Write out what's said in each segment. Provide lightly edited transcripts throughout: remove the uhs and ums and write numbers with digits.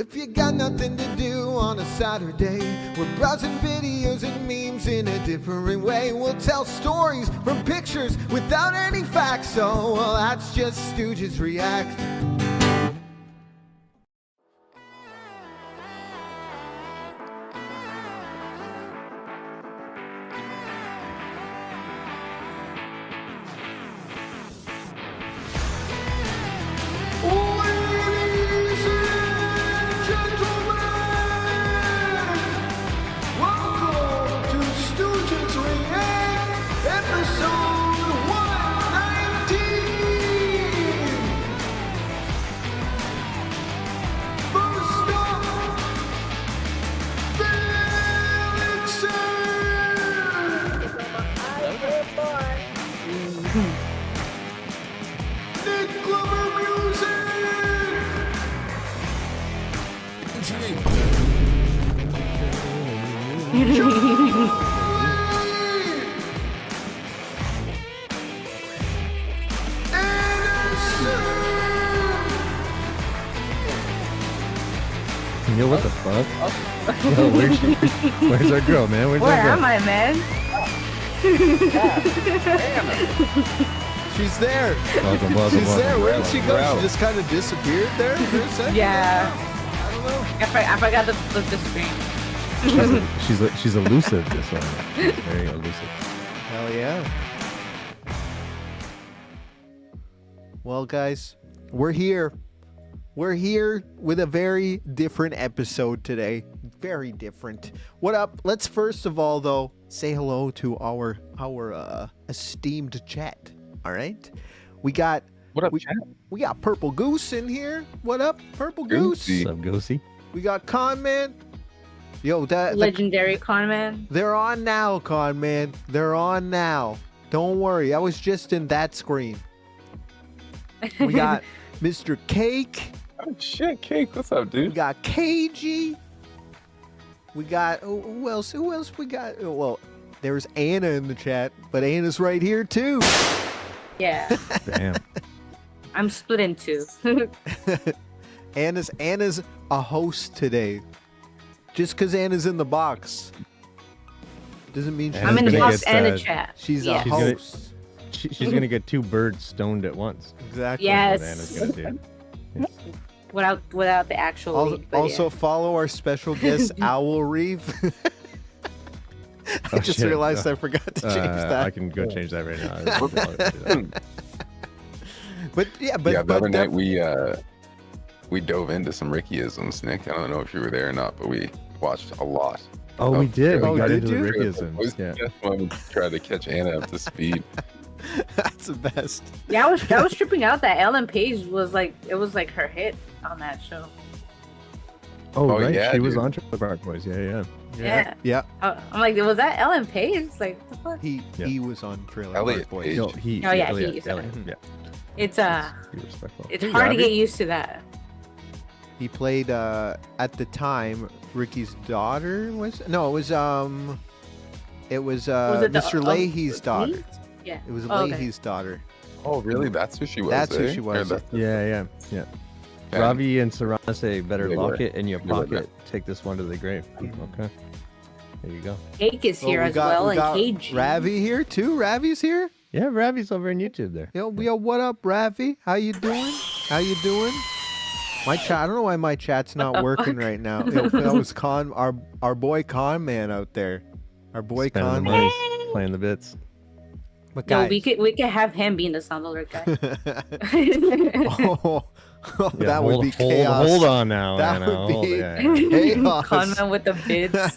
if you got nothing to do on a Saturday, we're browsing videos and memes in a different way. We'll tell stories from pictures without any facts. So, well, that's just Stooges React. Yo, what the fuck? Yo, where's our girl, man? Where am I, man? She's there. Welcome, She's there. Where did welcome. she go? She just kind of disappeared there for a second. Yeah. I don't know. I forgot to flip the screen. She's elusive, this one. Very elusive. Hell yeah. Well, guys, we're here. We're here with a very different episode today. Very different. What up? Let's first of all, though, say hello to our esteemed chat. All right? We got chat? We got Purple Goose in here. What up, Purple Goose? What's up, Goosey? We got Con Man. Yo, Legendary Con Man. They're on now, Con Man. They're on now. Don't worry. I was just in that screen. We got Mr. Cake. Oh shit, Cake, what's up, dude? We got KG. We got who else? Who else we got? Well, there's Anna in the chat, but Anna's right here too. Yeah. Damn. I'm split in two. Anna's a host today. Just because Anna's in the box doesn't mean I'm in the box and the chat. She's Yeah. a host. She's gonna get two birds stoned at once. Exactly. Yes. What Anna's gonna do. Without the actual lead, but Also follow our special guest Owl Reeve. I just realized I forgot to change that. I can go change that right now. But the other night we dove into some Rickyisms, Nick. I don't know if you were there or not, but we watched a lot. Oh, we did. We got did into the you? Rickyisms. Yeah. Just when we tried to catch Anna up to speed. That's the best. yeah, I was tripping out that Ellen Page was like her hit on that show. Oh, Oh, right. yeah, She was dude. on Trailer Park Boys. Yeah. Yeah. I'm like, was that Ellen Page? It's like, what the fuck? He was on Trailer Elliot Park Page. Boys. No, he. Oh, yeah, Elliot, he- Elliot, yeah. It's Be respectful. it's Hey, hard to Robbie. get used to that. He played at the time Ricky's daughter was it was Was it the- Mr. Leahy's daughter. me? Yeah. It was Oh, okay. Leahy's daughter. Oh, really? That's who she was. That's who eh? she was. Or that's- Yeah. Yeah. Ravi and Sarana say better They lock were- it in your they were pocket. Take this one to the grave. Okay. There you go. Cake is here we as got- well, we and got KG. Ravi here too. Ravi's here. Yeah, Ravi's over on YouTube there. Yo, what up, Ravi? How you doing? How you doing? My chat. I don't know why my chat's not working right now. Yo, that was our boy Con Man out there. Our boy Spending Con the Man. monies, playing the bits. But No, guys, we could have him being the sound alert guy. oh, Yeah, that would be chaos. Hold on now, That Anna. would be- Yeah. Chaos. Conman with the bids.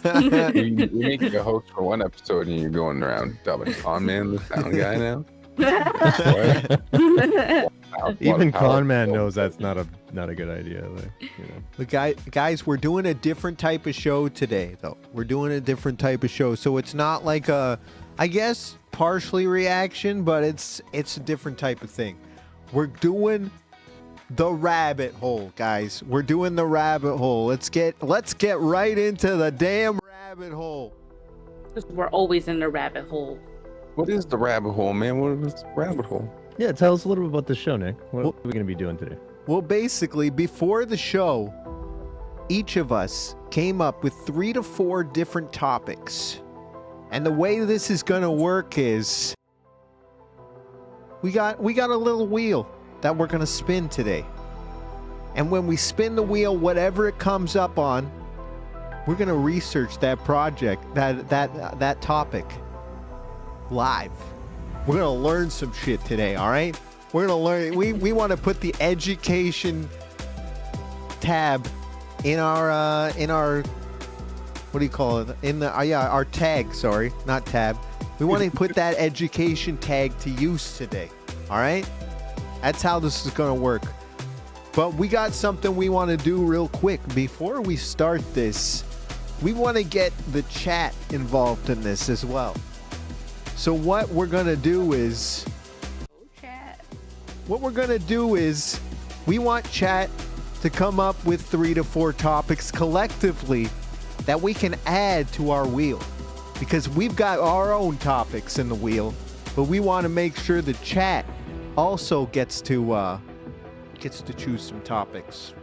You make a host for one episode and you're going around dubbing Con Man the sound guy now. Even Con Man knows that's not a good idea. Like, But guys, we're doing a different type of show today, though. We're doing a different type of show, so it's not like a, I guess, partially reaction, but it's a different type of thing. We're doing the rabbit hole, guys. We're doing the rabbit hole. Let's get right into the damn rabbit hole. We're always in the rabbit hole. What is the rabbit hole, man? What is the rabbit hole? Yeah, tell us a little bit about the show, Nick. What are we going to be doing today? Well, basically, before the show, each of us came up with 3 to 4 different topics. And the way this is going to work is we got a little wheel that we're going to spin today. And when we spin the wheel, whatever it comes up on, we're going to research that project, that topic live. We're going to learn some shit today, all right? We're going to learn. We want to put the education tab in our what do you call it? In the our tag, sorry, not tab. We want to put that education tag to use today. All right? That's how this is going to work. But we got something we want to do real quick before we start this. We want to get the chat involved in this as well. So what we're going to do is we want chat to come up with 3 to 4 topics collectively that we can add to our wheel, because we've got our own topics in the wheel, but we want to make sure the chat also gets to choose some topics.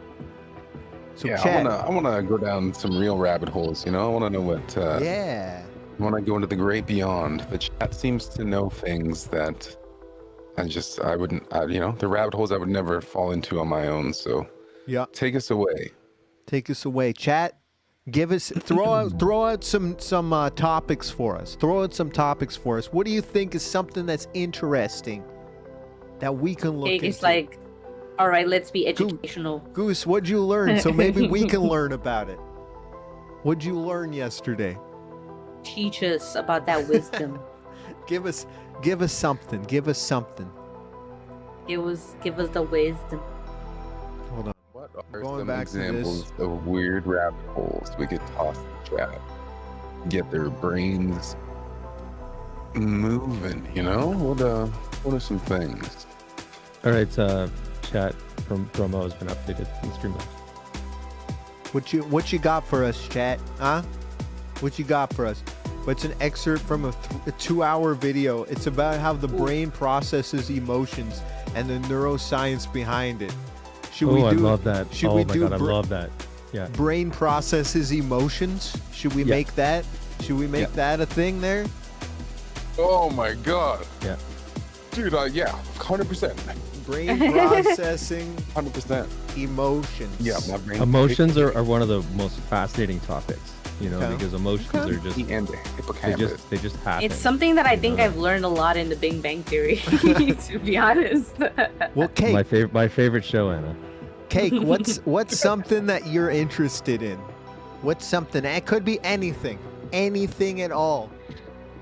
So Yeah, chat, I wanna go down some real rabbit holes. You know, I wanna know what. yeah, I wanna go into the great beyond. The chat seems to know things that I wouldn't. The rabbit holes I would never fall into on my own. So yeah. take us away. Take us away, chat. Throw out some topics for us. Throw out some topics for us. What do you think is something that's interesting that we can look into? It's like, all right, let's be educational. Goose, what'd you learn? So maybe we can learn about it. What'd you learn yesterday? Teach us about that wisdom. Give us something. Give us something. Give us the wisdom. Hold on. What are Going some back to this. examples of weird rabbit holes we could toss the chat? Get their brains moving. You know, what are some things? All right, chat from promo has been updated in Streamlabs. What you got for us, chat? Huh? What you got for us? It's an excerpt from a 2-hour video. It's about how the brain processes emotions and the neuroscience behind it. I love that. Oh my god, I love that. Yeah. Brain processes emotions. Should we make that? Should we make that a thing there? Oh my god. Yeah. Dude, yeah, 100%. Brain processing 100%. emotions. Yeah, my brain. Emotions are one of the most fascinating topics, because emotions are just And hippocampus. they just happen. It's something that I think I've learned a lot in the Big Bang Theory, to be honest. Well, Cake, my favorite show, Anna. Cake, what's something that you're interested in? What's something? It could be anything at all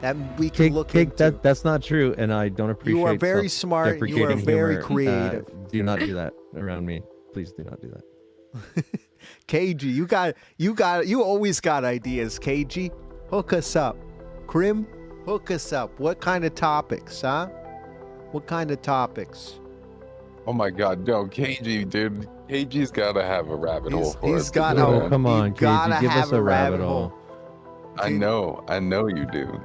that we can look Cake, into. that's not true, and I don't appreciate. You are very smart. You are self-deprecating very humor. creative. Do not do that around me. Please do not do that. KG, you always got ideas, KG. Hook us up. Krim, hook us up. What kind of topics, huh? What kind of topics? Oh my god, no, KG, dude. KG's gotta have a rabbit hole for us. Oh, come on, gotta KG, give have us a rabbit hole. I know you do.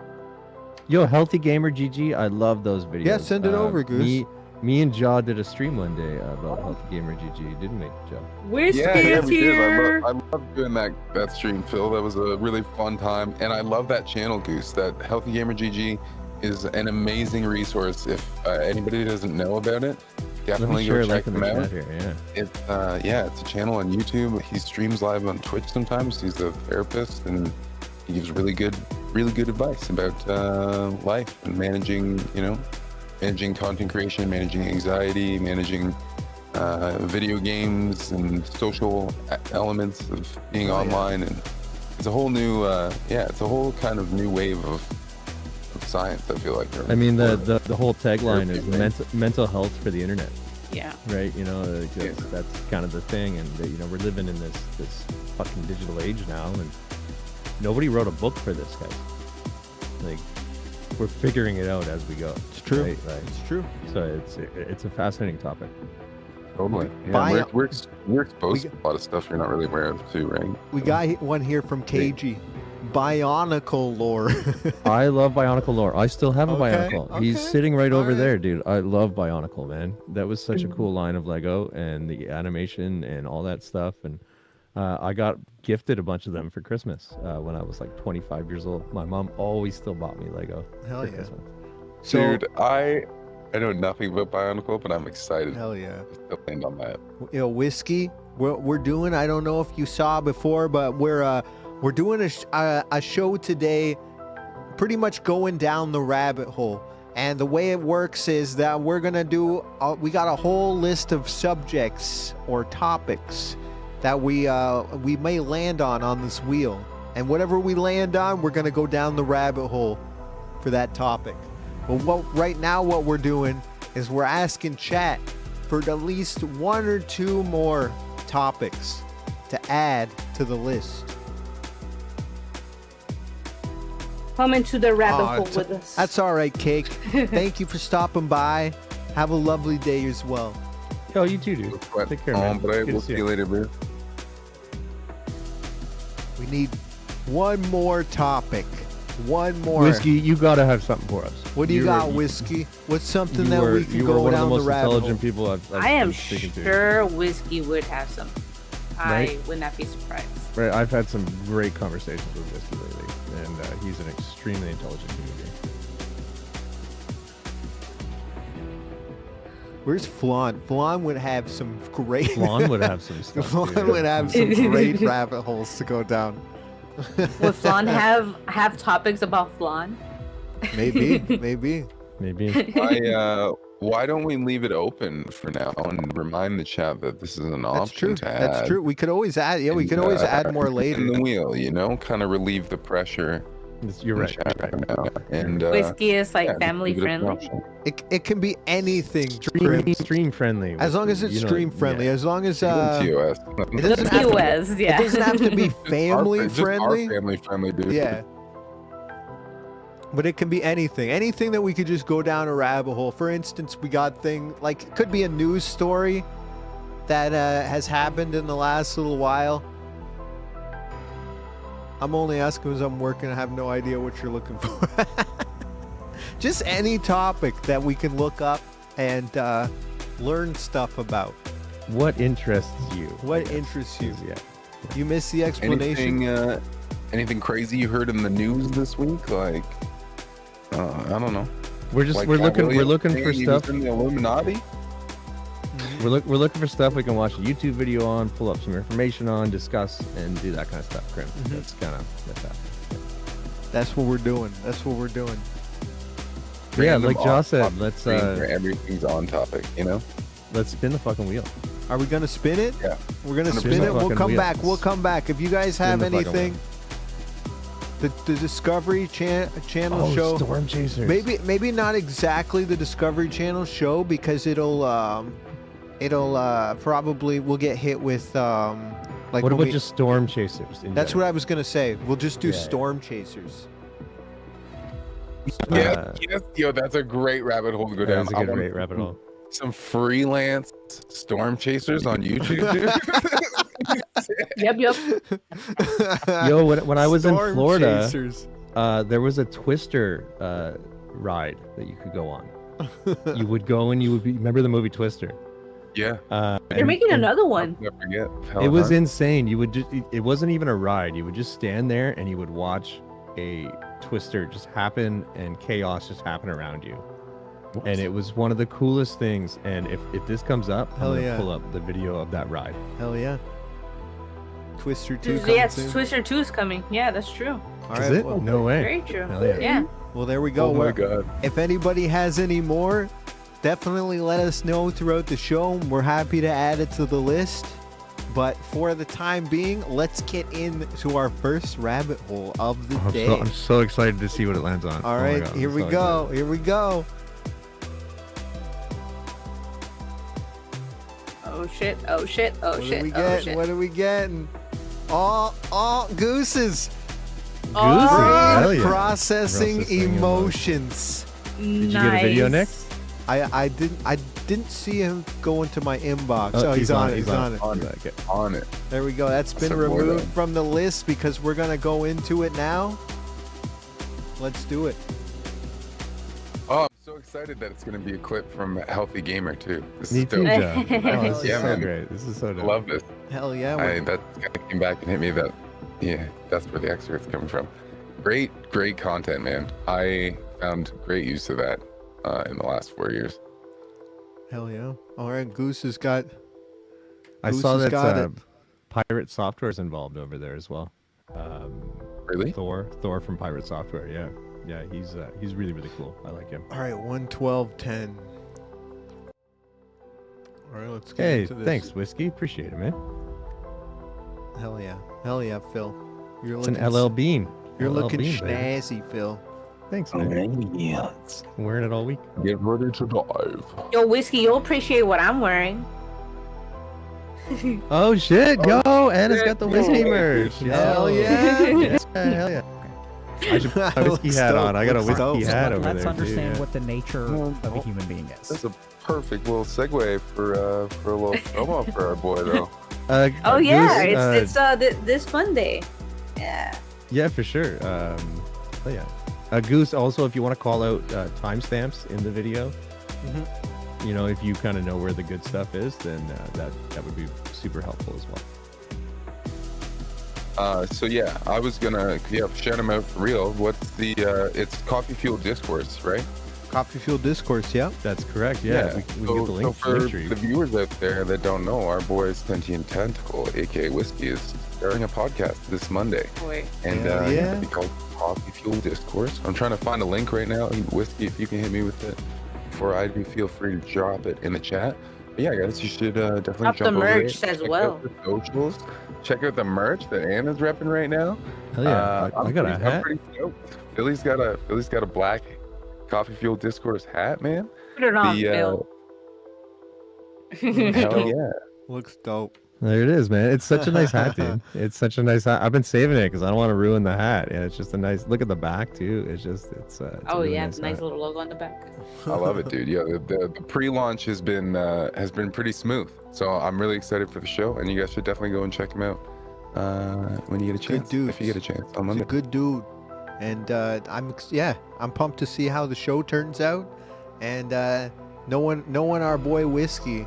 Yo, Healthy Gamer GG, I love those videos. Yeah, send it over, Goose. Me and Jaw did a stream one day about Healthy Gamer GG, didn't we, Jaw? We're Yeah, we here. did. I love doing that stream, Phil. That was a really fun time, and I love that channel, Goose. That Healthy Gamer GG is an amazing resource. If anybody doesn't know about it, definitely go check him out. It's a channel on YouTube. He streams live on Twitch sometimes. He's a therapist, and he gives really good advice about life and managing content creation, managing anxiety, managing video games and social elements of being online. And it's a whole new it's a whole kind of new wave of science, I feel like. I mean, the whole tagline is mental health for the internet. Yeah. Right. That's kind of the thing, and we're living in this fucking digital age now, and nobody wrote a book for this, guys. Like, we're figuring it out as we go. It's true. Right? It's true. So it's a fascinating topic. Totally. Yeah, we're exposed to a lot of stuff you're not really aware of too, right? We got one here from KG. Bionicle lore. I love Bionicle lore. I still have a Okay, Bionicle. He's okay, sitting right over alright. there, dude. I love Bionicle, man. That was such a cool line of Lego, and the animation and all that stuff. And I got gifted a bunch of them for Christmas when I was like 25 years old. My mom always still bought me Lego Hell for yeah. Christmas. So, Dude, I know nothing about Bionicle, but I'm excited hell yeah. to land on that. You know, whiskey. We're doing. I don't know if you saw before, but we're doing a show today, pretty much going down the rabbit hole. And the way it works is that we're gonna do. We got a whole list of subjects or topics that we may land on this wheel, and whatever we land on, we're gonna go down the rabbit hole for that topic. But right now what we're doing is we're asking chat for at least one or two more topics to add to the list. Come into the rabbit Aw, hole with us. That's all right, Cake. Thank you for stopping by. Have a lovely day as well. Yo, you too, dude. Take care, man. But I Good to will see see you. you later, bro. We need one more topic. One more. Whiskey, you gotta have something for us. What do you got, Whiskey? What's something that we can go one down of the the most rabbit hole? intelligent people I've I am been speaking to. sure Whiskey would have some. Right? I would not be surprised. Right, I've had some great conversations with Whiskey lately, and he's an extremely intelligent human being. Where's Flan? Flan would have some great. Flan would have some stuff. Flan dude. would have some great rabbit holes to go down. Would Flan have topics about Flan? Maybe, maybe. Maybe. Why don't we leave it open for now and remind the chat that this is an That's option true. to add? That's true. We could always add. Yeah, we And, could always add more in later. the wheel, you know, kind of relieve the pressure. You're in right. chat You're right. now. And Whiskey is like yeah, just family leave it as an friendly. option. It can be anything. Stream friendly. As long as it's you know, stream friendly. yeah. As long as Even TOS. it doesn't have to, TOS, yeah. it doesn't have to be Just family just our friendly. family friendly, dude. Yeah. But it can be anything. Anything that we could just go down a rabbit hole. For instance, we got like it could be a news story that has happened in the last little while. I'm only asking because I'm working. I have no idea what you're looking for. Just any topic that we can look up and learn stuff about. What interests you? What interests you? Yeah. You missed the explanation. Anything crazy you heard in the news this week? Like, I don't know. We're just Like we're Cat looking Williams for saying he stuff. was in the Illuminati. We're looking for stuff we can watch a YouTube video on, pull up some information on, discuss, and do that kind of stuff. Grim. That's kind of that. That's what we're doing. That's what we're doing. Yeah, Random like Josh said, off-topic let's screen where everything's on topic. You know. let's spin the fucking wheel. Are we gonna spin it? Yeah. We're gonna 100%. spin it. We'll Fucking come wheel. back. We'll come back. If you guys have the fucking anything, the Discovery Channel Oh, show. Storm Chasers. Maybe not exactly the Discovery Channel show because it'll probably we'll get hit with like What when about we- just Storm Chasers? That's what I was gonna say. We'll just do Yeah. Storm Chasers. Yes, yo, that's a great rabbit hole to go down. That's a I good want rate rabbit hole. some freelance storm chasers on YouTube, dude. Yep. Yo, when I was in Storm Florida, Chasers. there was a Twister ride that you could go on. You would go and you would be. Remember the movie Twister? Yeah, They're making another one. never forget. It was insane. You would just. It wasn't even a ride. You would just stand there and you would watch a Twister just happen and chaos just happen around you. And it was one of the coolest things. And if this comes up, Hell I'm gonna yeah. pull up the video of that ride. Hell yeah. Twister 2 Yeah, coming soon. Twister 2 is coming. Yeah, that's true. All Is right, it? well, No way. Very true. Hell yeah. Yeah. well, there we go. Oh my Well, god. if anybody has any more, definitely let us know throughout the show. We're happy to add it to the list. But for the time being, let's get into our first rabbit hole of the day. I'm so excited to see what it lands on. All Oh my right, God, I'm here we so go. excited. Here we go. Oh shit. Oh shit. Oh What shit. are we Oh getting? shit. What are we getting? All gooses. Oh, Gooses, Brain hell yeah. processing Processing emotions. Did you get a video, Nick? I didn't see him go into my inbox. Oh, Oh, he's on it. he's He's on it. On it. On it. There we go. That's been Some more removed then. from the list because we're gonna go into it now. Let's do it. Oh, I'm so excited that it's going to be a clip from Healthy Gamer too. This Me is too, dope. Joe. Oh, this is Yeah, so man. great. This is so I dope. love this. Hell yeah. That kind of came back and hit me that, yeah, that's where the excerpt's coming from. Great content, man. I found great use of that in the last 4 years. Hell yeah. All right, Goose has got. I Goose saw has that got it. Pirate Software's involved over there as well. Really? Thor from Pirate Software. Yeah, he's really cool. I like him. All right, 112.10. All right, let's get Hey, into this. thanks, Whiskey. Appreciate it, man. Hell yeah, Phil. You're It's an looking LL Bean. You're LL looking Bean, baby. snazzy, Phil. Thanks, man. Yes. I'm wearing it all week. Get ready to dive. Yo, Whiskey, you'll appreciate what I'm wearing. Oh shit, yo! Anna's got the whiskey Yo. merch. Hell Yo. yeah. Hell yeah! I should put my whiskey Looks hat dope, on. I got a looks whiskey dope. hat over Let's there. understand too, what the nature of a human being is. That's a perfect little segue for a little promo for our boy, though. yeah. Oh yeah, Goose, it's this Monday. Yeah. yeah, for sure. Oh yeah. Goose, also, if you want to call out timestamps in the video, you know, if you kind of know where the good stuff is, then that would be super helpful as well. So yeah, I was gonna shout him out for real. What's the it's Coffee Fuel Discourse, right? Coffee Fuel Discourse, yeah. That's correct. Yeah, we can get the link. So for link tree. the viewers out there that don't know, our boy Sentient Tentacle, aka Whiskey, is starting a podcast this Monday, Wait. and Hell yeah. it'll be called Coffee Fuel Discourse. I'm trying to find a link right now. Whiskey, if you can hit me with it before I do, feel free to drop it in the chat. But yeah, guys, you should definitely Drop jump the over there. merch as Check well. out the socials. Check out the merch that Anna's repping right now. Hell yeah! I got a I'm hat. pretty stoked. Philly's got a black Coffee Fuel Discourse hat, man. Put it on, The, Phil. Hell yeah. Looks dope. There it is, man. It's such a nice hat, dude. It's such a nice hat. I've been saving it because I don't want to ruin the hat. And it's just a nice look at the back too. It's a Oh really yeah, nice nice hat. little logo on the back. I love it, dude. Yeah, the pre-launch has been pretty smooth. So I'm really excited for the show, and you guys should definitely go and check him out when you get a chance. dudes. If you get a chance on He's Monday. a good dude. And I'm pumped to see how the show turns out. And knowing our boy Whiskey,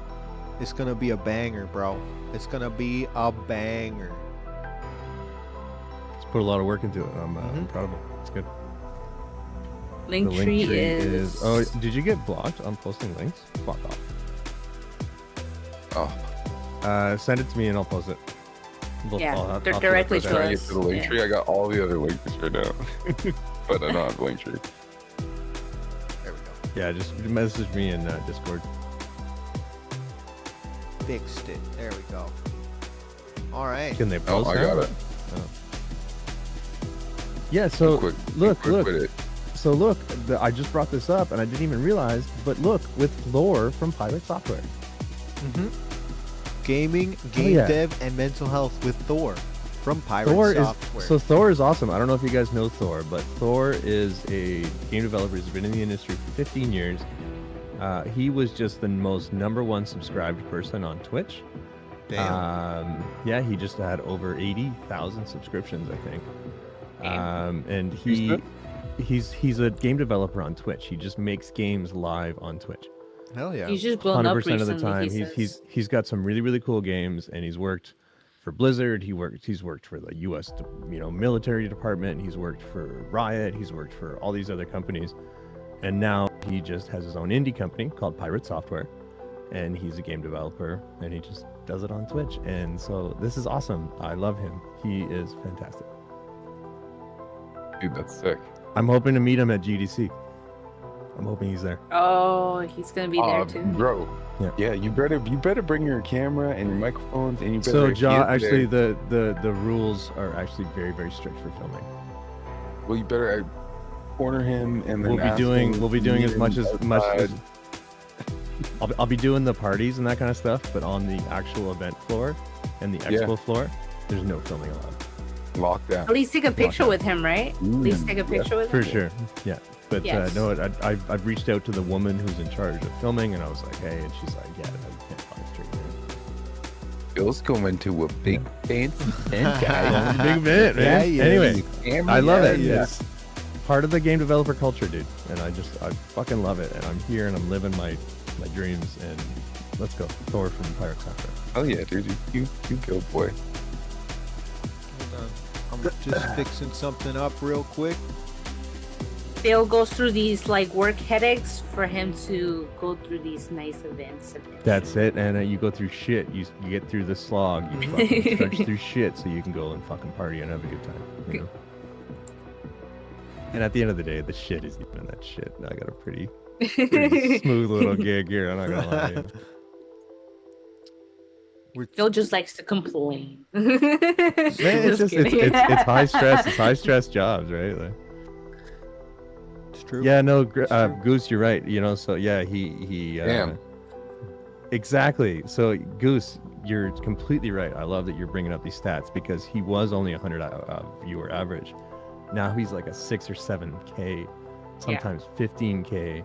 it's gonna be a banger, bro. It's gonna be a banger. Just put a lot of work into it. I'm proud of it. It's good. Link The tree link tree is. Oh, did you get blocked on posting links? Fuck off. Oh, Send it to me and I'll post it. Yeah, I'll directly put it to right trying to us. get to the link Yeah. tree. I got all the other links right now, but I don't have the link tree. There we go. there. Yeah, just message me in Discord. Fixed it. There we go. All right. Can they Oh, post I now? got it. Yeah, so Quick, look. with it. So look, I just brought this up and I didn't even realize, but look, with lore from Pirate Software. Gaming, game yeah. dev, and mental health with Thor from Pirate Thor Software. is so Thor is awesome. I don't know if you guys know Thor, but Thor is a game developer. He's been in the industry for 15 years. He was just the most #1 subscribed person on Twitch. Damn. Yeah, he just had over 80,000 subscriptions, I think. And Who's he's a game developer on Twitch. He just makes games live on Twitch. Hell yeah. He's just blown up 100% of the recently. time. He says. He's got some really cool games, and he's worked for Blizzard. He's worked for the U.S. Military department. He's worked for Riot. He's worked for all these other companies, and now he just has his own indie company called Pirate Software, and he's a game developer, and he just does it on Twitch. And so this is awesome. I love him. He is fantastic. Dude, that's sick. I'm hoping to meet him at GDC. I'm hoping he's there. Oh, he's gonna be there too. Bro. Yeah. You better bring your camera and your microphones, and you better. So, if Ja, he is actually, there, the rules are actually very strict for filming. well, you better corner him, and then We'll be ask doing him as to much meet as him much as outside. I'll be doing the parties and that kind of stuff, but on the actual event floor and the Yeah. expo floor, there's no filming allowed. Lockdown. At least take a picture with him, right? At least take a picture with For him. sure, yeah. But Yes. no, I've reached out to the woman who's in charge of filming, and I was like, hey, and she's like, yeah, no, you can't fly straight here. Bill's going to a big fancy tent, guys. Big event, man. Yeah, yeah. Anyway, I love it. Yeah. It's part of the game developer culture, dude, and I fucking love it. And I'm here and I'm living my dreams, and Let's go. Thor from Pirates After. Oh yeah, dude, you go, boy. Hold on. I'm just fixing something up real quick. Phil goes through these like work headaches for him to go through these nice events. That's it, and you go through shit. You get through the slog. You fucking stretch through shit so you can go and fucking party and have a good time. You know? And at the end of the day, the shit isn't even that shit. I got a pretty smooth little gig here. I'm not gonna lie. Phil just likes to complain. Man, it's high stress. It's high stress jobs, right? Like, It's true. yeah, no, Goose, you're right. You know, so yeah, he. Damn. Exactly. So Goose, you're completely right. I love that you're bringing up these stats because he was only 100 viewer average. Now he's like a 6 or 7K, sometimes 15K.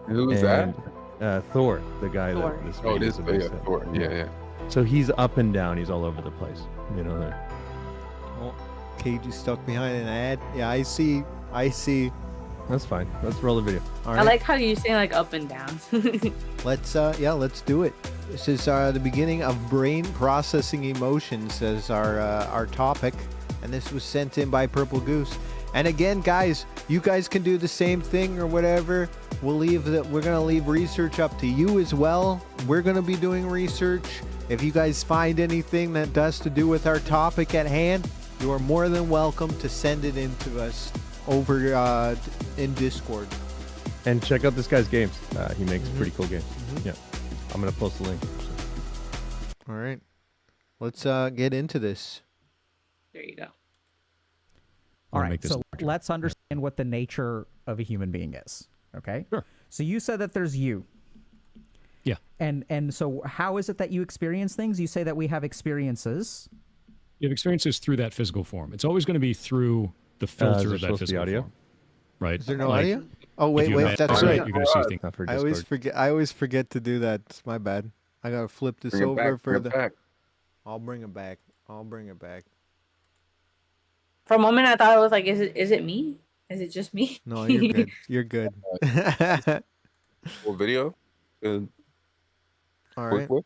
Who is that? Thor, the guy Thor. that this. Oh, it is based on. Thor. Yeah. So he's up and down. He's all over the place. You know that. Oh, Cage is stuck behind an ad. Yeah, I see. That's fine. Let's roll the video. All I right. like how you say like up and down. Let's do it. This is the beginning of brain processing emotions as our topic, and this was sent in by Purple Goose. And again, guys, you guys can do the same thing or whatever. We're gonna leave research up to you as well. We're gonna be doing research. If you guys find anything that does to do with our topic at hand, you are more than welcome to send it in to us over in Discord. And check out this guy's games. He makes pretty cool games. Yeah, I'm gonna post the link. All right, let's get into this. There you go. All Wanna make right, this so larger. let's understand what the nature of a human being is. Okay. Sure. So you said that there's you. Yeah. And so how is it that you experience things? You say that we have experiences. You have experiences through that physical form. It's always going to be through the filter there of that supposed to be physical audio? form. Right? Is there no Like, audio? Oh if wait, you wait, imagine that's it, right. you're going to see things. Not for I Discord. always forget to do that. It's my bad. I gotta flip this Bring it over back, for bring the. it back. I'll bring it back. For a moment, I thought it was like, is it me? Is it just me? No, you're good. You're good. Full video. All right. Quick.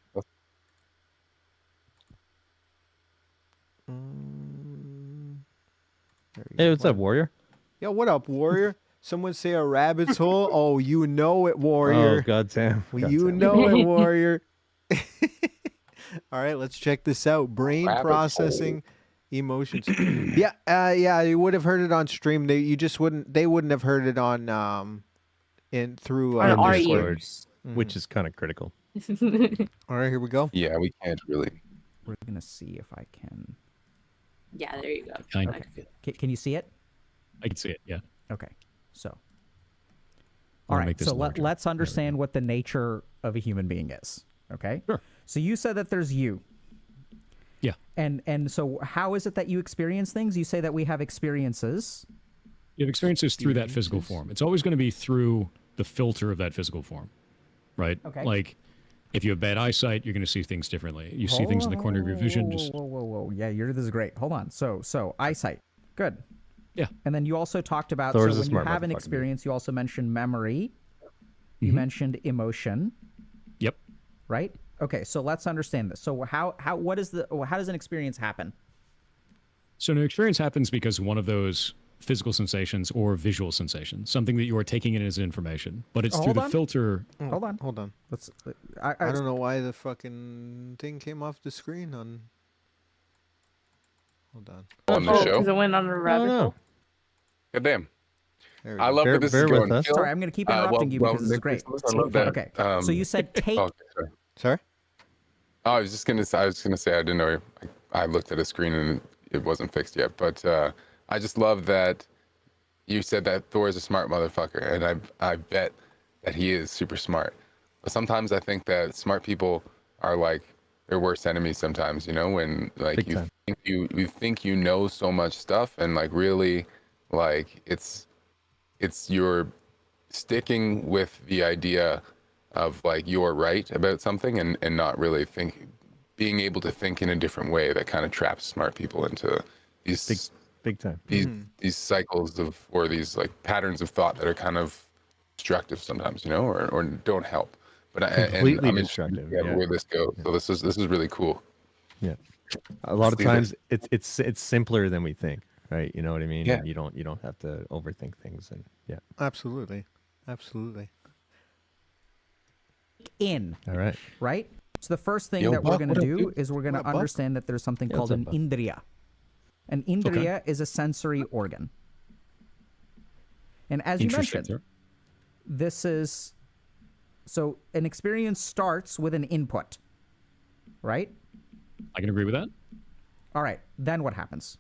There you Hey, go. what's up, Warrior? Yo, what up, Warrior? Someone say a rabbit's hole. Oh, you know it, Warrior. Oh, goddamn. You know it, Warrior. All right, let's check this out. Brain Rabbit processing emotions. yeah, you would have heard it on stream. They wouldn't have heard it on through On our Discord, ears. which is kind of critical. All right, here we go. Yeah, we can't really. We're gonna see if I can. Yeah, there you go. Kind Okay. of. Can you see it? I can see it. Yeah. Okay. So. I All wanna right. make this So larger. let's understand what the nature of a human being is. Okay. Sure. So you said that there's you. Yeah. And so how is it that you experience things? You say that we have experiences. You have experiences through that physical form. It's always going to be through the filter of that physical form. Right? Okay. Like, if you have bad eyesight, you're going to see things differently. You see things in the corner of your vision. Just Whoa. Yeah, this is great. Hold on. So eyesight. Good. Yeah. And then you also talked about Thor's so a when you smart have an motherfucker, dude. experience, you also mentioned memory. You mentioned emotion, Yep. right? Okay, so let's understand this. So how does an experience happen? So an experience happens because one of those physical sensations or visual sensations, something that you are taking in as information, but it's through Hold the on. filter. Hold on. Hold on. Let's. I don't know why the fucking thing came off the screen on. Hold on. On the Oh, show. because it went on a rabbit no. hole. God damn. There we I go. love Bear- that this bear is with going. us. Phil, Sorry, I'm going to keep interrupting you because this is great. I love that. Okay. So you said take. Okay, sorry. Sorry. Oh, I was gonna say I didn't know. I looked at a screen and it wasn't fixed yet. But I just love that you said that Thor is a smart motherfucker, and I bet that he is super smart. But sometimes I think that smart people are like their worst enemies. Sometimes, you know, when like Big you time. think you think you know so much stuff, and like really, like it's you're sticking with the idea of like you're right about something and not really being able to think in a different way that kind of traps smart people into these Big time. these cycles of or these like patterns of thought that are kind of destructive sometimes, you know, or don't help. But Completely I'm destructive. interested Yeah. where this goes. So this is really cool. Yeah. A lot of Let's do times it's simpler than we think, right? You know what I mean? Yeah. And you don't have to overthink things. And yeah. Absolutely. Absolutely. In, All right. right? So the first thing Yo, that we're Buck, going what to up, do dude? is we're going What to up, Buck? understand that there's something Yeah, called what's an up, Buck? indriya. An indriya is a sensory organ. And as you Interesting, mentioned, sir. this is so an experience starts with an input, right? I can agree with that. All right, then what happens?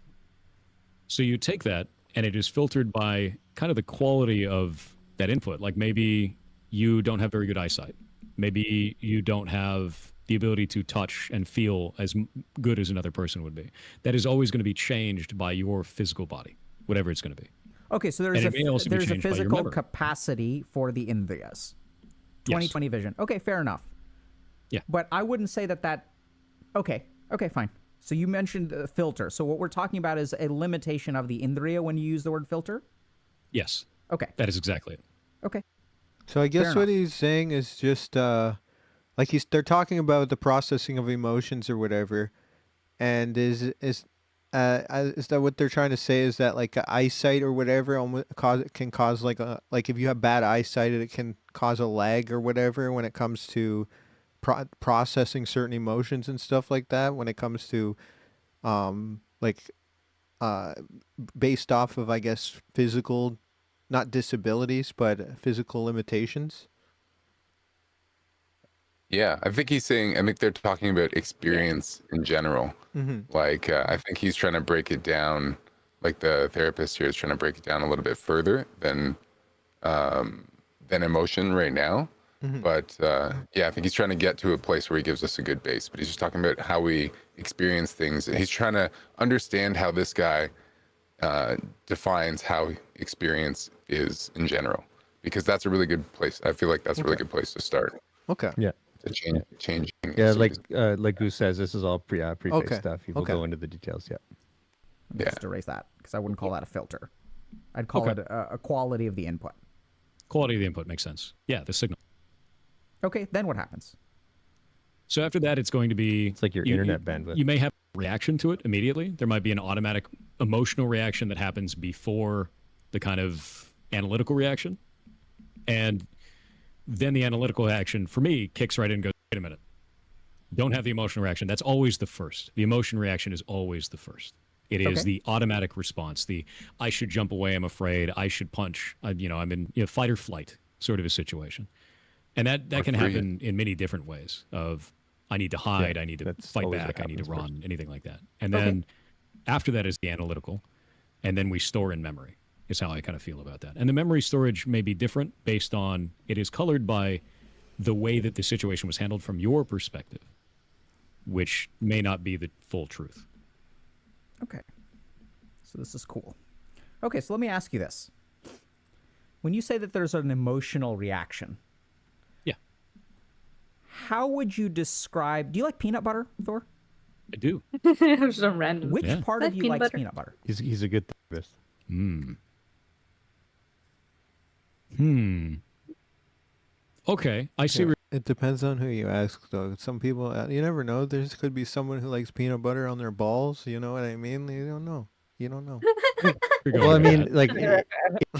So you take that, and it is filtered by kind of the quality of that input. Like maybe you don't have very good eyesight. Maybe you don't have the ability to touch and feel as good as another person would be. That is always going to be changed by your physical body, whatever it's going to be. Okay, so And it may also be there's a changed by your physical memory. capacity for the indriyas. 20/20 vision. Okay, fair enough. Yeah. But I wouldn't say that. Okay, fine. So you mentioned filter. So what we're talking about is a limitation of the indriya when you use the word filter? Yes, Okay, that is exactly it. okay. So I guess Fair what enough. he's saying is just like they're talking about the processing of emotions or whatever, and is that what they're trying to say? Is that like eyesight or whatever can cause like if you have bad eyesight, it can cause a lag or whatever when it comes to processing certain emotions and stuff like that. When it comes to like based off of, I guess, physical, not disabilities, but physical limitations. Yeah, I think they're talking about experience in general. Mm-hmm. Like, I think he's trying to break it down. Like the therapist here is trying to break it down a little bit further than emotion right now. Mm-hmm. But yeah, I think he's trying to get to a place where he gives us a good base. But he's just talking about how we experience things. He's trying to understand how this guy defines how experience is in general, because that's a really good place. I feel like that's a really good place to start Okay. Yeah. to changing. Yeah, experience. like Goose says, this is all prepaid Okay. stuff. He will Okay. go into the details. Yeah. Let me Yeah. just erase that because I wouldn't call that a filter. I'd call Okay. it a quality of the input. Quality of the input makes sense. Yeah, the signal. Okay, then what happens? So after that, it's going to be... It's like your internet bandwidth. You may have a reaction to it immediately. There might be an automatic emotional reaction that happens before the kind of analytical reaction. And then the analytical action, for me, kicks right in and goes, wait a minute. Don't have the emotional reaction. That's always the first. The emotion reaction is always the first. It is Okay. the automatic response. The I should jump away, I'm afraid. I should punch. I'm in fight or flight sort of a situation. And that can freeze. happen in many different ways of I need to hide, Yeah, I need to that's fight always back, what I need to happens run, first. anything like that. And then after that is the analytical. And then we store in memory is how I kind of feel about that. And the memory storage may be different based on it is colored by the way that the situation was handled from your perspective, which may not be the full truth. Okay. So this is cool. Okay, so let me ask you this. When you say that there's an emotional reaction, Yeah, how would you describe... Do you like peanut butter, Thor? I do. Some random. Which Yeah. part of Like you peanut likes butter. peanut butter? He's a good therapist. Okay, I see. It depends on who you ask, though. Some people, you never know. There could be someone who likes peanut butter on their balls. You know what I mean? You don't know. You don't know. Well, I mean, like, you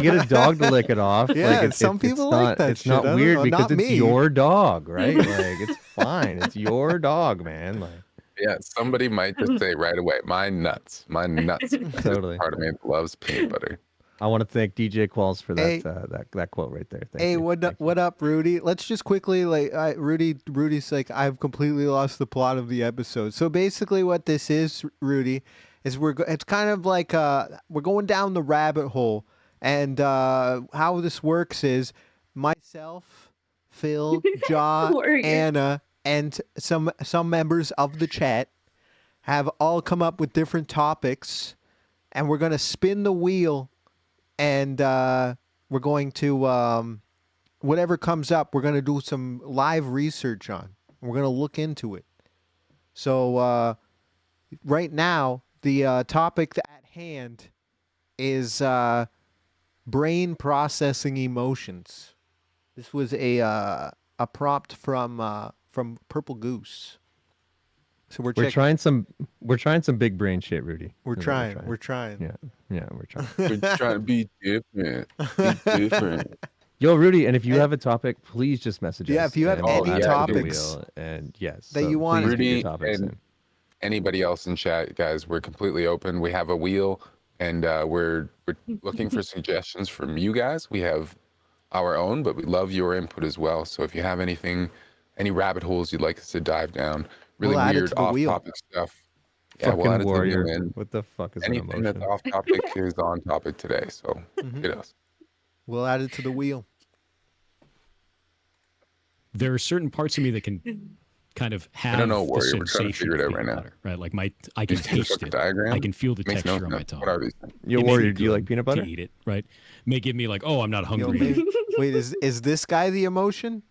get a dog to lick it off. Yeah, like, some people like that It's shit. I not don't weird know, because not it's me. your dog, right? Like, it's fine. It's your dog, man. Like, Yeah, somebody might just say right away, my nuts. Totally. Part of me loves peanut butter. I want to thank DJ Qualls for that Hey. that quote right there. Thank Hey, you. what up, Rudy? Let's just quickly Rudy's like, I've completely lost the plot of the episode. So basically, what this is, Rudy, is it's kind of like we're going down the rabbit hole, and how this works is myself, Phil, Jaw, Warrior. Anna, and some members of the chat have all come up with different topics, and we're gonna spin the wheel. And we're going to, whatever comes up, we're going to do some live research on. We're going to look into it. So right now, the topic at hand is brain processing emotions. This was a a prompt from Purple Goose. So we're We're trying some big brain shit, Rudy. We're Is what trying. We're trying. Yeah, we're trying. We're trying to be different. Be different. Yo, Rudy, and if you have a topic, please just message us. Yeah, if you have and any we'll add it to the topics wheel, and yes, that you want- please get your Rudy topics and in. anybody else in chat, guys, we're completely open. We have a wheel, and we're looking for suggestions from you guys. We have our own, but we love your input as well. So if you have anything, any rabbit holes you'd like us to dive down, really We'll add it weird to the wheel. off-topic stuff. Yeah, Fucking we'll add it to the warrior. wheel. And What the fuck is an anything that's emotion? off topic is on topic today. So hit us. We'll add it to the wheel. There are certain parts of me that can kind of have don't know, the Warrior. We're trying to sensation figure it of out right peanut now. butter, right? Like I can Just take a taste look at it. the diagram. I can feel the Makes no texture on my sense. tongue. What are these things? Yo, It may warrior, be do you good like peanut butter? to eat it, right? May give me like, oh, I'm not Yo, hungry. maybe- wait, is this guy the emotion?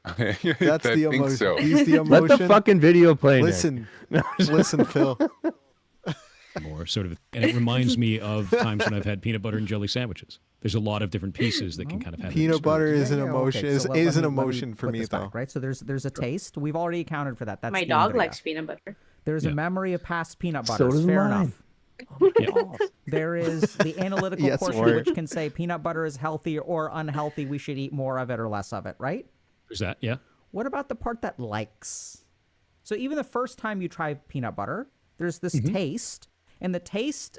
That's I the think emotion. so. He's the Let emotion. the fucking video play. Nick. Listen, listen, Phil. More sort of, and it reminds me of times when I've had peanut butter and jelly sandwiches. There's a lot of different pieces that can kind of have that Peanut butter experience. is an Yeah, emotion. okay, so let Is an me- let me emotion for put me this though. back, right? So there's a taste. We've already accounted for that. That's My the dog Indriya. likes peanut butter. There's a Yeah. memory of past peanut So butters. does Fair mine. enough. Yeah. There is the analytical Yes, portion, Warrior. which can say peanut butter is healthy or unhealthy. We should eat more of it or less of it, right? There's that, yeah. What about the part that likes? So even the first time you try peanut butter, there's this taste, and the taste.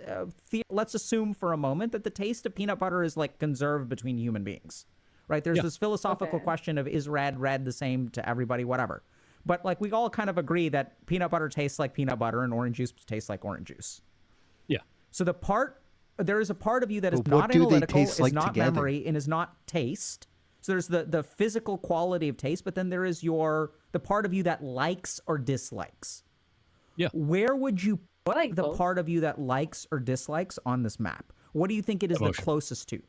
Let's assume for a moment that the taste of peanut butter is like conserved between human beings, right? There's Yeah. this philosophical Okay. question of is red the same to everybody, whatever. But like we all kind of agree that peanut butter tastes like peanut butter and orange juice tastes like orange juice. Yeah. So there is a part of you that is But what not do they analytical, taste is like not together? memory, and is not taste. So there's the physical quality of taste, but then there is the part of you that likes or dislikes. Yeah. Where would you put like the both. part of you that likes or dislikes on this map? What do you think it is Emotion. the closest to?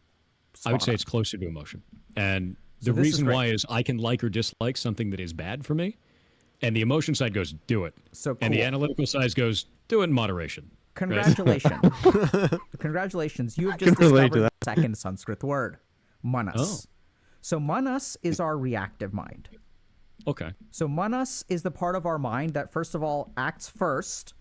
I would say Spawn. it's closer to emotion. And So the this is reason great. why is I can like or dislike something that is bad for me. And the emotion side goes, do it. So And the cool. analytical side goes, do it in moderation. Congratulations. Congratulations. You have just can relate to discovered the second Sanskrit word, manas. Oh. So manas is our reactive mind. Okay. So manas is the part of our mind that first of all acts first.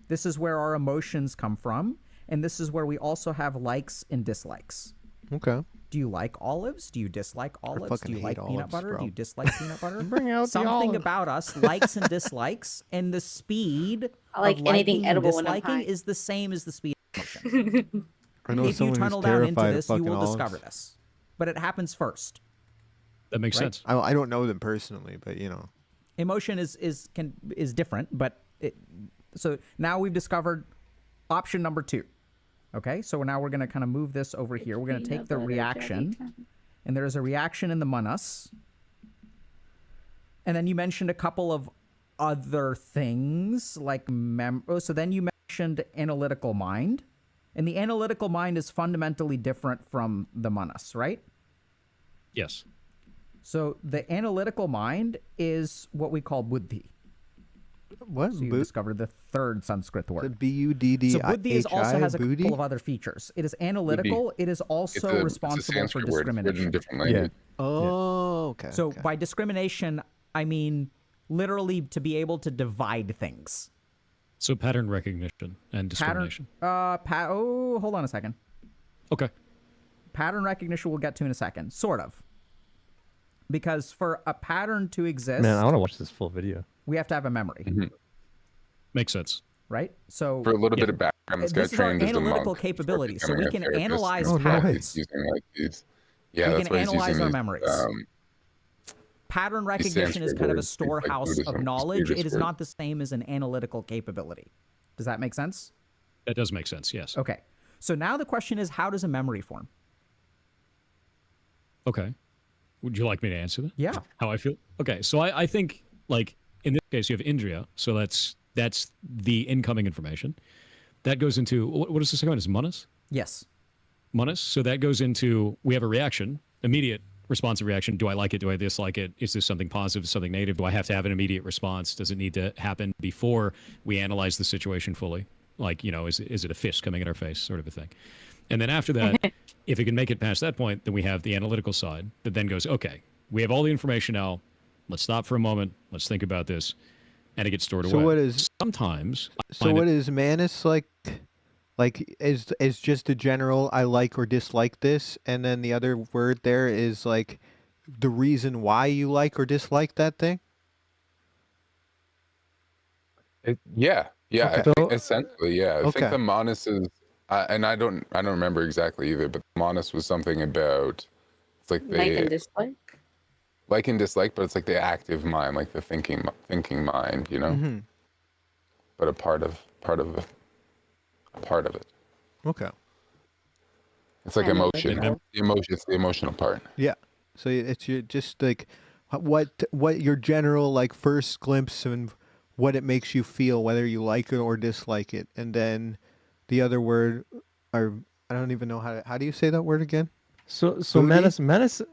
This is where our emotions come from, and this is where we also have likes and dislikes. Okay. Do you like olives? Do you dislike olives? fucking Do you hate like peanut olives, butter? bro. Do you dislike peanut butter? Bring out the Something olive. about us likes and dislikes, and the speed I like of anything liking and edible when I'm disliking high. is the same as the speed of emotion. I know If you someone tunnel who's down into terrified of this, you fucking will olives. discover this. But it happens first. That makes Right. sense. I don't know them personally, but you know. Emotion is different, but so now we've discovered option number 2. Okay, so now we're going to kind of move this over here. We're going to take the Peanut butter reaction, jelly. and there is a reaction in the manas. And then you mentioned a couple of other things like so then you mentioned analytical mind, and the analytical mind is fundamentally different from the manas, right? Yes. So the analytical mind is what we call buddhi. What? So you discovered the third Sanskrit word. Buddhi. So buddhi is also has a booty? couple of other features. It is analytical. It is also It's a responsible for Sanskrit word. It's written in a discrimination. different language. Oh, okay. So okay. by discrimination, I mean literally to be able to divide things. So pattern recognition Pattern. and discrimination. Hold on a second. Okay. Pattern recognition we'll get to in a second. Sort of. Because for a pattern to exist, Man, I want to watch this full video. we have to have a memory, Makes sense. right? So For a little Yeah. bit of background, this guy this is our trained as a analytical monk. capability, so Becoming we a can therapist, analyze and patterns. he's using like these. Yeah, We that's can why he's analyze using our these, memories. Pattern recognition is Sanskrit kind of a words, things like storehouse Buddhism, of knowledge. It is Stooges not the same as an analytical capability. Does that make sense? That does make sense. Yes. Okay. So now the question is, how does a memory form? Okay. Would you like me to answer that? Yeah. How I feel? Okay. So I think, like, in this case, you have Indriya. So that's the incoming information. That goes into, what is the second one? Is manas? Yes. Manas. So that goes into, we have a reaction, immediate responsive reaction. Do I like it? Do I dislike it? Is this something positive, something negative? Do I have to have an immediate response? Does it need to happen before we analyze the situation fully? Like, is it a fist coming at our face, sort of a thing? And then after that, if it can make it past that point, then we have the analytical side that then goes, okay, we have all the information now. Let's stop for a moment. Let's think about this, and it gets stored So away. what is Sometimes I so find what it- is Manus like? Like is just a general I like or dislike this, and then the other word there is like the reason why you like or dislike that thing. Yeah, yeah. Okay. I think essentially, yeah. I Okay. think the Manus is, and I don't remember exactly either, but the Manus was something about it's like Like and the dislike. like and dislike, but it's like the active mind, like the thinking mind, you know. Mm-hmm. But a part of it. Okay. It's like Kind of emotion. like The emotion. It's the emotional part. Yeah. So it's your just like what your general like first glimpse and what it makes you feel, whether you like it or dislike it, and then the other word, or I don't even know how do you say that word again? So Buddhi?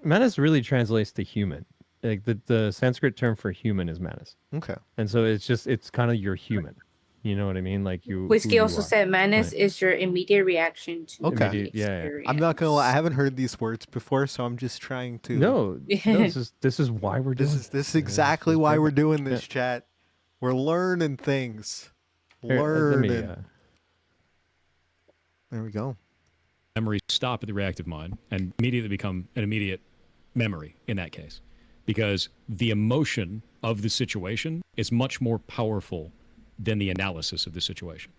menace really translates to human. Like the Sanskrit term for human is menace, Okay. and so it's kind of your human. You know what I mean? Like you. who Whiskey you also are. said madness Right. is your immediate reaction to Okay. the Yeah, yeah. I'm not gonna lie, I experience. haven't heard these words before, so I'm just trying to. No, this is why we're doing This is it. exactly This is why we're perfect. doing this, chat. We're learning things. Here, let me, Learning. There we go. memories stop at the reactive mind and immediately become an immediate memory in that case, because the emotion of the situation is much more powerful than the analysis of the situation,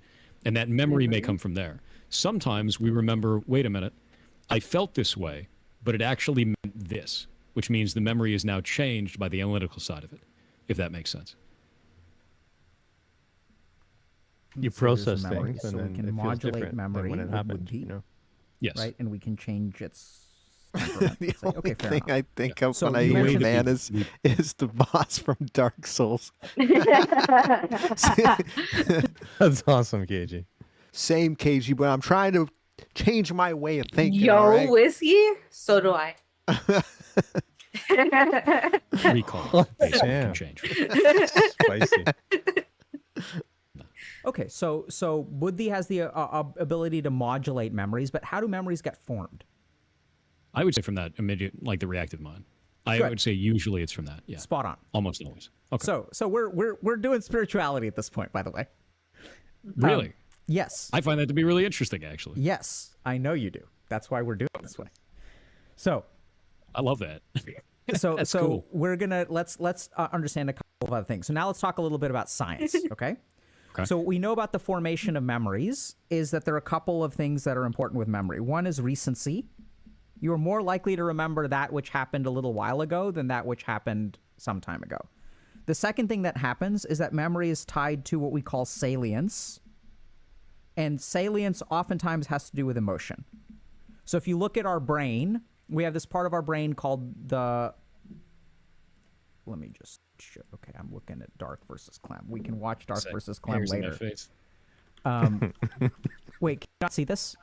and that memory may come from there. Sometimes we remember, wait a minute, I felt this way, but it actually meant this, which means the memory is now changed by the analytical side of it, if that makes sense. you So there's process memory, things, so and we then can it feels modulate different than memory when it with happened. buddhi, You know. Yes. right? And we can change its temperament. The Say, only okay, fair thing enough. I think of So when I you hear mentioned- man is the boss from Dark Souls. That's awesome, KG. Same KG, but I'm trying to change my way of thinking. Yo, all right? whiskey. So do I. Recall basically Damn. can change. Spicy. Okay, so buddhi has the ability to modulate memories, but how do memories get formed? I would say from that immediate, like the reactive mind. I Good. would say usually it's from that. Yeah, Spot on. almost always. Okay. So we're doing spirituality at this point, by the way. Really, Yes. I find that to be really interesting. Actually, Yes, I know you do. That's why we're doing it this way. So I love that. so That's so cool. we're gonna let's understand a couple of other things. So now let's talk a little bit about science, okay? Okay. So what we know about the formation of memories is that there are a couple of things that are important with memory. One is recency. You are more likely to remember that which happened a little while ago than that which happened some time ago. The second thing that happens is that memory is tied to what we call salience. And salience oftentimes has to do with emotion. So if you look at our brain, we have this part of our brain called the... Let me just show... Okay, I'm looking at Dark versus Clem. We can watch Dark versus Clem Hairs in my later. face. Wait, can you not see this?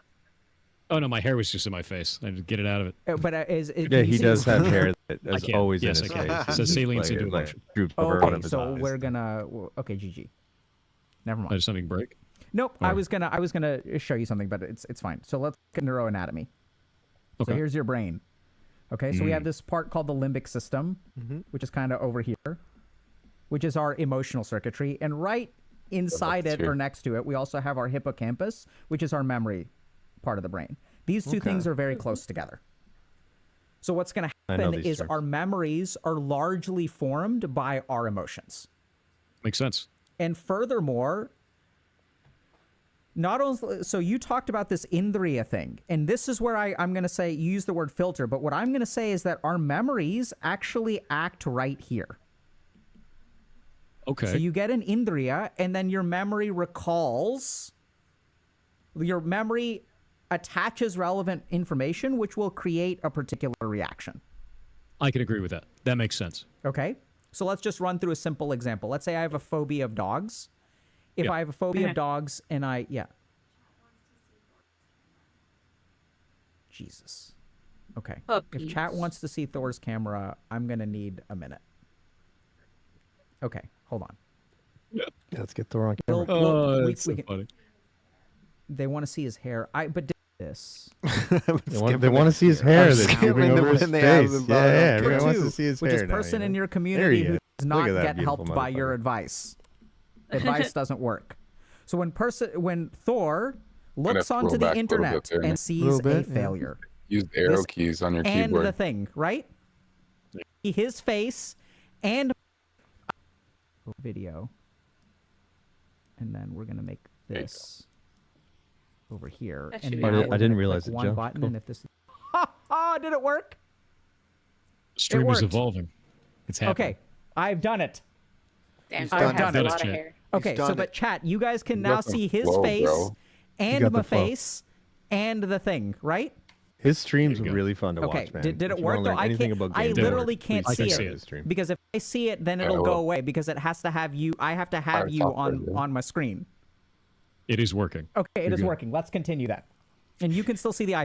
Oh no, my hair was just in my face. I had to get it out of it. But Yeah, can you he see does this? have hair that is can. always Yes, in his I can. face. It says salience into like emotion. droop over one Okay, of his so eyes. we're gonna... Okay, GG. Never mind. Did something break? Nope, I was gonna show you something, but it's fine. So let's look at neuroanatomy. Okay. So here's your brain. Okay, so we have this part called the limbic system, which is kind of over here, which is our emotional circuitry, and right inside it or next to it, we also have our hippocampus, which is our memory part of the brain. These two things are very close together. So what's going to I know happen these is terms. our memories are largely formed by our emotions. Makes sense. And furthermore, not only, so you talked about this Indriya thing, and this is where I'm going to say, you use the word filter, but what I'm going to say is that our memories actually act right here. Okay. So you get an Indriya, and then your memory recalls, your memory attaches relevant information, which will create a particular reaction. I can agree with that. That makes sense. Okay? So let's just run through a simple example. Let's say I have a phobia of dogs. If Yeah. I have a phobia of dogs and Jesus. Okay. Puppies. If chat wants to see Thor's camera, I'm going to need a minute. Okay, hold on. Yeah, let's get Thor on We'll- camera. we'll- Oh, we- that's we so can- funny. They want to see his hair. But this. They want to see his hair. They're skipping moving the over his one they have face. in Yeah, bottom. yeah. Put Everyone wants two, to see his which hair is now, person you in know? your There community he who is. does Look not at that get beautiful helped by your motherfucker. advice. Advice doesn't work. So when Thor looks scroll onto the back a little bit internet there, and Nick. sees Little bit, a yeah. failure, Use the arrow This- keys on your and keyboard. the thing, right? His face and video, and then we're gonna make There you go. this over here. That And should be now good. we're I didn't gonna realize click it, one Joe. button, Cool. and if this, did it work? Stream is worked. evolving. It's happening. Okay, I've done it. Damn, He's Thor done has it. a lot of Chat. hair. Okay, so done but it. chat, you guys can You now got the see his flow, face bro. and got my the flow. face and the thing, right? His streams There are you go. really fun to Okay, watch, man. did If it you work wanna though? learn I anything can't. about I games, literally can't I see can it see it. his stream. because if I see it, then it'll well. go away because it has to have you. I have to have Alright, you software, on yeah. on my screen. It is working. Okay, it You're is good. working. Let's continue that, and you can still see the eye.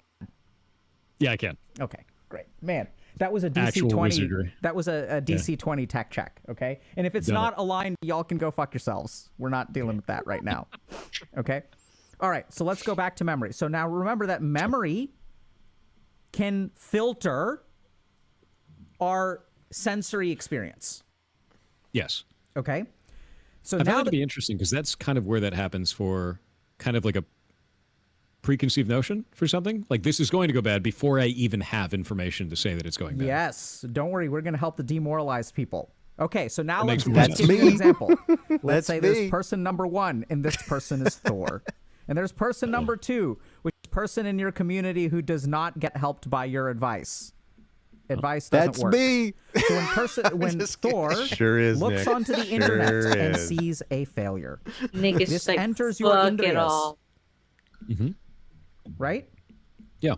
Yeah, I can. Okay, great, man. That was a Actual DC-20. wizardry. That was a DC-20 tech check. Okay, and if it's Done not it. aligned, y'all can go fuck yourselves. We're not dealing with that right now. Okay. All right. So let's go back to memory. So now remember that memory can filter our sensory experience. Yes. Okay. So I now found it to that, be interesting because that's kind of where that happens for kind of like a preconceived notion for something. Like this is going to go bad before I even have information to say that it's going bad. yes, don't worry, we're going to help the demoralized people. Okay, so now That let's, makes let's more give you an sense. example. Let's That's say me. there's person number 1, and this person is Thor. And there's person number 2, which is person in your community who does not get helped by your advice. Advice doesn't That's work. me. So when Just kidding. Thor Sure is, looks Nick. onto the Sure internet and is. sees a failure, Nick is this just like, enters your fuck it indrias. all. right? Yeah.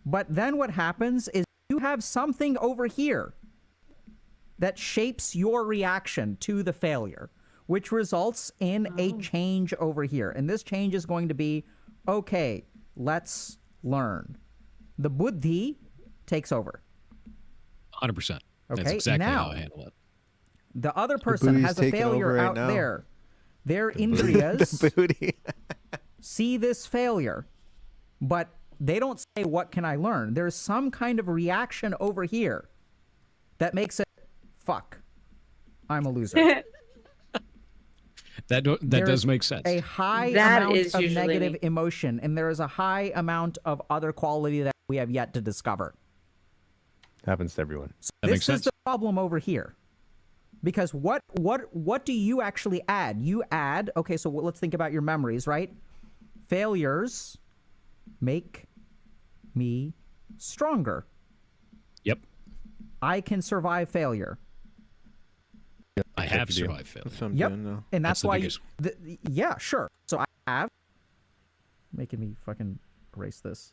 But then what happens is you have something over here that shapes your reaction to the failure, which results in a change over here. And this change is going to be, okay, let's learn. The buddhi takes over. 100%. That's Okay, exactly now- how I handle it. The other person buddhi's has a taking failure over right out now. there. Their indriyas The booty. see this failure, but they don't say, what can I learn? There's some kind of reaction over here that makes it, fuck, I'm a loser. That There's does make sense. A high That amount is of usually negative me. emotion, and there is a high amount of other quality that we have yet to discover. Happens to everyone. That This makes is sense. the problem over here. Because what do you actually add? You add, okay, so let's think about your memories, right? Failures make me stronger. Yep. I can survive failure. I have the deal. survived failure. That's what I'm Yep. doing now. And That's that's the why biggest- yeah, sure. So I have making me fucking erase this.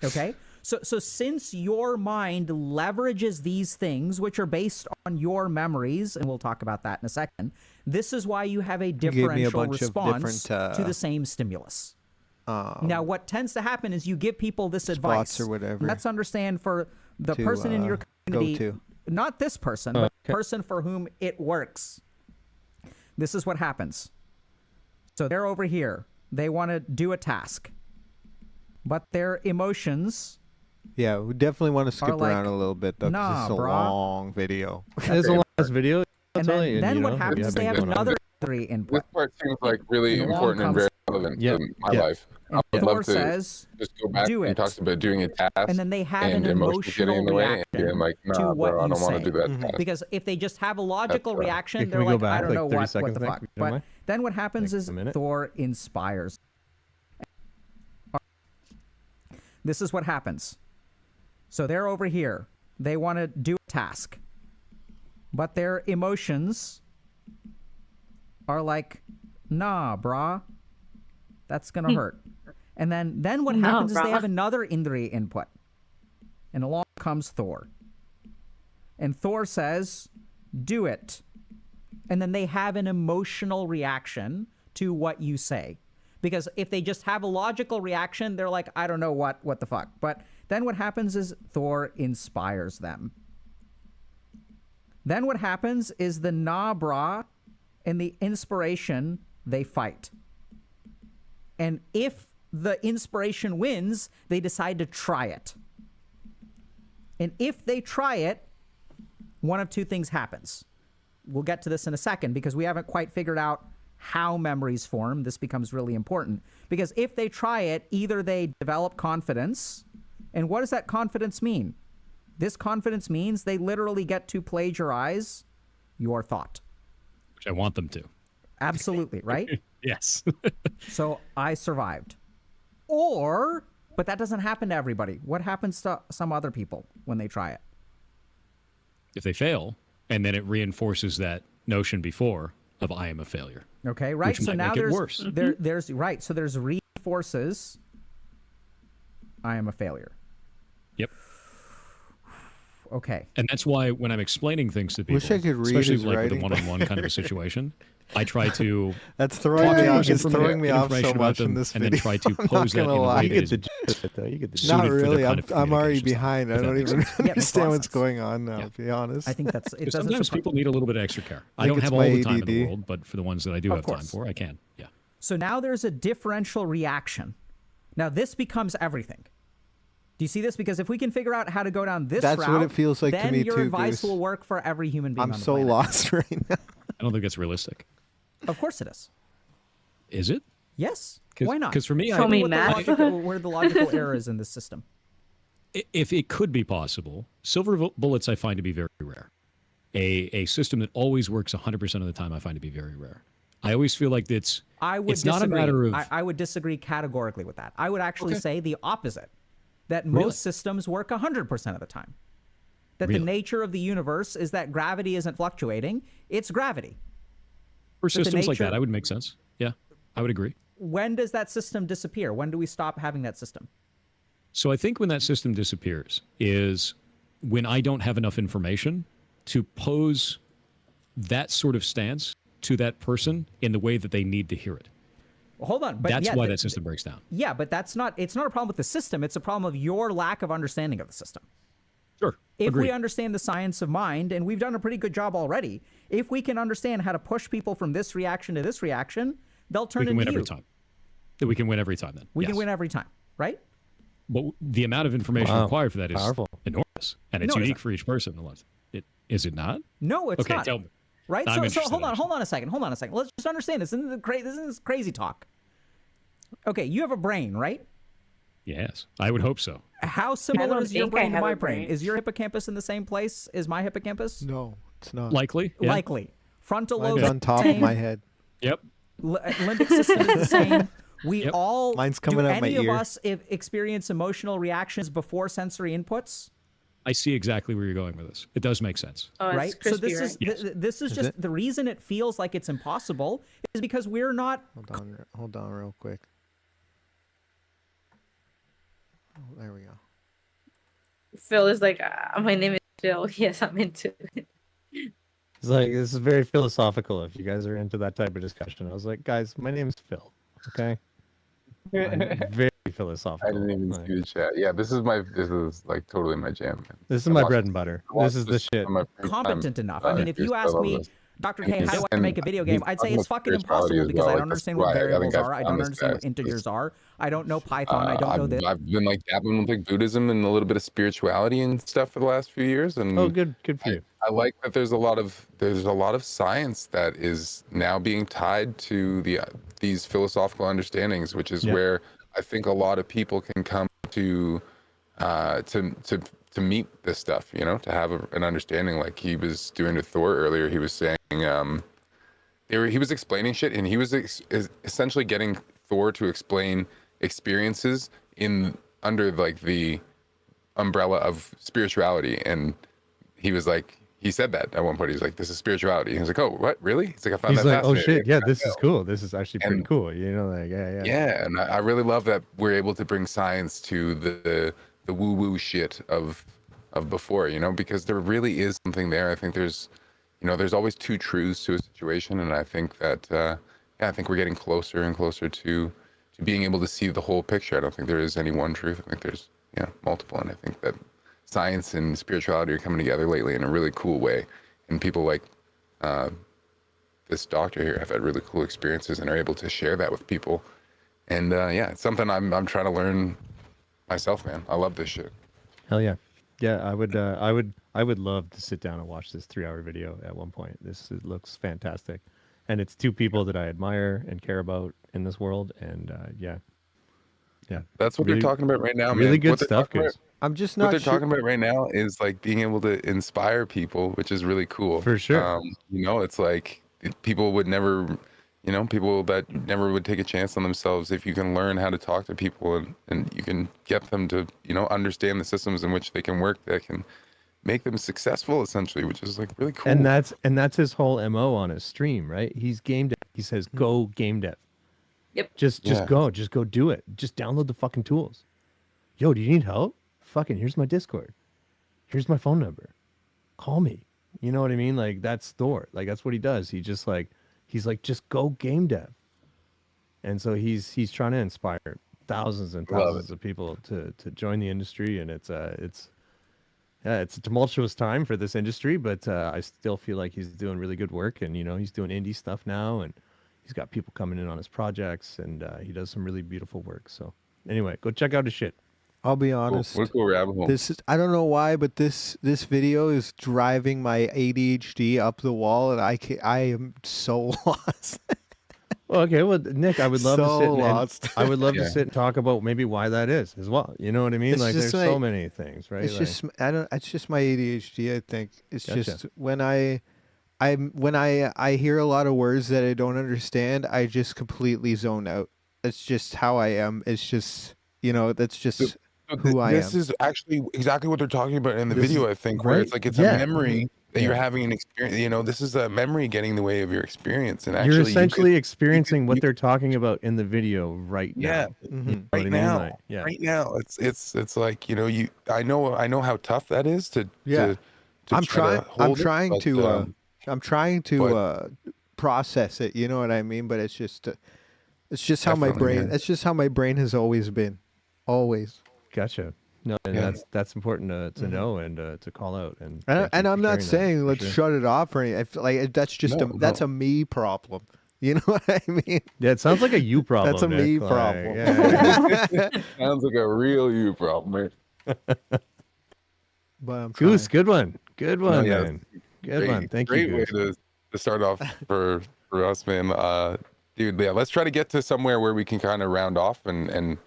Okay? So since your mind leverages these things which are based on your memories, and we'll talk about that in a second, this is why you have a gave me a differential bunch of response different, to the same stimulus. Now, what tends to happen is you give people this advice. or whatever And let's understand for the to, person in your go community, to. not this person, but the person for whom it works. This is what happens. So they're over here. They want to do a task, but their emotions. Yeah, we definitely want to skip like, around a little bit though, 'cause nah, this is a brah. long video. There's a last video. And That's all you- then you what know, happens you is they been have going on. another three input. This part seems like really And along important and comes- very relevant Yeah, to my yeah. life. And I'd Thor love to says, just go back do and it. talks about doing a task and then they have an and emotions getting in the emotional way and reaction being like, to nah, what bro, I you don't want say. to do that task. Because if they just have a logical That's right. reaction, Yeah, can they're we go like, back, I don't like, know 30 what the seconds, Nick? fuck. You don't But mind? then what happens Like is a minute? Thor inspires. This is what happens. So they're over here. They want to do a task. But their emotions are like, nah, brah. That's going to hurt. And then what Nah, happens is they brah. have another Indriya input. And along comes Thor. And Thor says, do it. And then they have an emotional reaction to what you say. Because if they just have a logical reaction, they're like, I don't know what the fuck. But then what happens is Thor inspires them. Then what happens is the nah brah and the inspiration, they fight. And if the inspiration wins, they decide to try it. And if they try it, one of two things happens. We'll get to this in a second because we haven't quite figured out how memories form. This becomes really important because if they try it, either they develop confidence. And what does that confidence mean? This confidence means they literally get to plagiarize your thought. Which I want them to. Absolutely, right? Yes. So I survived. But that doesn't happen to everybody. What happens to some other people when they try it? If they fail, and then it reinforces that notion before of I am a failure. Okay, right. Which So might now make it there's worse. there's right. So there's reinforces I am a failure. Yep. Okay. And that's why when I'm explaining things to people, Wish I could read especially his like with writing. a one-on-one kind of a situation, I try to That's throwing talk me to off. person It's from throwing me off so information about much in them, this and video. then try to I'm not pose that in gonna a lie. way You that get is the gist of it, though. You get the suited Not for the really. kind of I'm already communication behind. I if that don't makes even sense. Yeah, the understand what's process. going on now, Yeah. to be honest. I think that's it. Because Doesn't sometimes surprise. people need a little bit of extra care. I think don't it's have all my the time in the ADD. world, but for the ones that I do Of have time course. for, I can. Yeah. So now there's a differential reaction. Now this becomes everything. Do you see this? Because if we can figure out how to go down this That's route, what it feels like to then me your too, advice Goose. will work for every human being I'm on the so planet. lost right now. I don't think that's realistic. Of course it is. Is it? Yes. 'Cause- Why not? 'cause for me, Show I- me Show me math. where the logical error is in this system. If it could be possible, silver bullets I find to be very rare. A system that always works 100% of the time I find to be very rare. I always feel like it's I would it's disagree. not a matter of I would disagree categorically with that. I would actually Okay. say the opposite. That Really? most systems work 100% of the time. That the Really? nature of the universe is that gravity isn't fluctuating, it's gravity. for the systems like nature- that. I would make sense. Yeah, I would agree. When does that system disappear? When do we stop having that system? So I think when that system disappears is when I don't have enough information to pose that sort of stance to that person in the way that they need to hear it. Well, hold on. But That's yeah, why that system breaks down. Yeah, but it's not a problem with the system. It's a problem of your lack of understanding of the system. Sure. If Agreed. we understand the science of mind, and we've done a pretty good job already, if we can understand how to push people from this reaction to this reaction, they'll turn we can into win you. every time. We can win every time then. We can Yes. win every time, right? But the amount of information Wow. required for that is Powerful. enormous, and it's No, it unique isn't. for each person. Is it not? No, it's Okay, not. tell me. Right? I'm So interested, hold on actually. a second. Let's just understand this. This is crazy talk. Okay, you have a brain, right? Yes, I would hope so. How similar don't is your think I brain to have my a brain? brain. Is your hippocampus in the same place as my hippocampus? No, it's not. Likely. Yeah. Likely. Frontal lobe Mine's on top of my head. Yep. limbic system is the same. We Yep. all Mine's coming do out my any of ear. us experience emotional reactions before sensory inputs? I see exactly where you're going with this. It does make sense. Oh, it's Right? So crispy, this right? is this is just it? the reason it feels like it's impossible is because we're not Hold on real quick. Oh, there we go. Phil is like, my name is Phil. Yes, I'm into it. It's like this is very philosophical. If you guys are into that type of discussion, I was like, guys, my name's Phil. Okay, I'm very philosophical. I didn't even Like, see the chat. Yeah, this is like totally my jam. this is I my watch- bread and butter. I watch This is the shit. on my free time. competent enough. I mean, if you I ask love me, this. Dr. And K, how do I he's- make a video game? he's I'd say talking it's about fucking spirituality impossible as because well. I Like, don't that's understand what why I think variables I've are. I found don't this understand guy. what integers are. I don't know Python. I don't know this. I've been like dabbling with like Buddhism and a little bit of spirituality and stuff for the last few years, and Oh, good for you. I like that there's a lot of science that is now being tied to these philosophical understandings, which is Yeah. where I think a lot of people can come to meet this stuff, to have an understanding like he was doing with Thor earlier. He was saying he was explaining shit, and he was essentially getting Thor to explain experiences under like the umbrella of spirituality, and he was like, he said that at one point. He's like, "This is spirituality." He was like, "Oh, what? Really?" He's like, "I found He's that like, oh fascinating." shit, yeah, this is cool. This is actually pretty And- cool. Like, yeah. Yeah, and I really love that we're able to bring science to the woo woo shit of before, because there really is something there. I think there's always two truths to a situation, and I think that I think we're getting closer and closer to being able to see the whole picture. I don't think there is any one truth. I think there's multiple, and I think that science and spirituality are coming together lately in a really cool way, and people like this doctor here have had really cool experiences and are able to share that with people, And yeah, it's something I'm trying to learn myself, man. I love this shit. Hell yeah. Yeah, I would love to sit down and watch this 3-hour video at one point. It looks fantastic. And it's two people that I admire and care about in this world. And yeah. Yeah. That's what Really- they're talking about right now, man. Really good What they're stuff, talking about- guys. I'm just What not they're sure. talking about right now is like being able to inspire people, which is really cool. For sure. You know, it's like people would never, you know, people that never would take a chance on themselves. If you can learn how to talk to people and you can get them to, you know, understand the systems in which they can work, that can make them successful, essentially, which is like really cool. And that's his whole MO on his stream, right? He's game dev. He says, go game dev. Yep. Just Yeah. go do it. Just download the fucking tools. Yo, do you need help? Fucking here's my Discord. Here's my phone number. Call me. You know what I mean? Like that's Thor. Like that's what he does. He's like just go game dev. And so he's trying to inspire thousands and Love thousands of people to join the industry, and it's a tumultuous time for this industry, but I still feel like he's doing really good work, and you know he's doing indie stuff now, and he's got people coming in on his projects, and he does some really beautiful work. So anyway, go check out his shit. I'll be Cool. honest. What a cool rabbit hole. This is, I don't know why, but this video is driving my ADHD up the wall, and I am so lost. Well, okay, well, Nick, I would love to So sit lost. I would love Yeah. to sit and talk about maybe why that is as well. You know what I mean? It's Like just there's so like- many things, right? It's Like, just I don't. It's just my ADHD. I think it's Gotcha. just when I hear a lot of words that I don't understand, I just completely zone out. That's just how I am. It's just that's just So who I this am. is actually exactly what they're talking about in the This video, is- I think, where it's right? like it's Yeah. a memory that you're Yeah. having an experience. You know, this is a memory getting in the way of your experience, and actually you're you could- essentially experiencing what you- they're talking about in the video right Yeah. now. Mhm. You know what I right mean? now, Like, yeah. right now, it's like I know how tough that is to Yeah. to I'm try trying. to I'm hold it, trying but, to. I'm trying to but- process it. You know what I mean? But it's just how my Definitely, brain. yeah. It's just how my brain has always been. Always. Gotcha. No, and Yeah. that's important to know and to call out. And And, thank you and for I'm not sharing that, saying for let's sure. shut it off or anything. I feel like that's just No, that's no. a me problem. You know what I mean? Yeah, it sounds like a you problem. That's a Nick. me Like, problem. yeah. Sounds like a real you problem, man. But I'm trying. Goose, good one. Good one, yeah, man. Good one. Thank great you, way Goose. to start off for us, man. Dude, yeah, let's try to get to somewhere where we can kind of round off and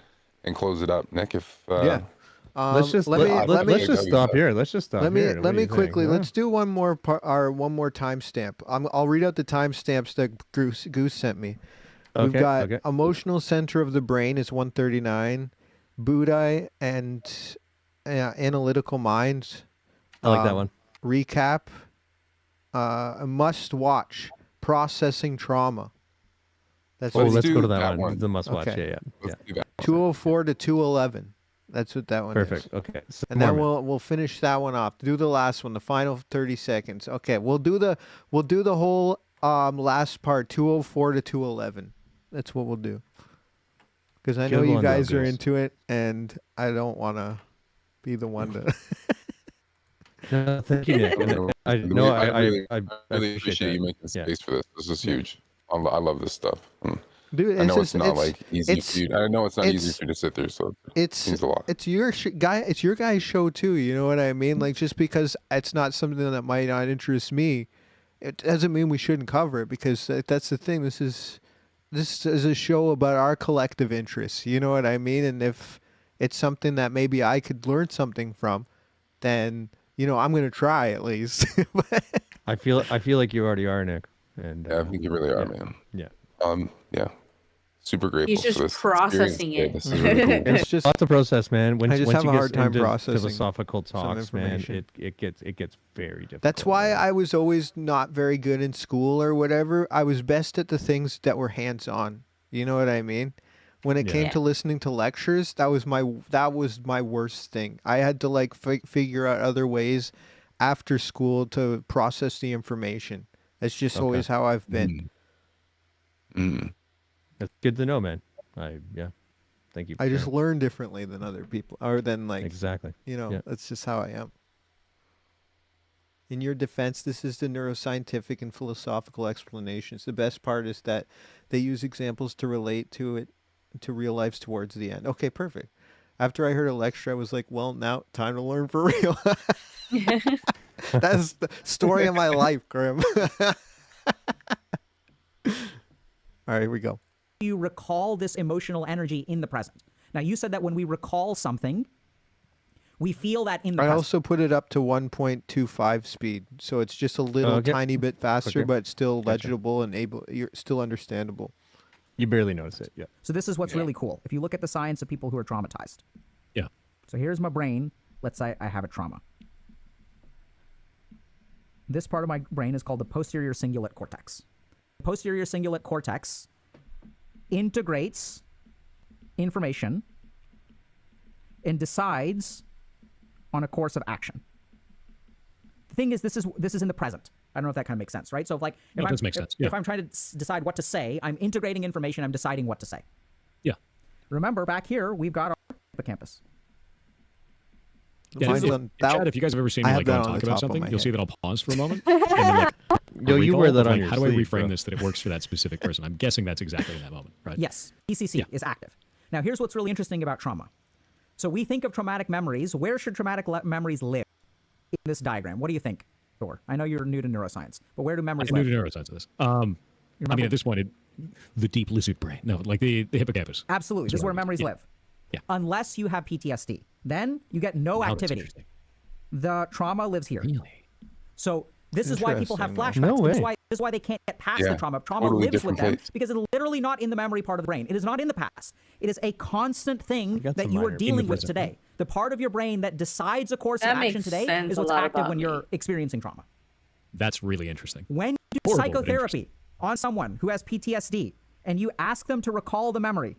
close it up, Nick. If Yeah. Let's just let me let's me just stop here. Let's just stop let me here. What let do me you think? quickly. Huh? Let's do one more one more timestamp. I'll read out the timestamps that Goose sent me. We've Okay, got okay. emotional center of the brain is 139, Buddha and analytical mind. I like that um, one. Recap. A must watch processing trauma. That's Oh, let's let's do go to that that one. one. The must watch. Okay. Yeah, let's do that. 204 to 211. That's what that one is. Perfect. Okay. So And then Mormon. we'll finish that one off. Do the last one, the final 30 seconds. Okay, we'll do the whole last part, 204 to 211. That's what we'll do. Because I know Good you one, though, guys are Goose. into it, and I don't want to be the one to. No, thank you, Nick. And I Really- know I really- I really appreciate that. you making Yeah. space for this. This is huge. I love this stuff. Dude, I know it's just- not like easy it's- for you. I know it's not easy it's- for you to sit there, so it it's means a lot. it's your it's your guys' show too. You know what I mean? Like just because it's not something that might not interest me, it doesn't mean we shouldn't cover it. Because that's the thing. This is a show about our collective interests. You know what I mean? And if it's something that maybe I could learn something from, then I'm gonna try at least. I feel like you already are, Nick. And Yeah, I think you really are, man. yeah. Yeah. Super grateful He's just for this processing experience it. today. This is really cool. It's just Lots of process, man. When I just once have you a get hard time into processing philosophical talks, man, information. it gets very difficult. that's why man. I was always not very good in school or whatever. I was best at the things that were hands on. You know what I mean? When it came Yeah. to listening to lectures, that was my worst thing. I had to like figure out other ways after school to process the information. That's just Okay. always how I've been. Mm. That's good to know, man. Thank you. for I just sharing. learn differently than other people, or than like exactly. Yeah. That's just how I am. In your defense, this is the neuroscientific and philosophical explanations. The best part is that they use examples to relate to it to real lives towards the end. Okay, perfect. After I heard a lecture, I was like, well, now time to learn for real. That's the story of my life, Grim. All right, here we go. You recall this emotional energy in the present. Now, you said that when we recall something, we feel that in the I present. also put it up to 1.25 speed, so it's just a little Okay. tiny bit faster, Okay. but still Gotcha. legible and you're still understandable. You barely notice it. Yeah. So this is what's really cool. If you look at the science of people who are traumatized. Yeah. So here's my brain. Let's say I have a trauma. This part of my brain is called the posterior cingulate cortex. The posterior cingulate cortex integrates information and decides on a course of action. The thing is, this is in the present. I don't know if that kind of makes sense, right? So if No, it does make sense. Yeah. if I'm trying to decide what to say, I'm integrating information. I'm deciding what to say. Yeah. Remember, back here we've got our hippocampus. Yeah, Mine's if, on if, that- Chad, if you guys have ever seen I me have like go that and on the talk about top of something, my you'll see head. that I'll pause for a moment. And then, like, Yo, you wear that on like, your how do I sleeve, reframe bro. this that it works for that specific person? I'm guessing that's exactly in that moment, right? Yes, PCC Yeah. is active. Now, here's what's really interesting about trauma. So we think of traumatic memories. Where should traumatic memories live in this diagram? What do you think, Thor? I know you're new to neuroscience, but where do memories I'm new live? to neuroscience of this. I mean, at this point, the deep lizard brain. No, like the hippocampus. Absolutely. This is where memories Yeah. live. Yeah. Unless you have PTSD. Then you get no Wow, that's activity. interesting. The trauma lives here. Really? So this is why people have Interesting. flashbacks. No This is way. why they can't get past Yeah, the trauma. Trauma totally lives with different them place. because it's literally not in the memory part of the brain. It is not in the past. It is a constant thing got that some you are minor- dealing with present, today. The part of your brain that decides a course That of action makes today sense is a what's lot active about when me. you're experiencing trauma. That's really interesting. When you do Horrible, but psychotherapy on someone who has PTSD and you ask them to recall the memory,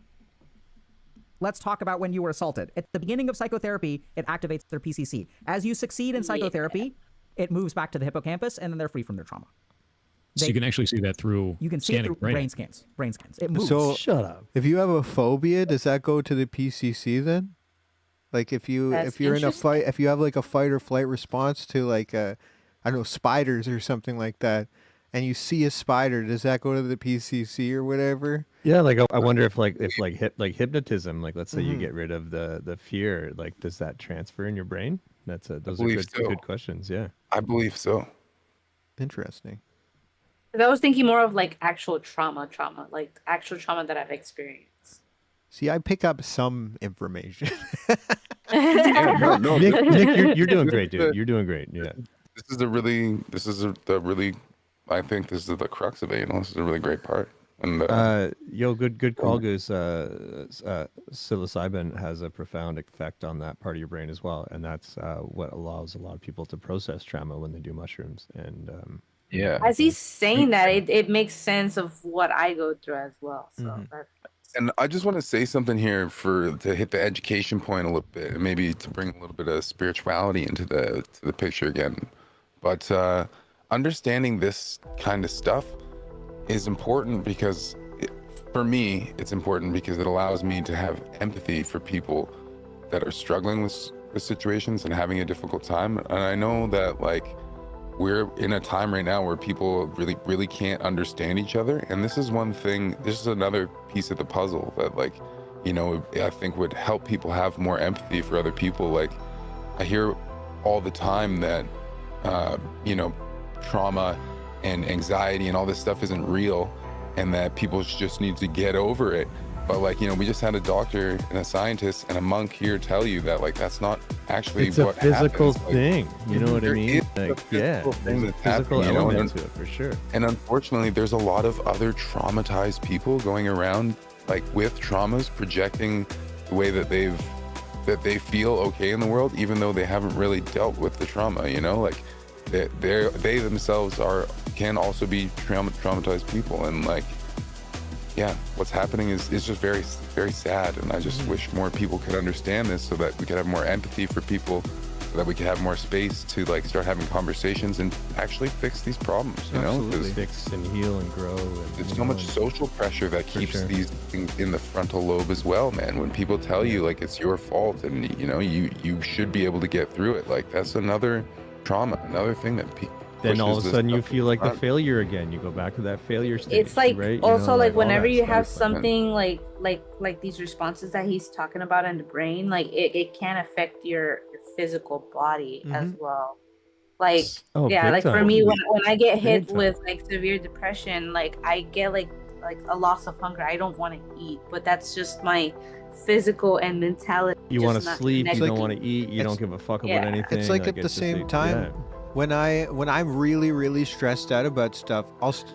let's talk about when you were assaulted. At the beginning of psychotherapy, it activates their PCC. As you succeed in psychotherapy, it moves back to the hippocampus, and then they're free from their trauma. So you can actually see that through You can see it scanning through brain scans. Brain scans. It moves. So Shut up. if you have a phobia, does that go to the PCC then? Like if you're in a interesting. fight, if you have like a fight or flight response to like I don't know, spiders or something like that, and you see a spider, does that go to the PCC or whatever? Yeah, like I wonder if hypnotism, like let's say you get rid of the fear, like does that transfer in your brain? Those are believe so. good questions. Yeah. I believe so. Interesting. 'Cause I was thinking more of like actual trauma, like actual trauma that I've experienced. See, I pick up some information. Yeah, no, Nick, you're doing great, dude. You're doing great. Yeah. this is the really, I think this is the crux of it. You know, this is a really great part. And Good call, Goose. Psilocybin has a profound effect on that part of your brain as well, and that's what allows a lot of people to process trauma when they do mushrooms. And yeah, As he's saying that, it makes sense of what I go through as well. So that's and I just want to say something here to hit the education point a little bit, and maybe to bring a little bit of spirituality into the picture again. But understanding this kind of stuff is important because for me, it's important because it allows me to have empathy for people that are struggling with situations and having a difficult time. And I know that like we're in a time right now where people really can't understand each other, and this is another piece of the puzzle that like, you know, I think would help people have more empathy for other people. Like I hear all the time that you know, trauma and anxiety and all this stuff isn't real, and that people just need to get over it. But like, you know, we just had a doctor and a scientist and a monk here tell you that like that's not actually it's a what physical happens. Like, thing. You know what I there mean? is a Like, yeah, physical thing there's a that's physical happening, you know, element and- to it for sure. And unfortunately, there's a lot of other traumatized people going around like with traumas, projecting the way that they feel okay in the world, even though they haven't really dealt with the trauma. You know, like they themselves can also be traumatized people, and like, yeah, what's happening is just very, very sad. And I just wish more people could understand this so that we could have more empathy for people, so that we could have more space to like start having conversations and actually fix these problems, you know? 'Cause Absolutely. Fix and heal and grow. And, there's you so know, much social pressure that For keeps sure. these things in the frontal lobe as well, man. When people tell you like it's your fault and you know you should be able to get through it, like that's another trauma, another thing that then all of a pushes this sudden you stuff to feel like the front. failure again. You go back to that failure stage. It's like right? also like all whenever that you have stuff, like- something like these responses that he's talking about in the brain, like it can affect your physical body as well. Like Oh, yeah, big like for time. me when I get hit Big time. with like severe depression, like I get like a loss of hunger. I don't want to eat, but that's just my physical and mentality. You just want to not sleep. You connected. don't want to eat. You don't it's- give a fuck yeah. about anything. It's like at the just same like- time, yeah. when I'm really stressed out about stuff,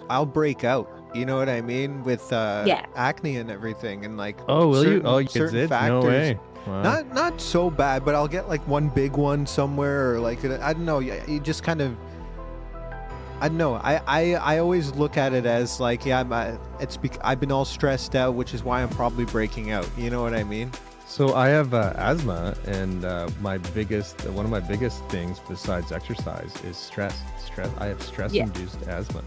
I'll break out. You know what I mean, with acne and everything, and like Oh, will you? certain- Oh, you get certain zits? factors. No way. Wow. Not so bad, but I'll get like one big one somewhere, or like I don't know. You just kind of. I don't know. I always look at it as like, yeah, I've been all stressed out, which is why I'm probably breaking out. You know what I mean? So I have asthma, and one of my biggest things besides exercise is stress. I have stress-induced asthma.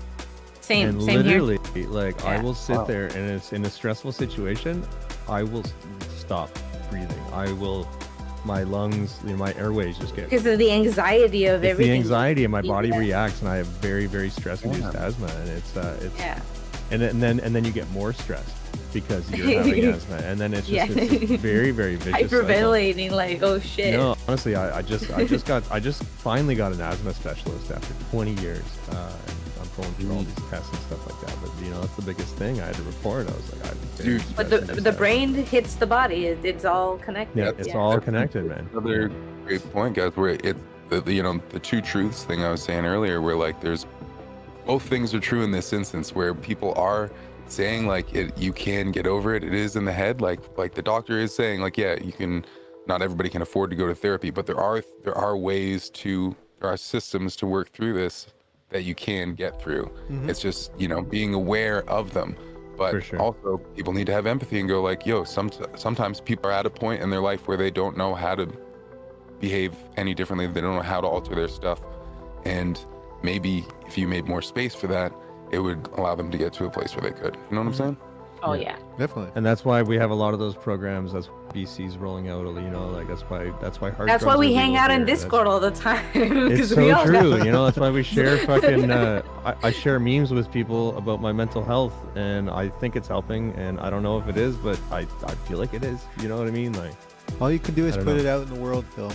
Same And here. literally, like, I Yeah. will sit there, and it's in a stressful situation, I will stop breathing. My lungs, my airways just get. Because of the anxiety of It's everything. the anxiety, and my body Yeah. reacts, and I have very stress-induced asthma, and it's Yeah. and then you get more stressed because you're having asthma, and then it's just it's a very vicious cycle. Hyperventilating, like, oh shit. No, honestly, I just finally got an asthma specialist after 20 years. And I'm going through all these tests and stuff like that. But that's the biggest thing I had to report. I was like, Dude, But the brain hits the body. It's all connected. Yeah, it's all connected, man. Another great point, guys. Where the two truths thing I was saying earlier, where like there's both things are true in this instance, where people are saying like you can get over it. It is in the head, like the doctor is saying, like, yeah, you can. Not everybody can afford to go to therapy, but there are ways there are systems to work through this that you can get through. It's just being aware of them. But For sure. also, people need to have empathy and go like, yo, sometimes people are at a point in their life where they don't know how to behave any differently. They don't know how to alter their stuff. And maybe if you made more space for that, it would allow them to get to a place where they could. You know what I'm saying? Oh yeah. Definitely. And that's why we have a lot of those programs. That's BC's rolling out. Like that's why hard That's why drugs we are hang legal out in here. Discord all the time. It's 'cause we so all true. know. That's why we share fucking. I share memes with people about my mental health, and I think it's helping. And I don't know if it is, but I feel like it is. You know what I mean? Like, All you can do is I don't put know. it out in the world, Phil.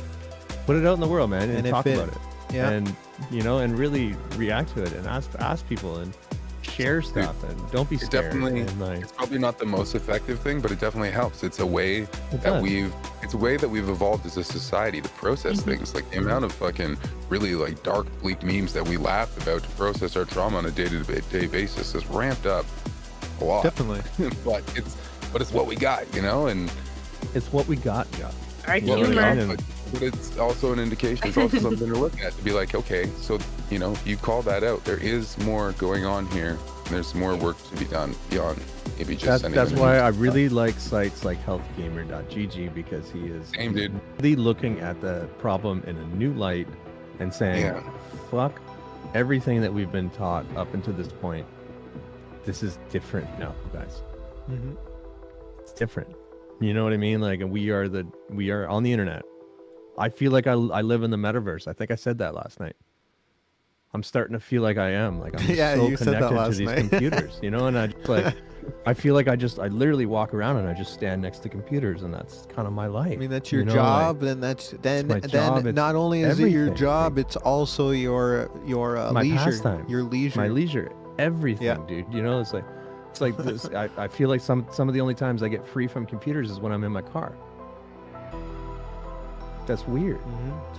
put it out in the world, man, and And if talk it- about it. Yeah. And and really react to it, and ask people, and share stuff, and don't be It scared. definitely, and, like, it's probably not the most effective thing, but it definitely helps. It's a way It that does. it's a way that we've evolved as a society to process things. Like the amount of fucking really like dark, bleak memes that we laugh about to process our trauma on a day-to-day basis has ramped up a lot. Definitely. but it's what we got, and it's what we got. Yeah. Our what we humor. got, And- but it's also an indication. It's also something to look at to be like, okay, so you call that out. There is more going on here. There's more work to be done beyond maybe just sending That's them why an I email. really like sites like healthgamer.gg, because he is Same, dude. really looking at the problem in a new light and saying, Yeah. fuck everything that we've been taught up until this point. This is different now, guys. It's different. You know what I mean? Like, and we are on the internet. I feel like I live in the metaverse. I think I said that last night. I'm starting to feel like I am. Like, I'm Yeah, so you said that connected to last these night. computers, and I just, like, I feel like I literally walk around and I just stand next to computers, and that's kind of my life. I mean, that's your you know, job, like, and then my job, it's not only is it your everything. job, it's also your My leisure, pastime. your leisure. my leisure, everything, Yeah. dude. It's like this. I feel like some of the only times I get free from computers is when I'm in my car. That's weird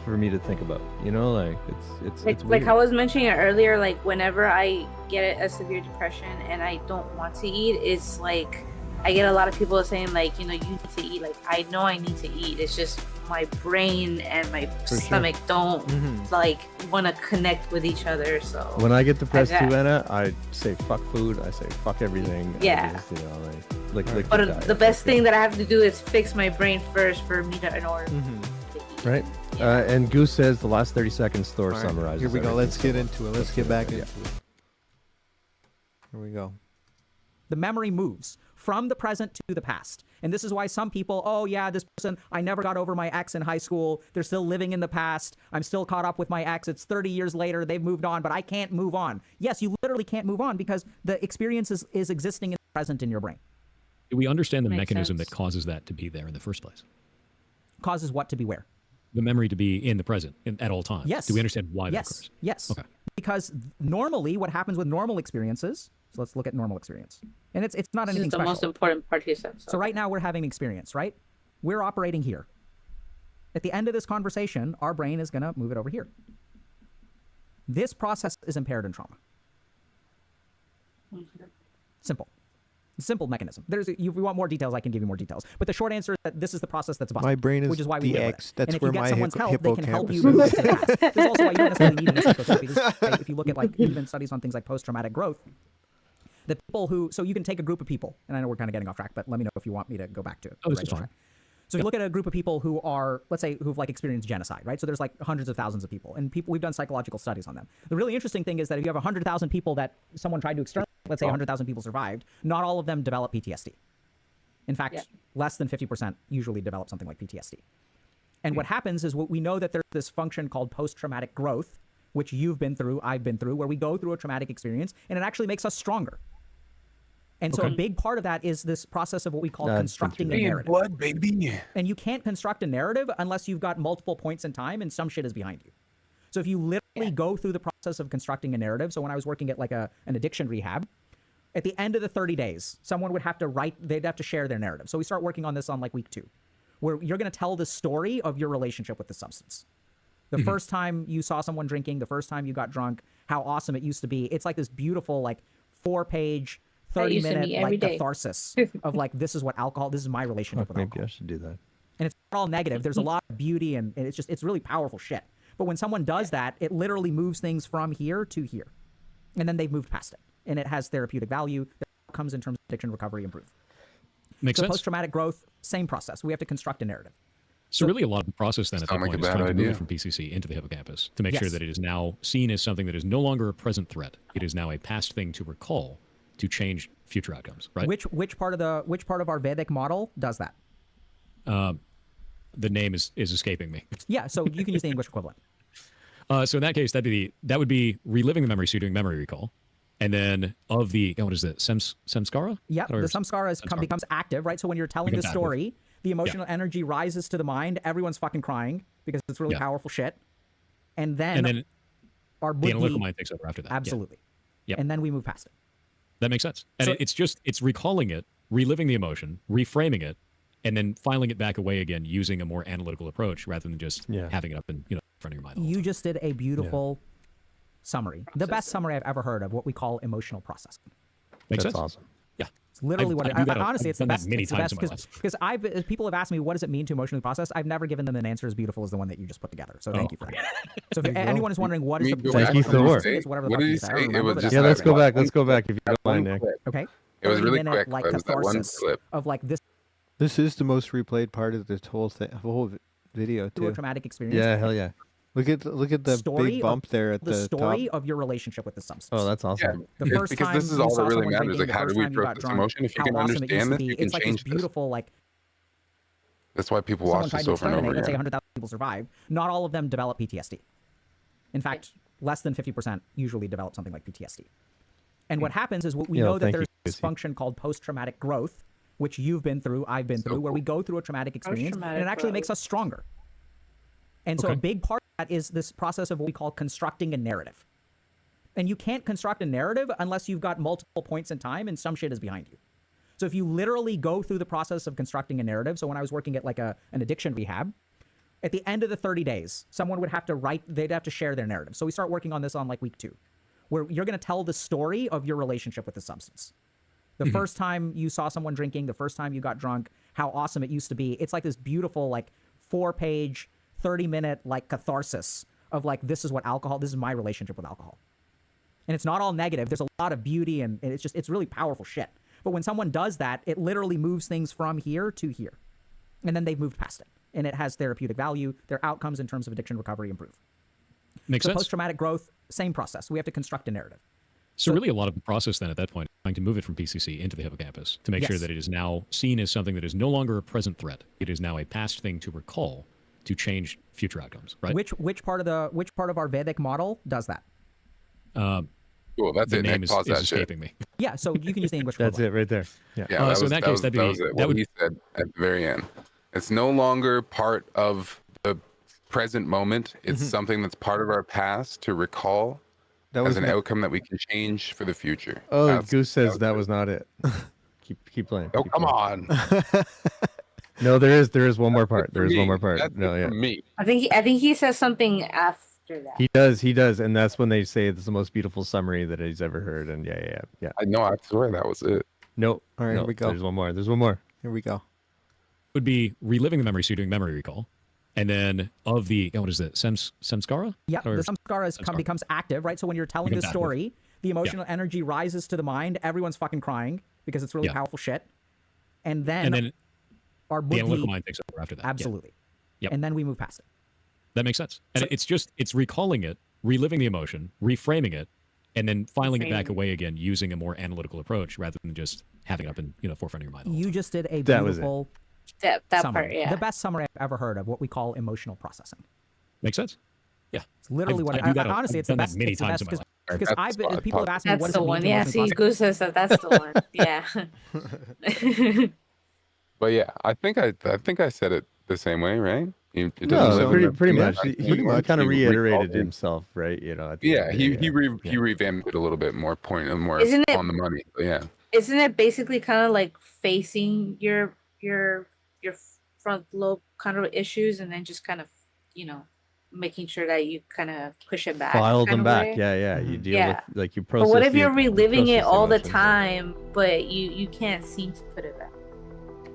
for me to think about. Like it's Like weird. I was mentioning earlier, like whenever I get a severe depression and I don't want to eat, it's like I get a lot of people saying like, you need to eat. Like I know I need to eat. It's just my brain and my sure. stomach don't Mhm. like want to connect with each other. So When I get depressed I too, got- Anna, I say fuck food. I say fuck everything. I Yeah. just, like lick but diet. the best thing that I have to do is fix my brain first for me to in order to eat. Right. Yeah. And Goose says the last 30 seconds Thor All right, summarizes. here we go. everything. Let's get into it. Let's get back Yeah. into it. Here we go. The memory moves from the present to the past. And this is why some people, oh yeah, this person, I never got over my ex in high school. They're still living in the past. I'm still caught up with my ex. It's 30 years later. They've moved on, but I can't move on. Yes, you literally can't move on because the experience is existing in the present in your brain. Do we understand the Makes mechanism sense. that causes that to be there in the first place? Causes what to be where? The memory to be in the present at all times. Yes. Do we understand why that Yes. occurs? Yes. Okay. Because normally what happens with normal experiences, so let's look at normal experience. And it's not This anything is the special. most important part he said. So right now we're having an experience, right? We're operating here. At the end of this conversation, our brain is going to move it over here. This process is impaired in trauma. Simple. Simple mechanism. If you want more details, I can give you more details. But the short answer is that this is the process that's busted. My brain is which is why we the deal with X. it. That's and if where you get my someone's help, they can help you hippocampus move to the past. There's also why you don't necessarily need an psychotherapy. Right? If you look at like even studies on things like post-traumatic growth, the people who, so you can take a group of people, and I know we're kind of getting off track, but let me know if you want me to go back to it. Oh, this is fine. So you look at a group of people who are, let's say, who've like experienced genocide, right? So there's like hundreds of thousands of people, and we've done psychological studies on them. The really interesting thing is that if you have 100,000 people that someone tried to exterminate, let's say 100,000 people survived, not all of them develop PTSD. In fact, less than 50% usually develop something like PTSD. And what happens is we know that there's this function called post-traumatic growth, which you've been through, I've been through, where we go through a traumatic experience, and it actually makes us stronger. And so a big part of that is this process of what we call constructing a narrative. Blood, baby. And you can't construct a narrative unless you've got multiple points in time and some shit is behind you. So if you literally go through the process of constructing a narrative, so when I was working at like an addiction rehab, at the end of the 30 days, someone would have to they'd have to share their narrative. So we start working on this on like week 2, where you're going to tell the story of your relationship with the substance. The first time you saw someone drinking, the first time you got drunk, how awesome it used to be. It's like this beautiful, like 4-page, 30-minute like catharsis of like, this is what alcohol, this is my relationship with Maybe alcohol. I should do that. And it's not all negative. There's a lot of beauty and it's really powerful shit. But when someone does that, it literally moves things from here to here. And then they've moved past it. And it has therapeutic value that comes in terms of addiction recovery improve. Makes So sense. post-traumatic growth, same process. We have to construct a narrative. So really a lot of the process then at that Sound like point a is bad trying to move idea. it from PCC into the hippocampus to make sure Yes. that it is now seen as something that is no longer a present threat. It is now a past thing to recall to change future outcomes, right? Which part of our Vedic model does that? The name is escaping me. Yeah, so you can use the English equivalent. So in that case, that would be reliving the memory, so you're doing memory recall. And then of the, what is it, samskara? Yeah, Or the samskara samskara. becomes active, right? So when you're telling the Becomes active. story, the emotional energy rises to the mind. Everyone's fucking crying because it's really Yeah. powerful shit. And then, And then our the analytical buddhi, mind takes over after that. Yeah. absolutely. Yep. And then we move past it. That makes sense. And So- it's recalling it, reliving the emotion, reframing it, and then filing it back away again using a more analytical approach rather than just Yeah. having it up in front of your mind. all the You time. just did a beautiful summary. The best summary I've ever heard of what we call emotional processing. Makes That's sense. awesome. Yeah. It's literally what I it do that- honestly, I've it's the done that best. many It's the times best in my life. because people have asked me what does it mean to emotionally process. I've never given them an answer as beautiful as the one that you just put together. So thank you for that. So if anyone is wondering what is the Thank you for the work. it's whatever the What fuck did you he said. I say? don't It remember, was but just Yeah, that's let's right. go back. Let's go back if you don't One mind, Nick. clip. Okay. It was really 30-minute, quick, like but it was that one catharsis clip. of like this This is the most replayed part of this whole video through a too. traumatic experience. Yeah, hell yeah. Look at the Story big bump there at the the story top. of your relationship with the substance. Oh, that's Yeah, awesome. The it's first because time this is you all saw that really someone matters. drinking, Like, the how first do we time you got process drunk, emotion? If you how can awesome it used understand to this, you be. can It's like change this this. beautiful, like That's why people someone watch tried this to over and over exterminate, let's say again. 100,000 people survive. Not all of them develop PTSD. In fact, less than 50% usually develop something like PTSD. And what happens is we Yeah, know that thank you, there's this Casey. function called post-traumatic growth, which you've been through, I've been through, where we go through a traumatic experience and Post-traumatic it actually growth. makes us stronger. And so a Okay. big part of that is this process of what we call constructing a narrative. And you can't construct a narrative unless you've got multiple points in time and some shit is behind you. So if you literally go through the process of constructing a narrative, so when I was working at like an addiction rehab, at the end of the 30 days, someone would have to they'd have to share their narrative. So we start working on this on like week 2, where you're going to tell the story of your relationship with the substance. The first time you saw someone drinking, the first time you got drunk, how awesome it used to be. It's like this beautiful, like 4-page, 30-minute, like catharsis of like, this is my relationship with alcohol. And it's not all negative. There's a lot of beauty and it's really powerful shit. But when someone does that, it literally moves things from here to here. And then they've moved past it. And it has therapeutic value. Their outcomes in terms of addiction recovery improve. Makes So sense. post-traumatic growth, same process. We have to construct a narrative. So really a lot of the process then at that point, trying to move it from PCC into the hippocampus to make sure Yes. that it is now seen as something that is no longer a present threat. It is now a past thing to recall to change future outcomes, right? Which part of our Vedic model does that? Cool. That's The it. name Nick, is pause that shit. escaping me. Yeah, so you can use the English. That's equivalent. it right there. Yeah. Yeah, So in that case, that'd be- was it. that What would- he said at the very end. It's no longer part of the present moment. It's something that's part of our past to recall That as was an my- outcome that we can change for the future. Oh, That's- Goose says that was not it. keep playing. Oh, keep come playing. on. No, there is one more part. There is Me. one more part. That's No, it yeah. for me. I think he says something after that. He does, and that's when they say it's the most beautiful summary that he's ever heard. And yeah. I know. I swear that was it. No, All right, no, here we go. There's one more. There's one more. Here we go. Would be reliving the memory, so you're doing memory recall. And then of the, what is it, samskara? Yeah, Or- the samskara Samskara. becomes active, right? So when you're telling the Becomes active. story, the emotional energy rises to the mind. Everyone's fucking crying because it's really Yeah. powerful shit. And then, and then our the analytical buddhi, mind takes over after that. Yeah, absolutely. Yep. And then we move past it. that makes sense. And it's recalling it, reliving the emotion, reframing it, and then filing it back Reframing. away again using a more analytical approach rather than just having it up in forefront of your mind. all the You time. just did a That was it. beautiful That summary. part, yeah. The best summary I've ever heard of what we call emotional processing. Makes sense. Yeah. It's literally I've- what I do that a- honestly, I've it's the done that best. many It's the times best in my life. because That's I've been, spot- people have asked me That's what does the it mean one. to Yeah, emotionally see, process? Goose says that's the one. Yeah. But yeah, I think I said it the same way, right? It doesn't No, sound pretty like- much. Yeah, He pretty much. kind of He reiterated recalled it. himself, right? You know. At the Yeah, end of the day, he revamped it a little bit more more Isn't it- on the money. But yeah. Isn't it basically kind of like facing your front lobe kind of issues and then just kind of, making sure that you kind of push it back? Filed them kind of back. way? Yeah. You deal Yeah. with like you But process. what if the- you're reliving it process all the emotions. time, but you can't seem to put it back?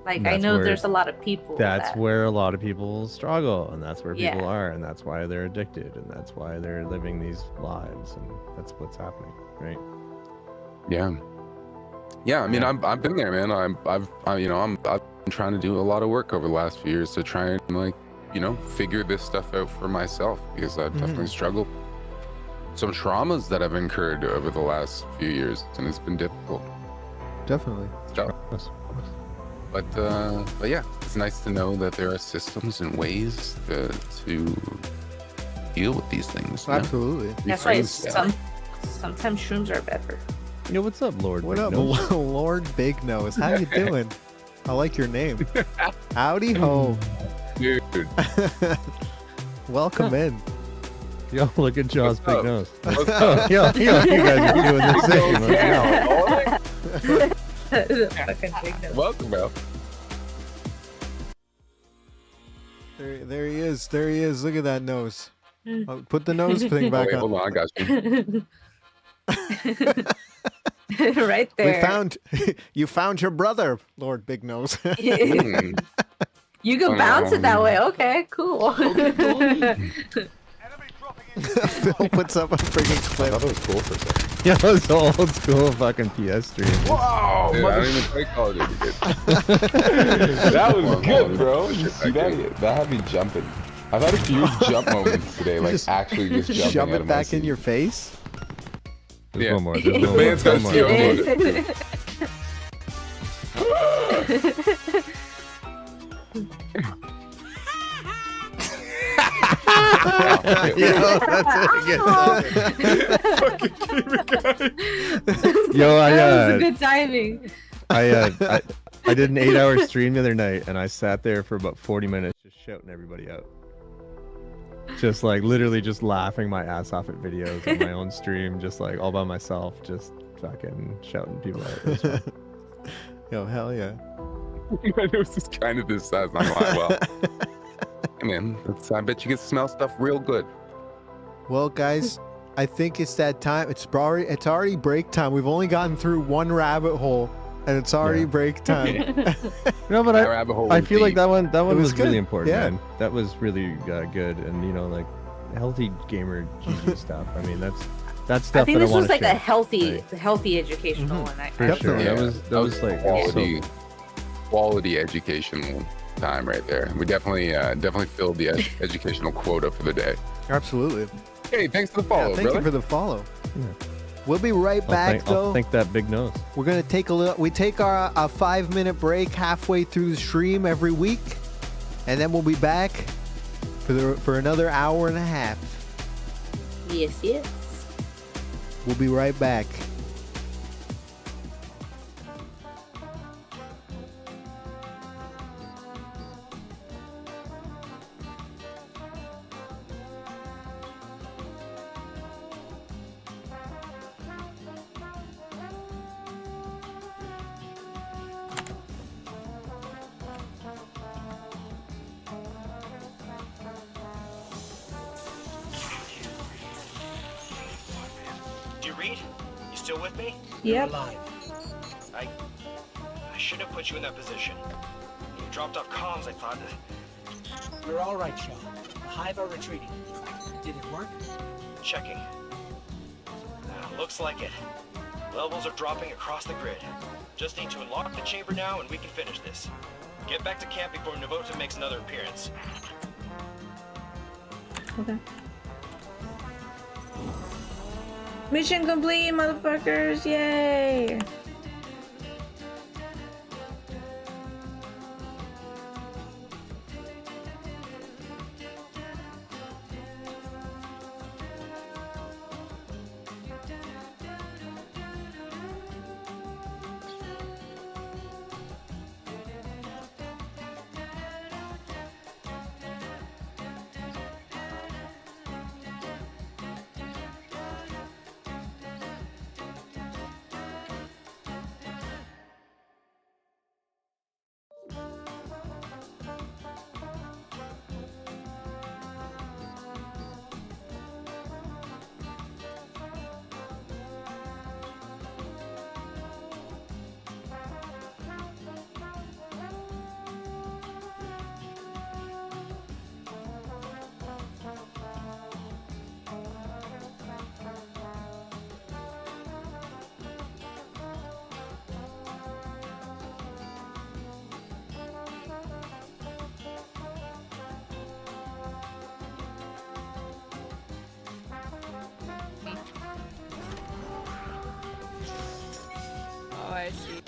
Like, I That's know where- there's a lot of people. That's that, where a lot of people struggle, and that's where people Yeah. are, and that's why they're addicted, and that's why they're living these lives, and that's what's happening, right? Yeah. I mean, I've been there, man. I've been trying to do a lot of work over the last few years to try and figure this stuff out for myself because I've definitely struggled. Some traumas that I've incurred over the last few years, and it's been difficult. Definitely. But yeah, it's nice to know that there are systems and ways to deal with these things. you know? Absolutely. That's why Reframe stuff. sometimes shrooms are better. Yo, what's up, Lord? What Big up, Nose? Lord Big Nose? How you doing? I like your name. Howdy ho. Dude, Welcome in. Yo, look at Jaw's What's big up? nose. what's up? Yo, you guys are doing this thing. Fucking big nose. Welcome, bro. There he is. There he is. Look at that nose. Mm. Oh, put the nose thing Oh, back wait, on. hold on, I got you. Right there. We found you found your brother, Lord Big Nose. Mm. You can bounce it that way. Okay, cool. Phil puts up a freaking I clip. thought it was cool for a second. Yo, it's old school fucking PS stream. Wow, Dude, I don't even play Call of Duty. Dude. that was Hold on, good, bro. let's You get see back that? That had me jumping. I've had a few jump moments today, like Just actually just jumping Shove out it of my back in seat. your face. There's Yeah. one more. There's one more. Man's One got more. skill. Yo, that's it. Yo, That was a good timing. I did an 8-hour stream the other night, and I sat there for about 40 minutes just shouting everybody out. Just like literally just laughing my ass off at videos on my own stream, just like all by myself, just fucking shouting people out. It was fun. Yo, hell yeah. It was just kind of this size. I'm like, well, hey, man, I bet you get to smell stuff real good. Well, guys, I think it's that time. It's already break time. We've only gotten through one rabbit hole, and it's already Yeah. break time. No, but That rabbit hole I was feel like deep. that one was was really good. important, Yeah. man. That was really good, and you know, like healthy gamer GG stuff. I mean, that's stuff I think that this I want was to like share. a healthy, Right. healthy educational Mhm. one. For sure. Definitely. That was like quality educational time right there. We definitely filled the educational quota for the day. Absolutely. Hey, thanks for the Yeah, follow, thank brother. you for the follow. We'll be right back, though. I'll think that big nose. We're gonna take a little. We take a 5-minute break halfway through the stream every week, and then we'll be back for another hour and a half. Yes, yes. We'll be right back. Yep. Alive. I should have put you in that position. You dropped off comms, I thought. You're all right, Shaw. The Hive are retreating. Did it work? Checking. Looks like it. Levels are dropping across the grid. Just need to unlock the chamber now and we can finish this. Get back to camp before Navota makes another appearance. Okay. Mission complete, motherfuckers! Yay! Oh, I see.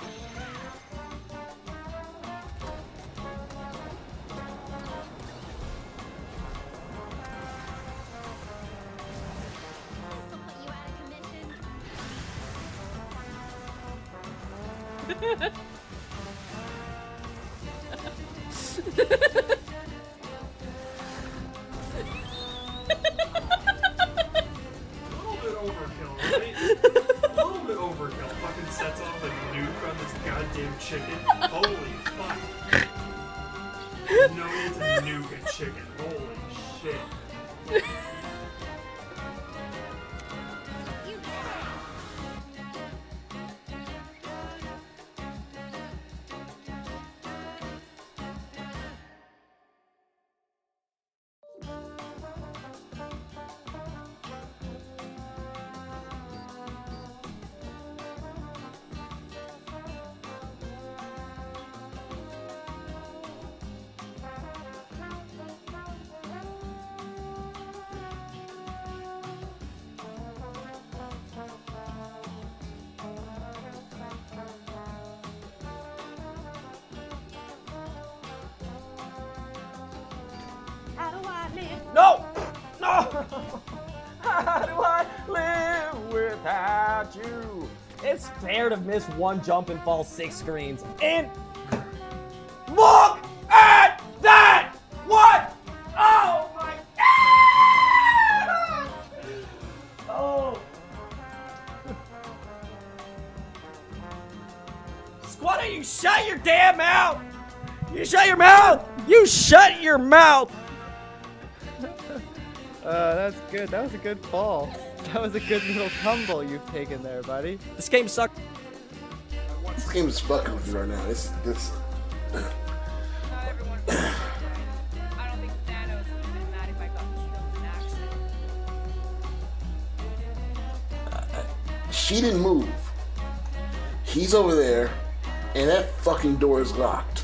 Chicken. Holy fuck. No need to nuke a chicken. Holy shit. No! No! How do I live without you? It's fair to miss one jump and fall 6 screens. And look at that! What? Oh my god! Oh. Squatter, you shut your damn mouth! You shut your mouth! You shut your mouth! That's good. That was a good fall. That was a good little tumble you've taken there, buddy. This game sucked. This game is fucking with you right now. This. Not everyone. I don't think Thanos would have been mad if I got killed in action. She didn't move. He's over there, and that fucking door is locked.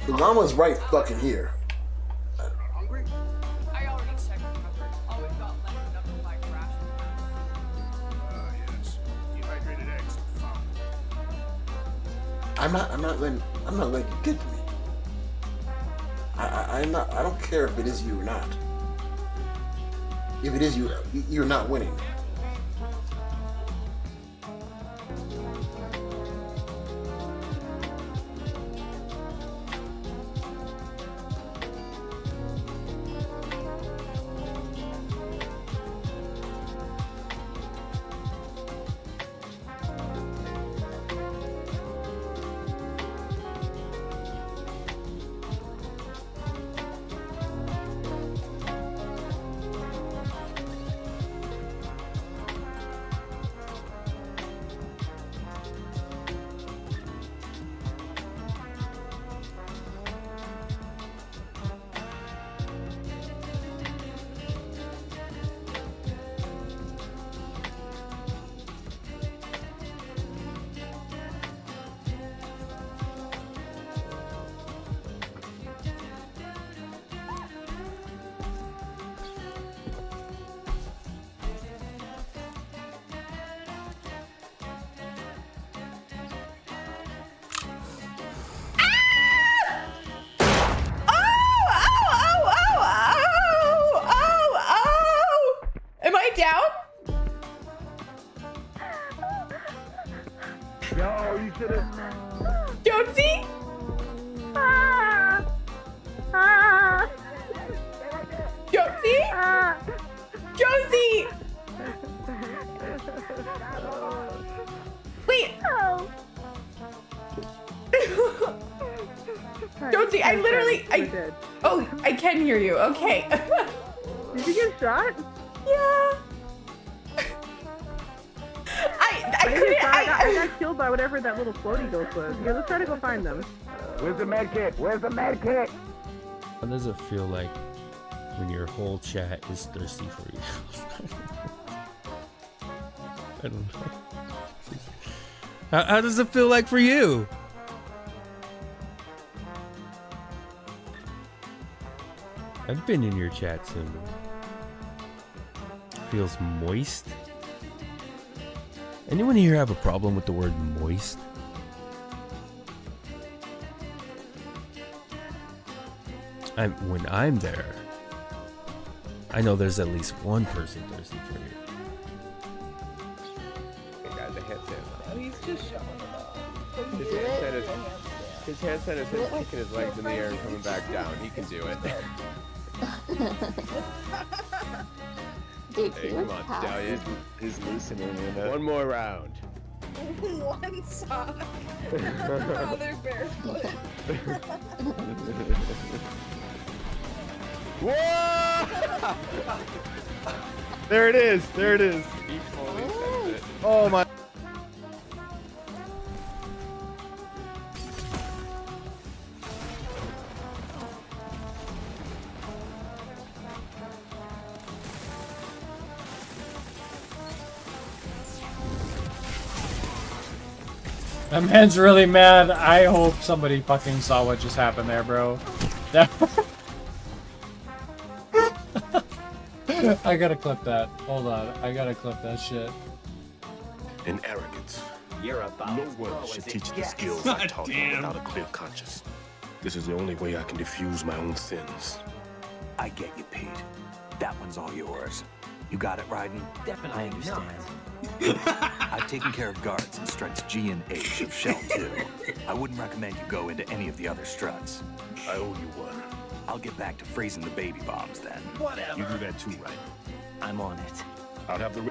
The llama's right fucking here. I already checked I'm not letting you get to me. I don't care if it is you or not. If it is you, you're not winning. Am I down? Yo, you should have. Jonesy? Jonesy? Jonesy! Wait. Jonesy, I literally, oh, I can hear you. Okay. Did you get shot? Yeah. I got killed by whatever that little floaty ghost was. Yeah, let's try to go find them. Where's the med kit? Where's the med kit? How does it feel like when your whole chat is thirsty for you? I don't know. How does it feel like for you? I've been in your chat, Simba. Feels moist. Anyone here have a problem with the word moist? When I'm there, I know there's at least one person thirsty for you. Hey guys, I can't stand that. He's just showing it off. His handstand is him kicking his legs in the air and coming back down. He can do it. Dude, Hey, come on, Stallion. He's loosening it. One more round. One sock. Oh, they're barefoot. Whoa! There it is. There it is. He fully says it. Oh my. That man's really mad. I hope somebody fucking saw what just happened there, bro. That I gotta clip that. Hold on. I gotta clip that shit. In arrogance. You're about No one should teach the skills I taught you without a clear conscience. This is the only way I can diffuse my own sins. I get you, Pete. That one's all yours. You got it, Raiden? Definitely. I understand. I've taken care of guards in struts G and H of Shell 2. I wouldn't recommend you go into any of the other struts. I owe you one. I'll get back to freezing the baby bombs then. You do that too, right? I'm on it. I'll have the...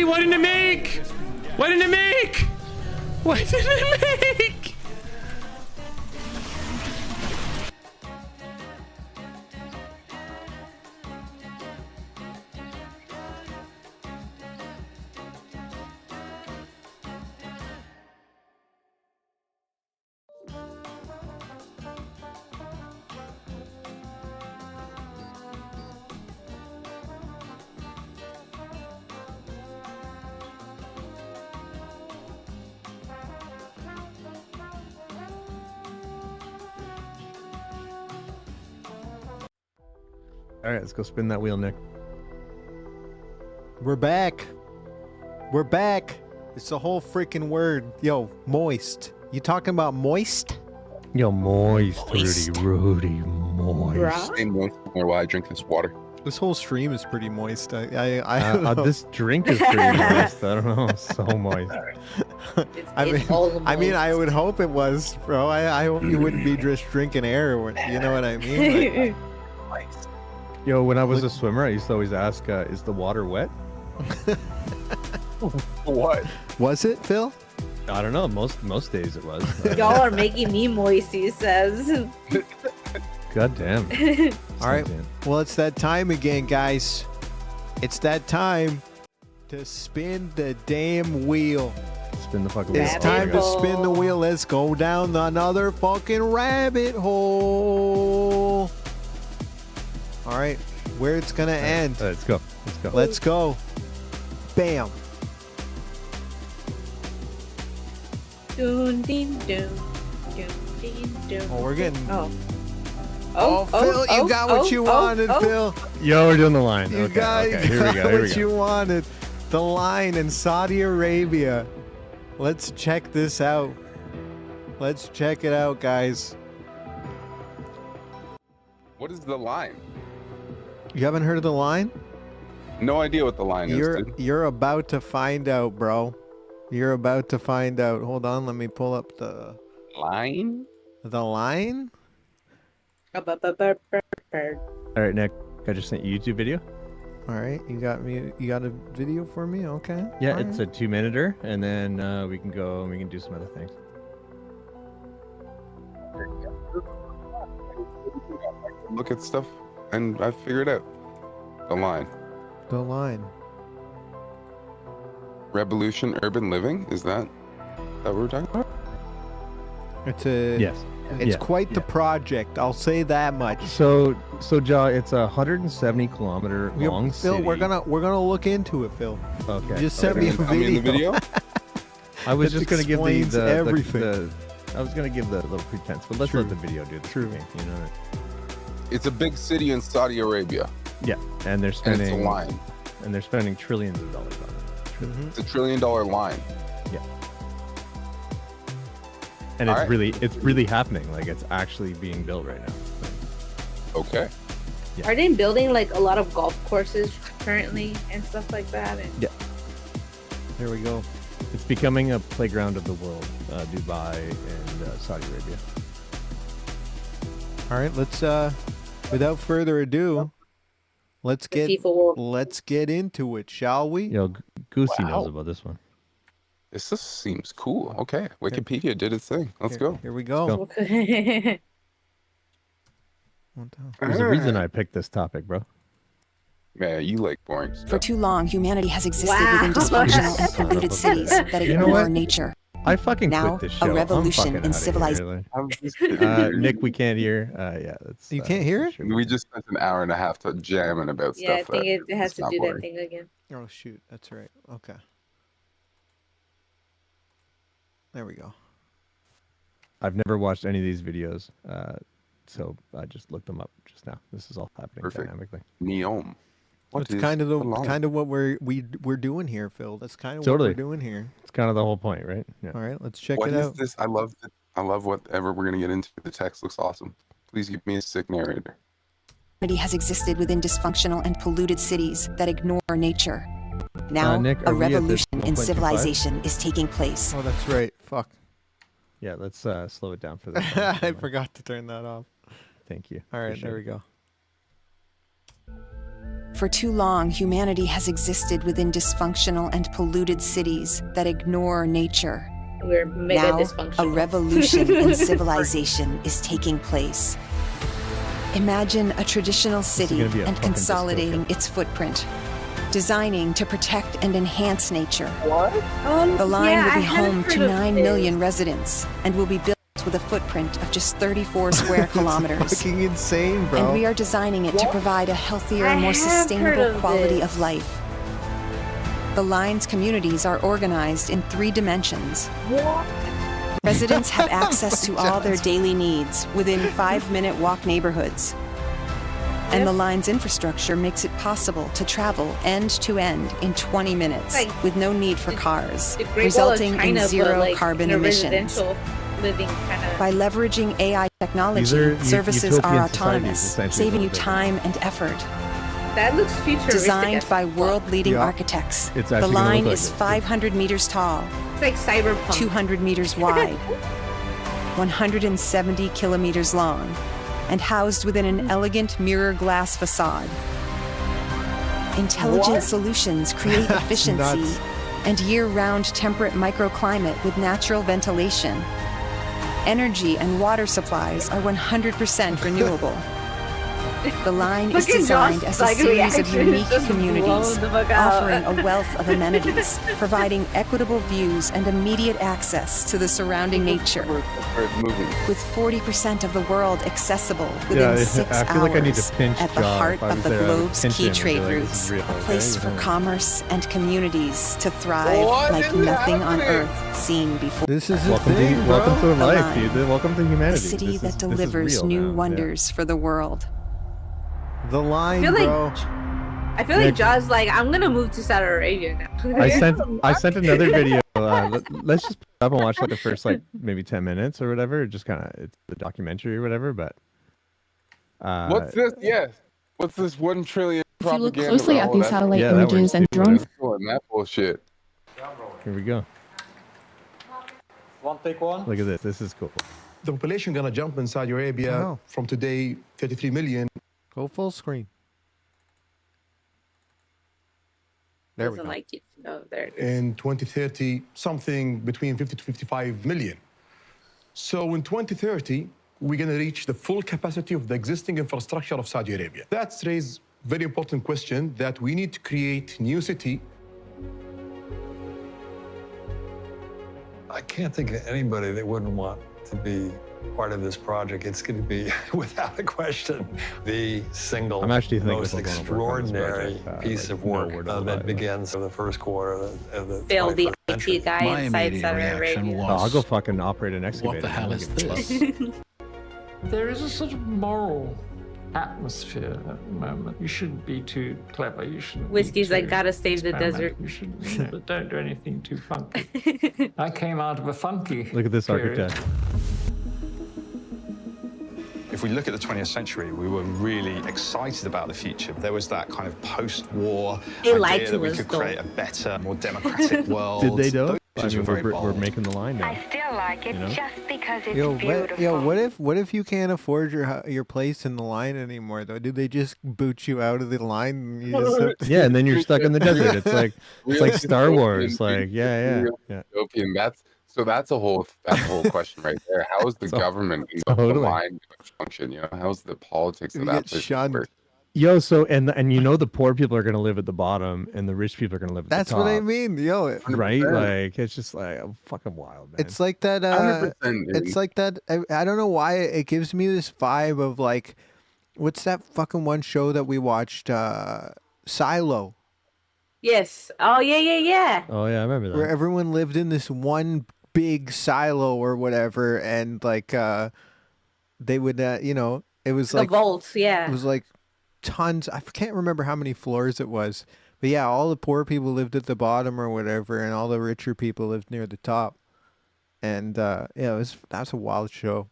What didn't it make? What didn't it make? What did it make? All right, let's go spin that wheel, Nick. We're back. We're back. It's the whole freaking word. Yo, moist. You talking about moist? Yo, moist. Rudy, moist. Stay moist while I drink this water. This whole stream is pretty moist. I don't know. This drink is pretty moist. I don't know. So moist. I mean, I would hope it was, bro. I hope you wouldn't be just drinking air. You know what I mean? Like, Yo, when I was a swimmer, I used to always ask, is the water wet? What? Was it, Phil? I don't know. Most days it was. Y'all are making me moist, he says. God damn. All right. Well, it's that time again, guys. It's that time to spin the damn wheel. Spin the fucking It's wheel. time to spin the wheel. Let's go down another fucking rabbit hole. All right. Where it's going to end. Let's go. Let's go. Bam. Dun, ding, dun, dun, ding, dun. Oh, we're getting... Oh, Phil, you got what you wanted, Phil. Yo, we're doing the line. You Okay, got, okay. Here we go. got Here we what go. you wanted. The line in Saudi Arabia. Let's check this out. Let's check it out, guys. What is the line? You haven't heard of the line? No idea what the line is, dude. You're about to find out, bro. You're about to find out. Hold on, let me pull up the line. The line? All right, Nick. I just sent you a YouTube video. All right, you got a video for me? Okay. Yeah, All it's right. a 2-minuter, and then we can go and we can do some other things. Look at stuff, and I figured out the line. The line. Revolution Urban Living, is that what we're talking about? It's a Yes. It's Yeah, quite the project. I'll say that much. So Ja, it's a 170-kilometer long Phil, city. we're gonna look into it, Phil. Okay. Just send me a I mean, the video. I was just gonna give explains everything. I was gonna give the little pretense, but let's True. let the video do the True. thing, you know. It's a big city in Saudi Arabia. Yeah, and they're And spending it's a line. and they're spending trillions of dollars on it. It's $1 trillion line. Yeah. And All it's really happening. Like it's actually being built right now. Okay. Yeah. Are they building like a lot of golf courses currently and stuff like that? And Yeah. There we go. It's becoming a playground of the world, Dubai and Saudi Arabia. All right, let's without further ado, let's The get FIFA World. let's get into it, shall we? Yo, Goosey Wow. knows about this one. This just seems cool. Okay. Wikipedia did its thing. Let's go. Here we go. There's a reason I picked this topic, bro. Man, you like boring stuff. For too long, humanity has existed Wow. within dysfunctional and polluted cities that You know ignore what? nature. I fucking Now, quit this a show. revolution I'm in fucking civilization. Nick, we can't hear. Yeah, that's. You can't hear it? We just spent an hour and a half to jamming about yeah, I stuff. think that it has is to not do that boring. thing again. Oh shoot, that's right. Okay. There we go. I've never watched any of these videos, so I just looked them up just now. This is all happening Perfect. dynamically. Neom. What That's is kind of the line? what we're doing here, Phil. That's kind of Totally. what we're doing here. It's kind of the whole point, right? Yeah. All right, let's check What it is out. this? I love whatever we're gonna get into. The text looks awesome. Please give me a sick narrator. Humanity has existed within dysfunctional and polluted cities that ignore nature. Now, Nick, a are we at this revolution in 1.25? civilization is taking place. Oh, that's right. Fuck. Yeah, let's slow it down for this. I forgot to turn that off. Thank you. All right, Appreciate there we it. go. For too long, humanity has existed within dysfunctional and polluted cities that ignore nature. We're mega Now, dysfunctional. a revolution in civilization is taking place. Imagine a traditional city gonna be a and fucking consolidating its footprint, designing to protect and enhance nature. What? The line yeah, will I be hadn't home heard to of 9 this. million residents and will be built with a footprint of just 34 square kilometers. Fucking insane, bro. And we are designing it to provide a healthier, I more have heard sustainable of quality this. of life. The line's communities are organized in 3 dimensions. Residents have access to all their daily needs within 5-minute walk neighborhoods. And the line's infrastructure makes it possible to travel end to end in 20 minutes Like with no need for cars, the Great Wall of resulting China, in zero but, like, carbon in a emissions. residential living kind of. By leveraging AI technology, These are services utopian are societies, autonomous, essentially, saving what you they're time and effort. That looks futuristic. Designed as by fuck. world-leading Yeah. architects, It's the actually gonna line look like is this. 500 meters tall, It's like cyberpunk. 200 meters wide, 170 kilometers long, and housed within an elegant mirror glass facade. Intelligent What? solutions create That's efficiency nuts. and year-round temperate microclimate with natural ventilation. Energy and water supplies are 100% renewable. The line is Fucking designed Josh, as a like, series of reaction is unique just communities, blown the fuck out. offering a wealth of amenities, providing equitable views and immediate access to the surrounding nature. With 40% of the world accessible within 6 I feel like I need hours, to pinch at the Jaw. heart If I of was the there, I would globe's pinch key him and be trade like, "This routes, is real, a okay?" place You for know? commerce and communities to thrive What like is nothing on happening? earth seen before. This is Welcome thing, to bro. welcome to The life, line. dude. Welcome to humanity. A city This is- that this is delivers real new now, yeah. wonders for the world. The line, I feel bro. like I feel like Jaws like I'm gonna move to Saudi Arabia now. I sent another video. Let's just put it up and watch like the first like maybe 10 minutes or whatever. Just kind of it's the documentary or whatever. But What's this? Yes. What's this 1 trillion If you look propaganda? closely at Oh, these that's- satellite Yeah, that images works and too, drone yeah. Oh, and that bullshit. Here we go. One take one. Look at this. This is cool. The population gonna jump in Saudi Arabia Wow. from today 33 million. Go full screen. There we Doesn't go. like it. No, there it is. In 2030, something between 50 to 55 million. So in 2030, we're going to reach the full capacity of the existing infrastructure of Saudi Arabia. That's raises very important question that we need to create new city. I can't think of anybody that wouldn't want to be part of this project. It's going to be, without a question, the single I'm actually thinking most of going to work on this extraordinary project, piece like, of no work word of a lie, that begins in the first quarter of the Phil, the 21st century. IT guy inside Saudi Arabia. Oh, I'll go fucking operate an excavator. the hell I is don't give a fuck. There is a sort of moral atmosphere at the moment. You shouldn't be too clever. You shouldn't. be Whiskey's like too gotta save the desert. experimental. You shouldn't. But don't do anything too funky. I came out of a funky. Look at this period. architect. If we look at the 20th century, we were really excited about the future. There was that kind of post-war They lied idea to that we us, could though. create a better, more democratic world. Did they though? I Those mean, were very we're bold. making the line now. Still like it You know? just because it's Yo, beautiful. what if you can't afford your place in the line anymore though? Do they just boot you out of the line? And you just have to- Yeah, and then you're stuck in the desert. It's like Real Star dystopian, Wars. dude. Like yeah. Dystopian. That's a whole question right there. How is the government and the Totally. line gonna function? You know, how's the politics of You that get place shunned. work? Yo, so and you know the poor people are gonna live at the bottom, and the rich people are gonna live at That's the top. what I mean, yo. Right? 100%. Like it's just like fucking wild, man. It's like that. 100%, dude. It's like that. I don't know why it gives me this vibe of like, what's that fucking one show that we watched? Silo, Yes. Oh yeah. Oh yeah, I remember that. where everyone lived in this one big silo or whatever, and like they would, it was The like vaults. Yeah. it was like tons. I can't remember how many floors it was, but yeah, all the poor people lived at the bottom or whatever, and all the richer people lived near the top. And that's a wild show,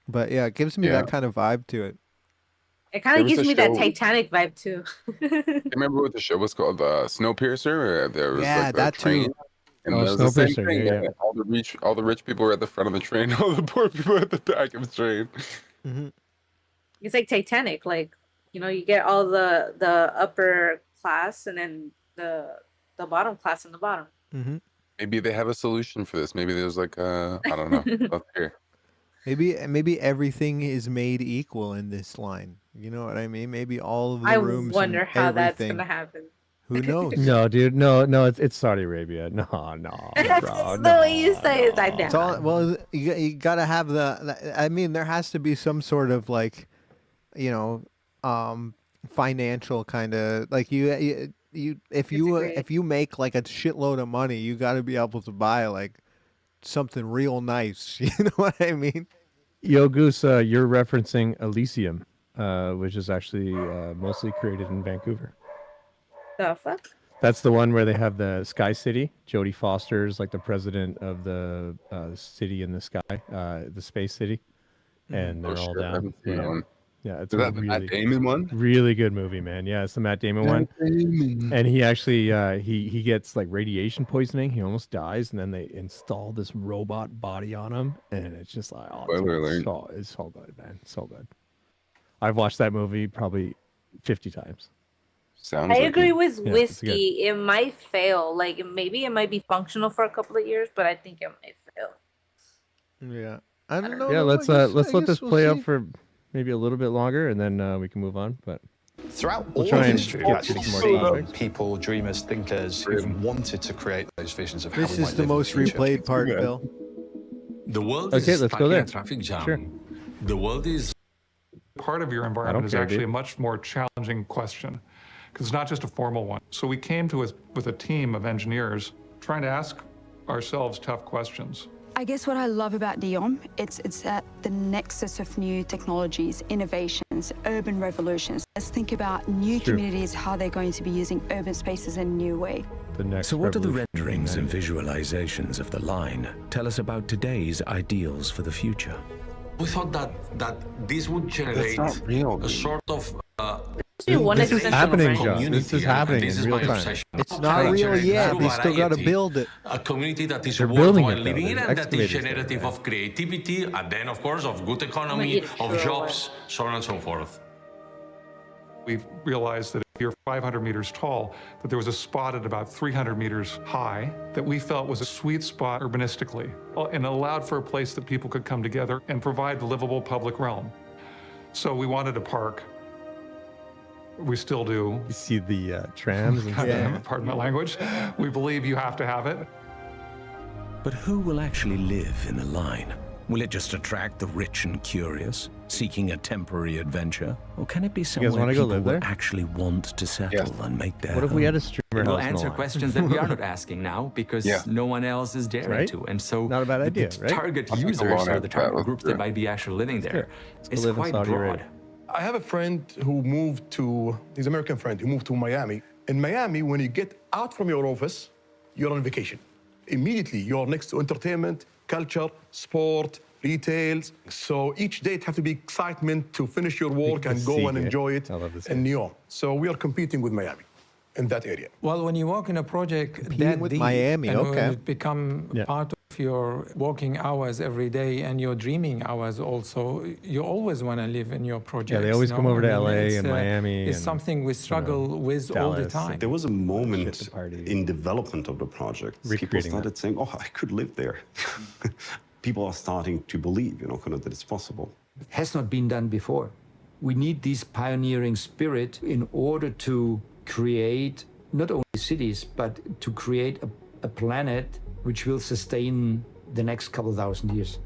but yeah, it gives me that kind of vibe to it. It kind There of was gives a me that show- Titanic vibe too. You remember what the show was called? Snowpiercer. Where there was Yeah, like that a train. too. And Oh, there was the same Snowpiercer, thing. yeah. All the rich people were at the front of the train. All the poor people were at the back of the train. It's like Titanic. Like you get all the upper class and then the bottom class in the bottom. Maybe they have a solution for this. Maybe there's like I don't know. Up here. Maybe everything is made equal in this line. You know what I mean? Maybe all of the I rooms. wonder and how that's everything. gonna happen. Who knows? No, dude, no, it's Saudi Arabia. No, That's bro, the way you say it. I It's know. all, well, you gotta have I mean, there has to be some sort of like, financial kind of like if you make like a shitload of money, you got to be able to buy like something real nice. You know what I mean? Yo, Goose, you're referencing Elysium. which is actually mostly created in Vancouver. The fuck? That's the one where they have the Sky City. Jodie Foster's like the president of the city in the sky, the space city, and they're all I down. haven't seen that one. Yeah, it's Is a that the really, Matt Damon one? really good movie, man. Yeah, it's the Matt Damon one. And he actually he gets like radiation poisoning. He almost dies, and then they install this robot body on him, and it's just like, oh, it's so good, man, so good. I've watched that movie probably 50 times. I agree with Yeah, it's whiskey. It might fail. Like maybe it might be functional for a couple of years, but I think it might fail. Yeah, I don't know. Yeah, though, let's I guess- let's I let guess this we'll play out see. for maybe a little bit longer, and then we can move on. But Throughout we'll all try of and history, get we've to actually some more seen topics. people, dreamers, thinkers who've wanted to create those visions of how This we is might the live in most future. replayed part, Bill. The world Okay, is let's stuck go in there. a traffic jam. Sure. The world is Part of your I don't environment is care, actually dude. a much more challenging question because it's not just a formal one. So we came to it with a team of engineers trying to ask ourselves tough questions. I guess what I love about Diom, it's at the nexus of new technologies, innovations, urban revolutions. Let's think about new True. communities, how they're going to be using urban spaces in a new way. The next So what do the revolution in renderings and humanity. visualizations of the line tell us about today's ideals for the future? we thought that this would generate not real, a dude. sort of This is happening, John. This is happening in real time. It's not real yet. They still got to build it. a community that is They're building worthwhile it, though. living in, They're and that is excavators there, generative of creativity, and then of course of good economy, of jobs, so on and so forth. We realized that if you're 500 meters tall, that there was a spot at about 300 meters high that we felt was a sweet spot urbanistically and allowed for a place that people could come together and provide the livable public realm. So we wanted a park. We still do. You see the trams and stuff. Pardon my language. We believe you have to have it. But who will actually live in the line? Will it just attract the rich and curious, seeking a temporary adventure? Or can it be somewhere wanna go people live will there? actually want to settle and make their What if we had a home? streamer It will house in the answer line? questions that we are not asking now because no one else is daring Right? to. And so Not a bad idea, the right? target I think users the long or the after that target was groups true. that might be actually living there Let's go is live in quite Saudi broad. Arabia. I have a friend who moved to, he's an American friend, who moved to Miami. In Miami, when you get out from your office, you're on vacation. Immediately, you're next to entertainment, culture, sport, retails. So each day it have to be excitement to finish your work and go and enjoy it in New York. So we are competing with Miami in that area. Well, when you work in a project Competing with Miami, and when okay. it become part of your working hours every day and your dreaming hours also, you always want to live in your project. they always come over to LA and Miami It's and, something we struggle with all the Dallas. time. There was a moment in development of the project. People Recreating started saying, "Oh, I could live there." People are starting to believe, kind of that it's possible. Has not been done before. We need this pioneering spirit in order to create not only cities, but to create a planet which will sustain the next couple thousand years.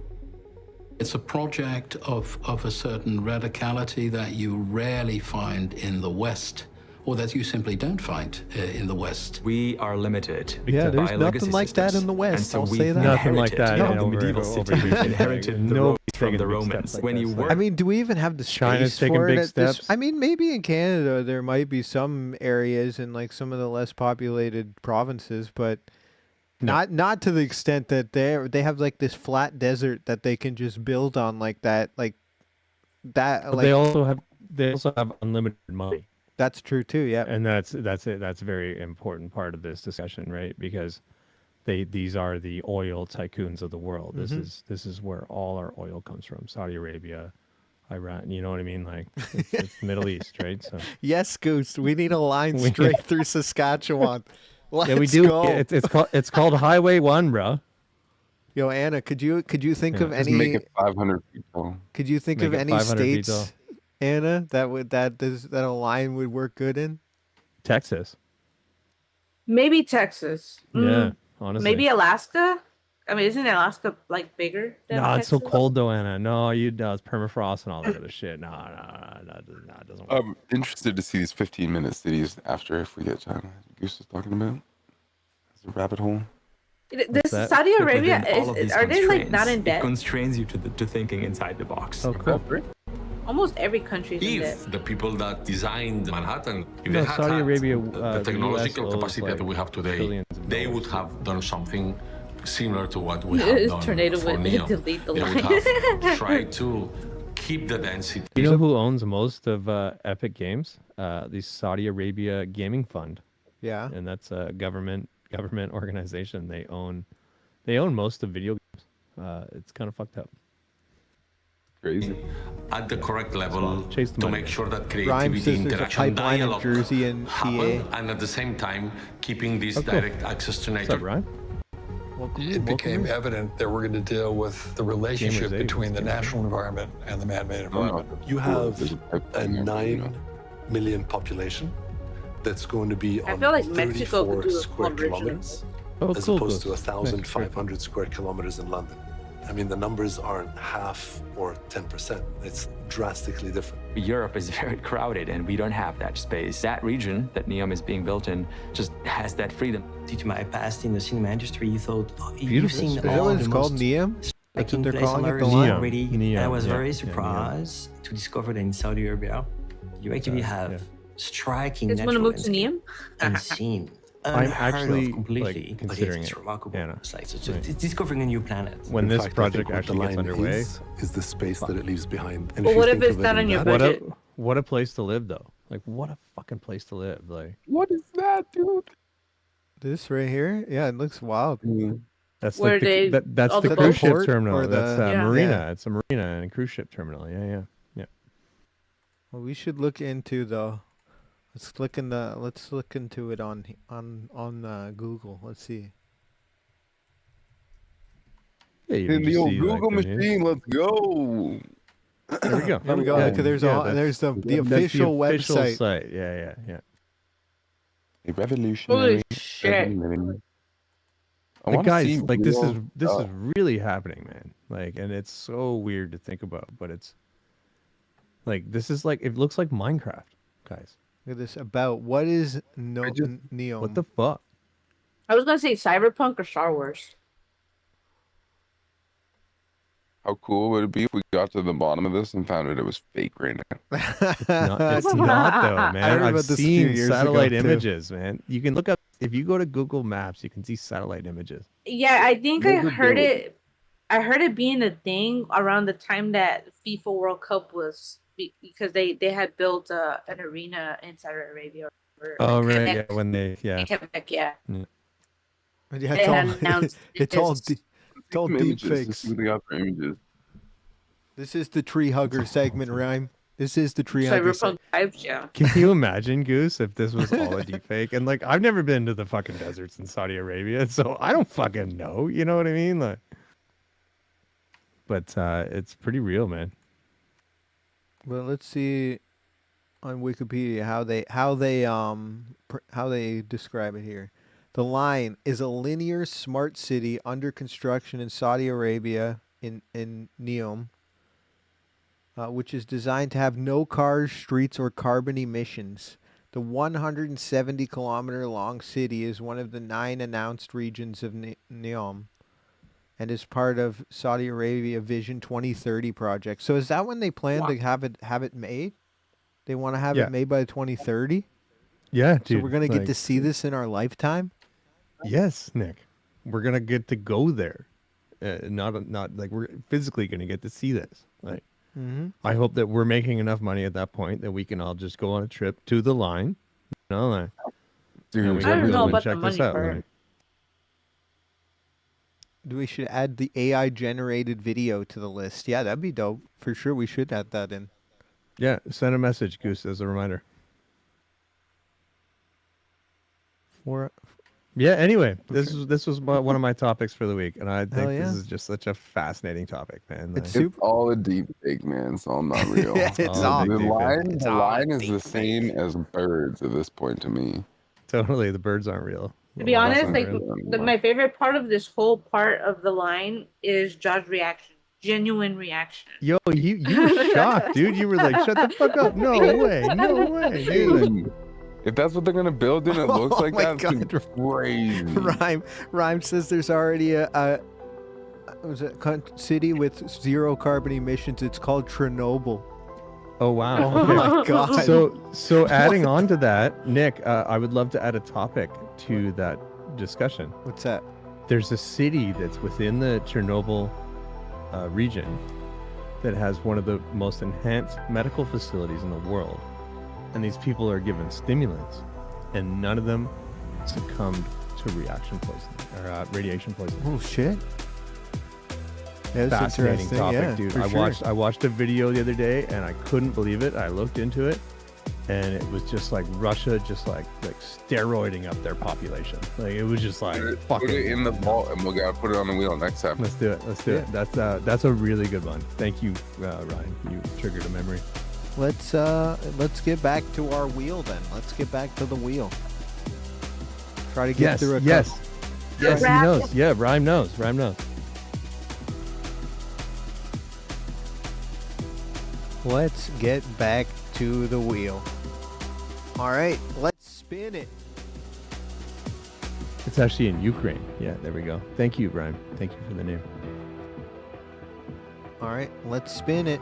It's a project of a certain radicality that you rarely find in the West, or that you simply don't find in the West. We are limited Yeah, there's by nothing legacy like that systems. in the West, And so I'll we've say that. Nothing like that inherited, in the over- medieval over city recent inherited years. the Nobody's roads from taking the big Romans. steps like When that, you so- work I mean, do we even have the China's space taking for big it at this? steps. I mean, maybe in Canada there might be some areas in like some of the less populated provinces, but not to the extent that they have like this flat desert that they can just build on like that. But they also have unlimited money. That's true too. Yeah, and that's a very important part of this discussion, right? Because these are the oil tycoons of the world. Mhm. This is where all our oil comes from. Saudi Arabia, Iran. You know what I mean? Like it's the Middle East, right? So yes, Goose. We need a line We- straight through Saskatchewan. Let's yeah, we do. go. It's called Highway 1, bro. Yo, Anna, could you think Yeah. of Just any? make it 500 feet tall. Could you think Make of it any 500 feet states, Anna, that a line would work good in? Texas. Maybe Texas. Yeah, honestly. Maybe Alaska. I mean, isn't Alaska like bigger than No, it's so Texas? cold though, Anna. No, it's permafrost and all that other shit. No, it doesn't work. I'm interested to see these 15-minute cities after if we get China. Goose was talking about. Is it rabbit hole? This Saudi Arabia Within all of these are they like not constraints, in it debt? constrains you to thinking inside the box. Oh, cool. Almost every country is in debt. If the people that designed Manhattan, if No, they had Saudi had Arabia, the the technological US owes, capacity that like, we have today, billions of they would have done something similar to what we have done Tornado for would NEOM. delete the They line. would have tried to keep the density. You know who owns most of Epic Games? The Saudi Arabia Gaming Fund. Yeah. And that's a government organization. They own most of video games. It's kind of fucked up. Crazy. At the correct level Chase the to money. make sure that Rhyme creativity, says there's a interaction, pipeline in dialogue Jersey and happen, PA. and at the same time keeping this Oh, cool. direct access to What's nature. up, Ryan? It became evident that we're going to deal with the relationship Gamers, between the gamers. natural environment and the man-made environment. You have a 9 million population that's going to be I on feel like Mexico 34 could do a square small version of kilometers, Oh, as cool, opposed cool. to 1,500 square kilometers in London. I mean, the numbers aren't half or 10%. It's drastically different. Europe is very crowded and we don't have that space. That region that NEOM is being built in just has that freedom. Due to my past in the cinema industry, you thought you've Beautiful seen space. Is that all what the it's called? most NEOM? That's what striking they're place on calling it, Earth the line? already. NEOM, And I was yeah, very yeah, surprised to discover that in Saudi Arabia, you actually have striking Just want to natural move to Neum? unseen. I'm Unheard actually of completely, like but considering it's it. remarkable. Anna. It's like it's discovering a new planet. When In this fact, I project think what actually the gets line underway, is the space that it leaves behind. And Well, what if think it's of it not in on your that- budget? what a place to live though. Like what a fucking place to live. Like What is that, dude? This right here? Yeah, it looks wild. that's Where like they- that's all the the cruise boats? ship Port terminal. or That's the- Yeah. marina. Yeah. It's a marina and a cruise ship terminal. Yeah. Well, we should look into the. Let's look into it on Google. Let's see. Yeah, you In can the just old see, like, Google the news. machine, let's go. There we go. There we go. Yeah, Look, there's yeah, all. There's the that's official website. site. Yeah. A revolutionary. Holy shit. I Like want to see guys, like this is real- really happening, man. Like, and it's so weird to think about, but it's like this is like it looks like Minecraft, guys. Look at this. About what is Neom? What the fuck? I was gonna say Cyberpunk or Star Wars. How cool would it be if we got to the bottom of this and found out it was fake right now? It's not though, man. heard I've about this a few seen years ago, satellite too. images, man. You can look up if you go to Google Maps, you can see satellite images. Yeah, I think No I good heard deal. it. I heard it being a thing around the time that FIFA World Cup was because they had built an arena in Saudi Arabia. Or Oh like, right, Quebec- yeah, when they in Quebec, yeah. Yeah, They it's had all, announced it's all, this. it's all Some deep images, fakes. let's see what they got for images. This is the tree hugger segment, Rhyme. This is the tree hugger Cyberpunk segment. types, yeah. Can you imagine, Goose, if this was all a deep fake? And like, I've never been to the fucking deserts in Saudi Arabia, so I don't fucking know. You know what I mean? Like, but it's pretty real, man. Well, let's see on Wikipedia how they describe it here. The line is a linear smart city under construction in Saudi Arabia in Neom, which is designed to have no cars, streets, or carbon emissions. The 170-kilometer long city is one of the 9 announced regions of Neom and is part of Saudi Arabia Vision 2030 project. So is that when they plan to have it made? They want to have Yeah. it made by 2030? Yeah, So dude. we're going to get like, to see this in our lifetime? Yes, Nick. We're gonna get to go there. Not like we're physically gonna get to see this. Like, I hope that we're making enough money at that point that we can all just go on a trip to the line. You know, like, Dude, and we I don't can know go and about the check this money out. part. Like, We should add the AI generated video to the list. Yeah, that'd be dope. For sure, we should add that in. yeah, send a message, Goose, as a reminder. Yeah. Anyway, this was one of my topics for the week, and I think yeah. this is just such a fascinating topic, man. Like, It's all a deep fake, man. It's all not real. Yeah, it's all the deep line. It's The all line a is the deep same as birds at this point to me. totally, the birds aren't real. To be honest, like Unreal. my favorite part of this whole part of the line is Josh's reaction, genuine reaction. Yo, you were shocked, dude. You were like, "Shut the fuck up!" No way, no way, dude. Dude, if that's what they're gonna build and it looks like my that, it's gonna be crazy. Rhyme says there's already a city with 0 carbon emissions. It's called Chernobyl. Oh wow! Oh my God. So adding on to that, Nick, I would love to add a topic to that discussion. What's that? There's a city that's within the Chernobyl region that has one of the most enhanced medical facilities in the world, and these people are given stimulants, and none of them succumbed to reaction poisoning or radiation poisoning. Oh shit! Yeah, that's Fascinating interesting. topic, Yeah, dude. for sure. I watched a video the other day and I couldn't believe it. I looked into it, and it was just like Russia, just like steroiding up their population. Like it was just like Put it in the vault, and we gotta put it on the wheel next time. Let's do it. Let's do it. That's a really good one. Thank you, Ryan. You triggered a memory. Let's get back to our wheel then. Let's get back to the wheel. Try to get through it. Yes. He knows. Yeah, Rhyme knows. Let's get back to the wheel. All right, let's spin it. It's actually in Ukraine. Yeah, there we go. Thank you, Rhyme. Thank you for the name. All right, let's spin it.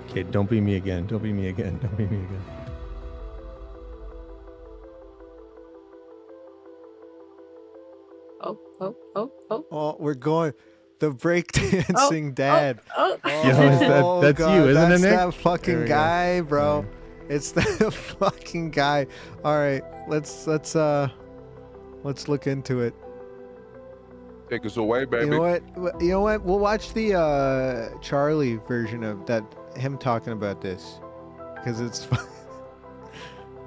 Okay, don't be me again. Don't be me again. Don't be me again. Oh, we're going. The breakdancing dad. Yo, that's God, you, isn't it, that's Nick? that There fucking we go. guy, bro. It's that fucking guy. All right, let's look into it. Take us away, baby. You know what? We'll watch the Charlie version of that. Him talking about this, because it's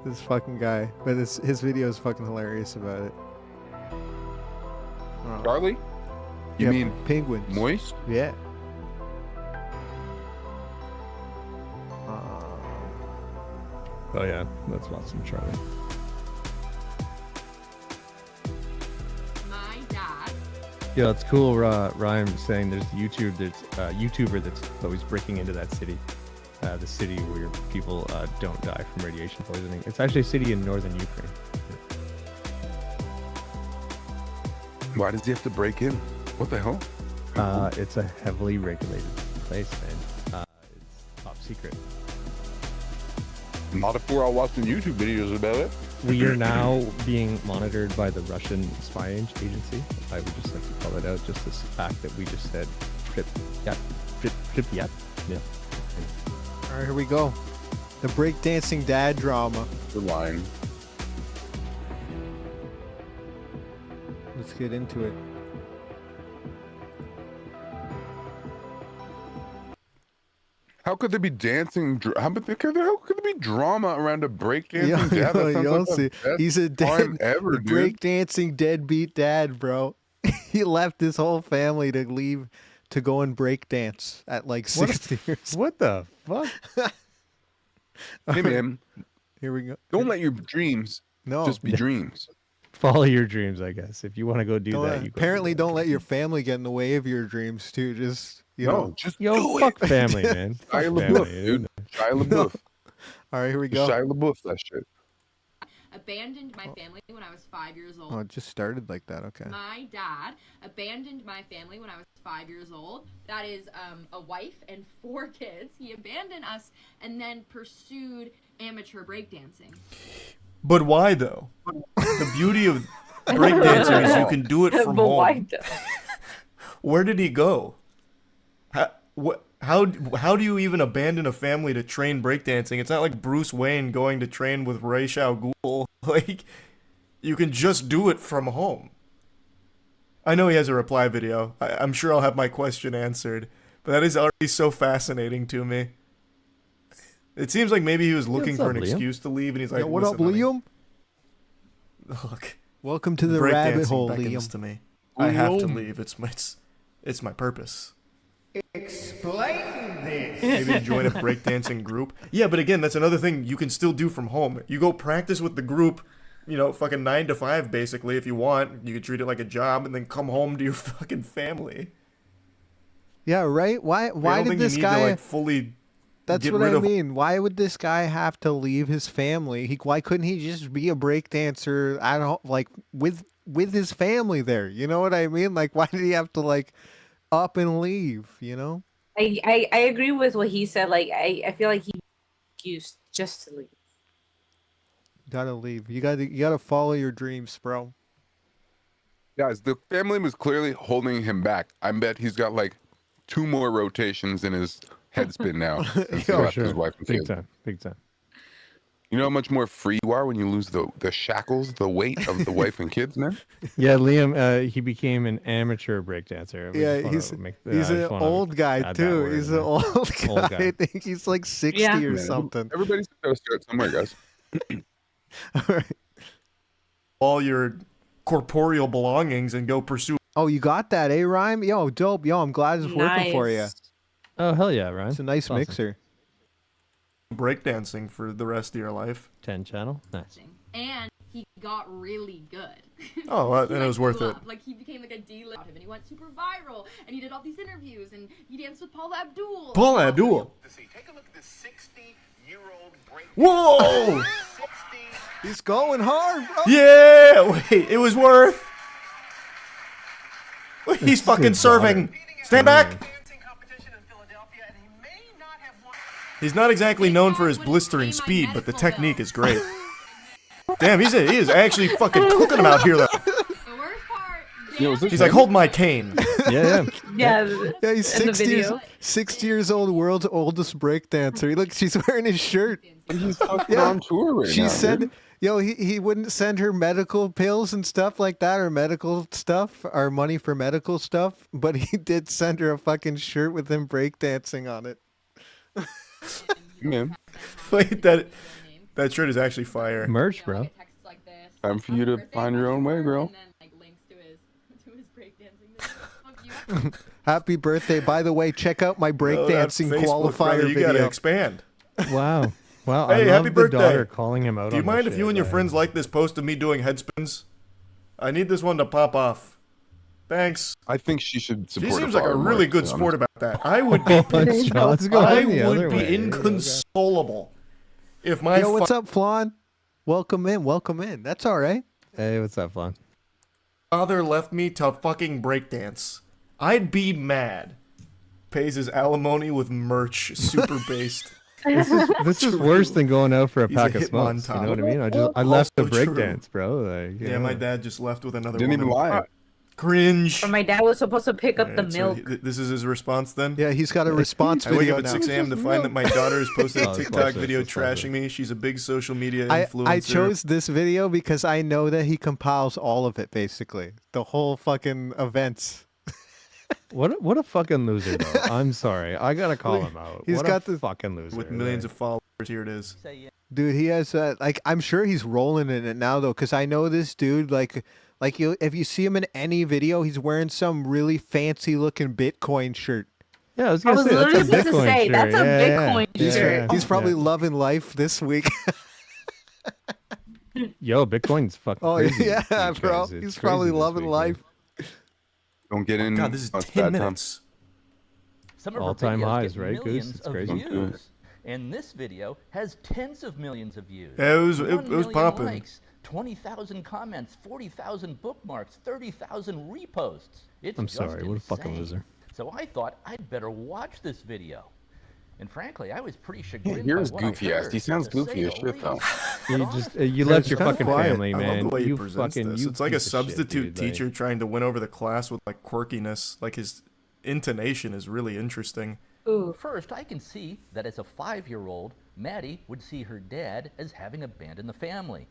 this fucking guy. But his video is fucking hilarious about it. Oh. Charlie? You Yeah, mean penguins? Moist? Yeah. Oh yeah, let's watch some Charlie. My dad. Yeah, it's cool. Ryan saying there's a YouTuber that's always breaking into that city, the city where people don't die from radiation poisoning. It's actually a city in northern Ukraine. Why does he have to break in? What the hell? It's a heavily regulated place, man. It's top secret. Not if we're all watching YouTube videos about it. We are now being monitored by the Russian spy agency. I would just like to call it out, just this fact that we just said trip yep. Yeah. All right, here we go. The breakdancing dad drama. The line. Let's get into it. How could there be dancing? How could there be drama around a breakdancing Yo, dad? That sounds you'll like see. the best He's a time dead, ever, dude. breakdancing deadbeat dad, bro. He left his whole family to leave to go and breakdance at like 60 years. What the fuck? Hey man, here we go. Don't let your dreams just be dreams. Follow your dreams, I guess. If you want to go do that, you go. Apparently, don't let your family get in the way of your dreams too. Just just Yo, fuck family, man. Fuck Shia family, LaBeouf, dude. Shia LaBeouf. All right, here we go. Shia LaBeouf, that shit. Abandoned my family when I was 5 years old. Oh, it just started like that. Okay. My dad abandoned my family when I was 5 years old. That is a wife and 4 kids. He abandoned us and then pursued amateur breakdancing. But why though? The beauty of breakdancing is you can do it from home. Where did he go? How do you even abandon a family to train breakdancing? It's not like Bruce Wayne going to train with Ra's al Ghul. Like, you can just do it from home. I know he has a reply video. I'm sure I'll have my question answered. But that is already so fascinating to me. It seems like maybe he was looking for an excuse to leave, and he's like, Yo, what up, "Listen, honey, Liam? Look, Welcome to the breakdancing rabbit hole, beckons Liam. to me. I have to Liam. leave. It's my purpose. Explain this. Maybe join a breakdancing group. Yeah, but again, that's another thing you can still do from home. You go practice with the group, fucking 9 to 5 basically if you want. You could treat it like a job and then come home to your fucking family. Yeah, right. Why I don't did think this you need guy? to, like, fully That's get what rid I of mean. Why would this guy have to leave his family? Why couldn't he just be a breakdancer? I don't like with his family there. You know what I mean? Like, why did he have to like up and leave? You know? I agree with what he said. Like I feel like he used just to leave. Gotta leave. You gotta follow your dreams, bro. Guys, the family was clearly holding him back. I bet he's got like 2 more rotations in his headspin now. Since he For left sure. his wife and Big kids. time. Big time. You know how much more free you are when you lose the shackles, the weight of the wife and kids, man? Yeah, Liam, he became an amateur breakdancer. We Yeah, just wanna he's I an just wanna old guy add that too. word He's in an there. old guy. Old guy. I think he's like 60 Yeah. or Man, something. Everybody's got to start somewhere, guys. All your corporeal belongings and go pursue. Oh, you got that, eh, Rhyme? Yo, dope. Yo, I'm glad it's working for you. Oh, hell yeah, Ryan. It's a nice Awesome. mixer. breakdancing for the rest of your life. 10 channel? Nice. And he got really good. Oh, well, He, then it was worth blew it. up. Like he became like a D-list, and he went super viral, and he did all these interviews, and he danced with Paula Abdul. Paula Abdul. Whoa! He's going hard, bro. Yeah! Wait, it was worth. He's fucking serving. Stand back. He's not exactly known for his blistering speed, but the technique is great. Damn, he is actually fucking cooking him out here, though. He's like, hold my cane. Yeah. Yeah, he's in the 60 years old, world's oldest breakdancer. Look, she's wearing his shirt. He's fucking on tour right She now, said, dude. yo, he wouldn't send her medical pills and stuff like that, or medical stuff, or money for medical stuff, but he did send her a fucking shirt with him breakdancing on it. Man, Wait, that shirt is actually fire. Merch, bro. time for you to find your own way, girl. Happy birthday. By the way, check out my breakdancing Facebook, qualifier brother, you video. gotta expand. Wow. Wow. Hey, I happy love birthday. the daughter calling him out Do you on mind this if you shit, and your like- friends like this post of me doing head spins? I need this one to pop off. Thanks. I think she should support. She seems her like a father more, really to good be sport honest. about that. I would be Let's go I the other would be way. inconsolable if my Yo, what's up, Flan? Welcome in. Welcome in. That's all right. Hey, what's up, Flan? father left me to fucking breakdance. I'd be mad. Pays his alimony with merch, super based. This is worse than going out for a He's a pack of hit smokes. You know what I montage. mean? I left the Also true. breakdance, bro. Like, you Yeah, know. my dad just left with another Didn't even woman. lie. Cringe. Or my dad was supposed to pick up the Alright, so milk. this is his response then? Yeah, he's got a response I wake video up at now. 6 a.m. to find that my daughter has posted Oh, a it's TikTok closer, video it's closer. trashing me. She's a big social media influencer. I chose this video because I know that he compiles all of it, basically. The whole fucking events. What a fucking loser, though. I'm sorry. I gotta call him out. He's What got a the- fucking loser. with millions of followers. Here it is. Dude, he has like I'm sure he's rolling in it now though, because I know this dude like you if you see him in any video, he's wearing some really fancy looking Bitcoin shirt. Yeah, I was I gonna was say that's a literally about to Bitcoin say, shirt. that's a Yeah, yeah, Bitcoin yeah. shirt. He's probably loving life this week. Yo, Bitcoin's fucking Oh crazy yeah, these bro. days. It's He's probably crazy this loving week, life. Don't get in. God, this is on 10 bad minutes. Some of her All-time videos highs, get right, Goose? millions It's of crazy. views. And this video has tens of millions of views. Yeah, it was 1 million popping. likes, 20,000 comments, 40,000 bookmarks, 30,000 reposts. It's I'm just sorry, what a fucking insane. loser. So I thought I'd better watch this video. And frankly, I was pretty chagrined Here's by what I goofy ass. heard, He sounds to say goofy as the shit though. least. You But just honestly, you left your kinda fucking quiet. family, I man. love the way he You presents fucking this. you It's like a piece of shit, substitute dude. Like, teacher trying to win over the class with like quirkiness. Like his intonation is really interesting. First, I can see that as a 5-year-old, Maddie would see her dad as having abandoned the family.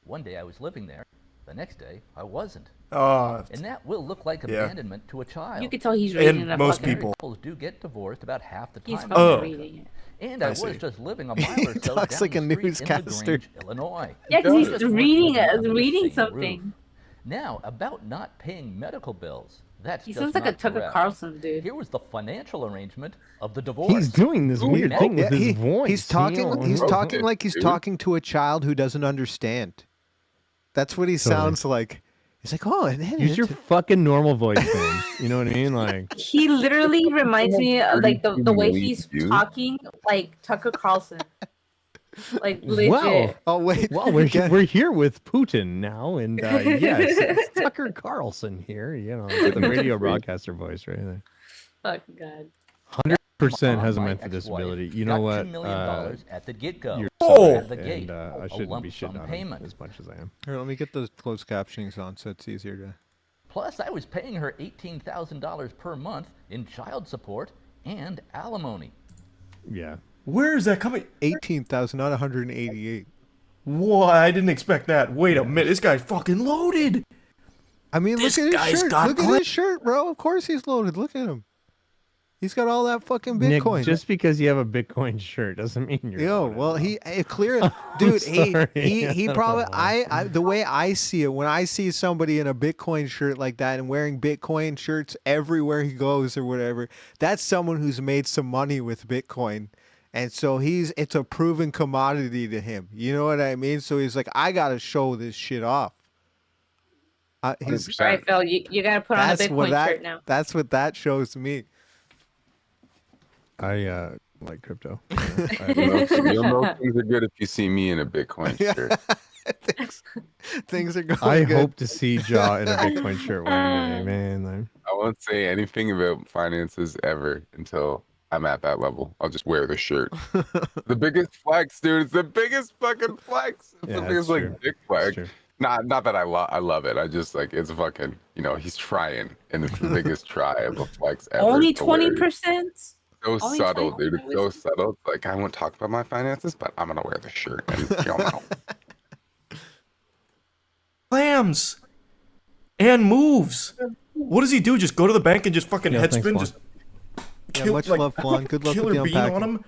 One day I was living there, the next day I wasn't. And that will look like yeah. abandonment to a child. You can tell he's reading And it. most Married people. couples do get divorced about half the He's time. fucking reading it. And I I was see. just living a mile or so down talks like a the street in newscaster. LaGrange, Illinois. Yeah, because he's Just weren't reading living under the reading same something. roof. Now, about not paying medical bills. That's He just sounds like a not Tucker correct. Carlson dude. Here was the financial arrangement of the divorce. He's doing this weird Maddie- thing with Yeah, his voice. he's talking. He's Oh, talking like he's dude. talking to a child who doesn't understand. That's what he Totally. sounds like. He's like, oh, and then Use your fucking normal voice, man. You know what I mean? Like, He literally reminds me of like the 32 way million he's views. talking like Tucker Carlson. Like legit. wow. Oh wait, Well, we're here with Putin now, and yes, it's Tucker Carlson here. You know, the radio broadcaster voice, right there. Fuck God. percent on hasn't my meant for ex-wife disability. You got know what? $2 million at the get-go. You're Out of the sorry, gate. and I A shouldn't lump be sum shitting on payment. him as much as I am. Here, let me get those closed captionings on so it's easier to. Plus, I was paying her $18,000 per month in child support and alimony. Yeah. Where is that coming? 18,000, not 188. Why? I didn't expect that. Wait a minute. This guy's fucking loaded. I mean, This look at guy's his shirt. got Look at his shirt, bro. Of course he's loaded. Look at him. He's got all that fucking Bitcoin. Nick, just because you have a Bitcoin shirt doesn't mean you're. Yo, well, clear, dude. sorry. He I probably. don't know. I the way I see it, when I see somebody in a Bitcoin shirt like that and wearing Bitcoin shirts everywhere he goes or whatever, that's someone who's made some money with Bitcoin, and so it's a proven commodity to him. You know what I mean? So he's like, I gotta show this shit off. All right, Phil, you gotta put on a Bitcoin shirt now. That's what that shows me. I like crypto. You'll know things are good if you see me in a Bitcoin shirt. Things are going I good. hope to see Ja in a Bitcoin shirt one day, man. I won't say anything about finances ever until I'm at that level. I'll just wear the shirt. The biggest flex, dude. It's the biggest fucking flex. It's the biggest like dick flex. Not that I love it. I just like it's fucking. You know, he's trying, and it's the biggest try of a flex ever. Only to wear it. 20%. So Only subtle, 20%? dude. It's so subtle. It's like I won't talk about my finances, but I'm gonna wear the shirt, and you'll know. Clams. And moves. What does he do? Just go to the bank and just fucking head spin? Just Yeah, much love, Flan. Good luck with killer the bean on unpacking. him?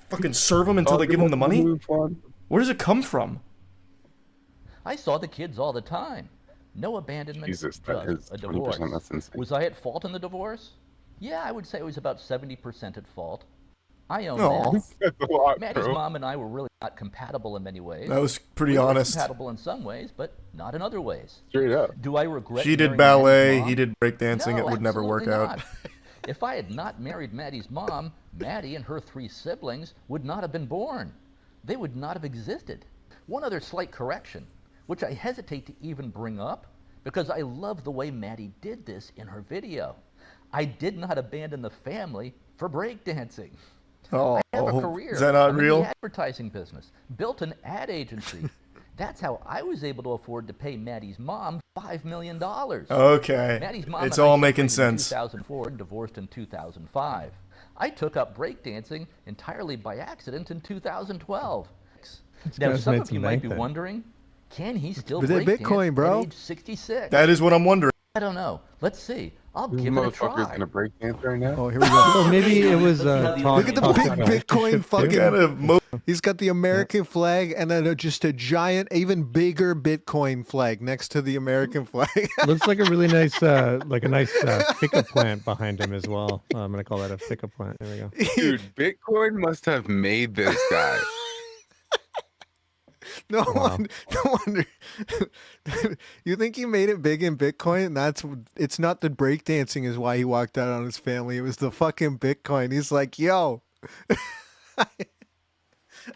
Fucking serve him until they give him the money? Where does it come from? I saw the kids all the time. No abandonment, Jesus, that just is a 20%, divorce. that's insane. Was I at fault in the divorce? Yeah, I would say I was about 70% at fault. I own Aw. that. That's a lot, Maddie's bro. mom and I were really not compatible in many ways. That was pretty We were honest. compatible in some ways, but not in other ways. Straight up. Do I regret She did marrying ballet, Maddie's mom? he did breakdancing, No, it would never work absolutely out. not. If I had not married Maddie's mom, Maddie and her 3 siblings would not have been born. They would not have existed. One other slight correction, which I hesitate to even bring up, because I love the way Maddie did this in her video. I did not abandon the family for breakdancing. Oh, I have a career. is that not I'm in real? the advertising business. Built an ad agency. That's how I was able to afford to pay Maddie's mom $5 million. Okay. Maddie's mom It's and I all making separated in sense. 2004 and divorced in 2005. I took up breakdancing entirely by accident in 2012. Now, guy's some made of some you might bank be then. wondering, can he still With that breakdance Bitcoin, bro. at age 66? That is what I'm wondering. I don't know. Let's see. I'll This give it a motherfucker's try. gonna break dance right now. Oh, here we go. Well, maybe it was Look at the big Bitcoin fucking. He's got the American flag and then just a giant, even bigger Bitcoin flag next to the American flag. Looks like a really nice, ficca plant behind him as well. I'm gonna call that a ficca plant. There we go. Dude, Bitcoin must have made this guy. No Wow. wonder. You think he made it big in Bitcoin? It's not the breakdancing is why he walked out on his family. It was the fucking Bitcoin. He's like, yo,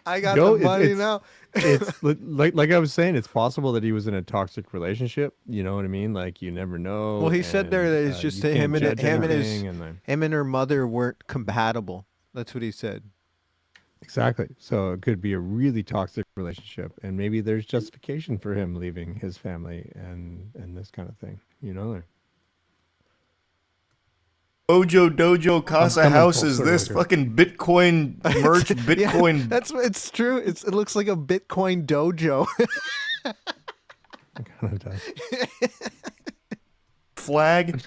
I got No, the money now. It's like I was saying, it's possible that he was in a toxic relationship. You know what I mean? Like you never know. Well, he said there that it's just you that can't judge him anything, and then- and her mother weren't compatible. That's what he said. Exactly. So it could be a really toxic relationship, and maybe there's justification for him leaving his family and this kind of thing. You know. Mojo Dojo Casa coming House full is circle this here. fucking Bitcoin merch, Yeah, Bitcoin it's true. It looks like a Bitcoin dojo. kind of does. flag,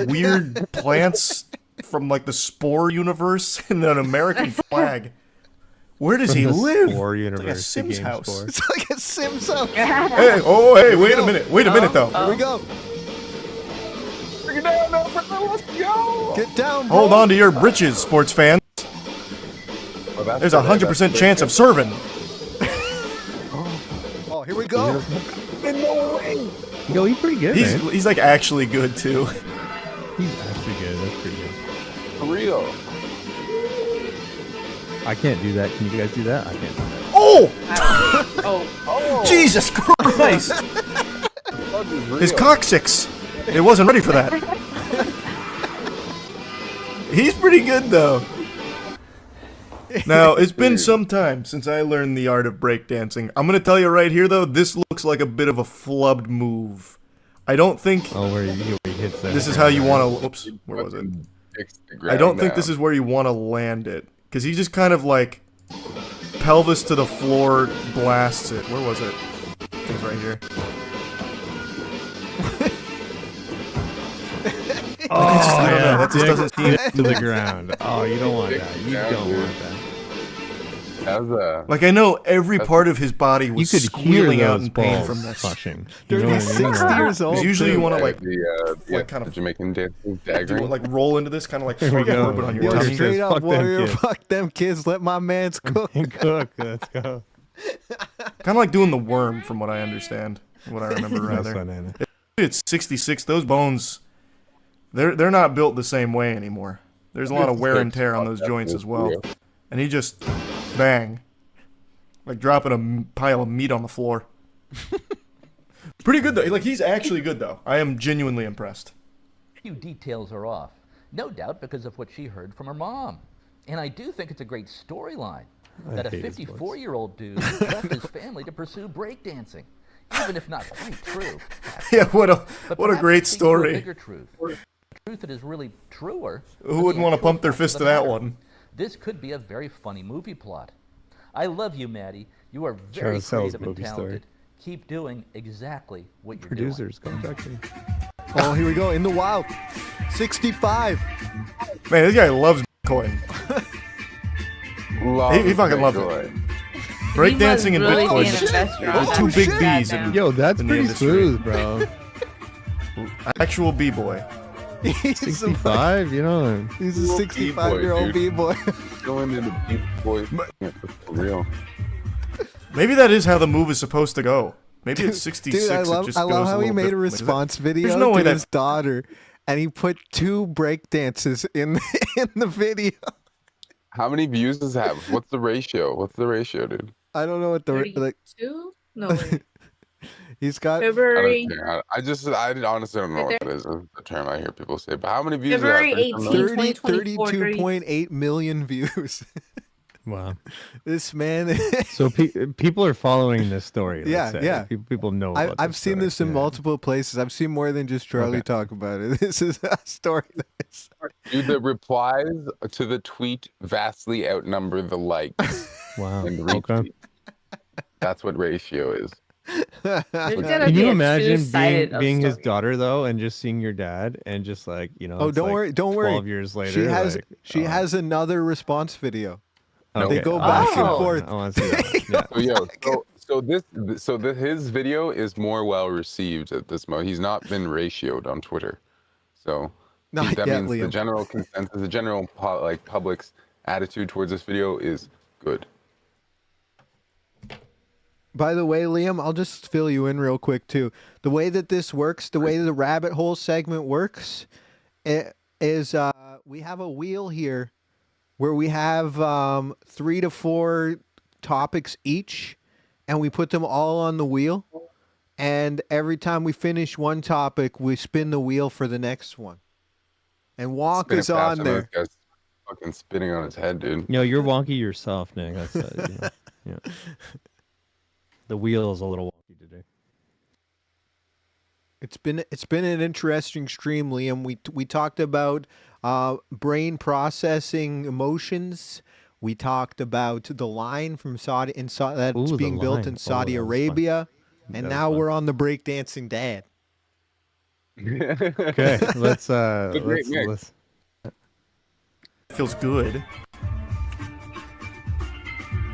weird plants from like the Spore universe, and an American flag. Where does From he the live? Spore It's like a universe, the Sims game house. Spore. It's like a Sims house. Hey, wait a minute. Wait a minute though. Here we go. Bring it down, no, bro, let's go. Get down, bro. Hold on to your britches, sports fans. Well, There's a 100% chance of serving. Oh, here we go. No way. Yo, he's pretty good, man. He's like actually good too. He's actually good. That's pretty good. For real. I can't do that. Can you guys do that? I can't do that. Oh! Oh. Jesus Christ! His coccyx. It wasn't ready for that. He's pretty good though. Now, it's been some time since I learned the art of breakdancing. I'm going to tell you right here, though, this looks like a bit of a flubbed move. I don't think where he hits that. this is how you want to... Oops, where was it? I don't think this is where you want to land it. Because he just kind of, like, pelvis to the floor blasts it. Where was it? I think it's right here. Oh, yeah, that just doesn't seem to the ground. Oh, you don't want that. You don't want that. Like, I know every part of his body was You could squealing hear out those in pain balls from this. crushing. Dude, he's 60 years old. 'Cause usually you want to, like, the kind of Jamaican dancing do daggering. you, like, roll into this, kind of like Here we go. orbit on your Yo, tummy. straight up, Fuck them warrior. kids. Fuck them kids. Let my mans cook. Cook. Let's go. Kind of like doing the worm, from what I understand. What I remember, rather. Banana. It's 66. Those bones, they're not built the same way anymore. There's a lot of wear and tear on those joints as well. And he just, bang. Like dropping a pile of meat on the floor. Pretty good, though. Like, he's actually good, though. I am genuinely impressed. Few details are off, no doubt because of what she heard from her mom. And I do think it's a great storyline that a hate his voice. 54-year-old dude left his family to pursue breakdancing, even if not quite true. Yeah, what a But great perhaps it speaks to a story. bigger truth, a truth that is really truer. Who wouldn't want to pump their fist to that one? This could be a very funny movie plot. I love you, Maddie. You are very Charles Sells creative and movie story. talented. Keep doing exactly what you're Producers, contact me. Oh, here we go. In the wild. 65. Man, this guy loves Bitcoin. He fucking loves it. Breakdancing and really Bitcoin. be an investor on Two that big shit B's now. in, Yo, that's in the pretty industry. smooth, bro. Actual B-boy. He's 65, you know. He's a 65-year-old B-boy. Going into B-boy for real. Maybe that is how the move is supposed to go. Maybe it's 66. Dude, I it love just how goes he little made bit- a like, is response that- video There's no way to that his daughter, and he put 2 break dances in the video. How many views does it have? What's the ratio? What's the ratio, dude? I don't know what the like. 32? No way. He's got February. I honestly don't know what that is. The term I hear people say. But how many views? February does that have? 32.8 million views. Wow. This man. So people are following this story. Let's Yeah, say. yeah. People know about I've this seen story. this in multiple places. I've seen more than just Charlie talk about it. This is a story. Dude, the replies to the tweet vastly outnumber the likes. Wow. And Okay. retweets. That's what ratio is. Can you imagine being his daughter though, and just seeing your dad, and just like, you know? Oh, it's don't like worry, don't worry. 12 years later, She has another response video. They Okay. go back and Oh. forth. I want to see that. Yeah. So his video is more well received at this moment. He's not been ratioed on Twitter, so Not that yet, means the Liam. general consensus, the general public's attitude towards this video is good. By the way, Liam, I'll just fill you in real quick too. The way that this works, the way the rabbit hole segment works, is we have a wheel here where we have 3 to 4 topics each, and we put them all on the wheel. And every time we finish one topic, we spin the wheel for the next one. And Wonk is on there. This guy's fucking spinning on his head, dude. No, you're wonky yourself, Nick. That's yeah. The wheel is a little wonky today. It's been an interesting stream, Liam. We talked about brain processing emotions. We talked about the line from Saudi that's Ooh, the being built line. in Oh, Saudi that was Arabia, fun. and That now was fun. we're on the breakdancing dad. Okay, let's great mix. let's Feels good.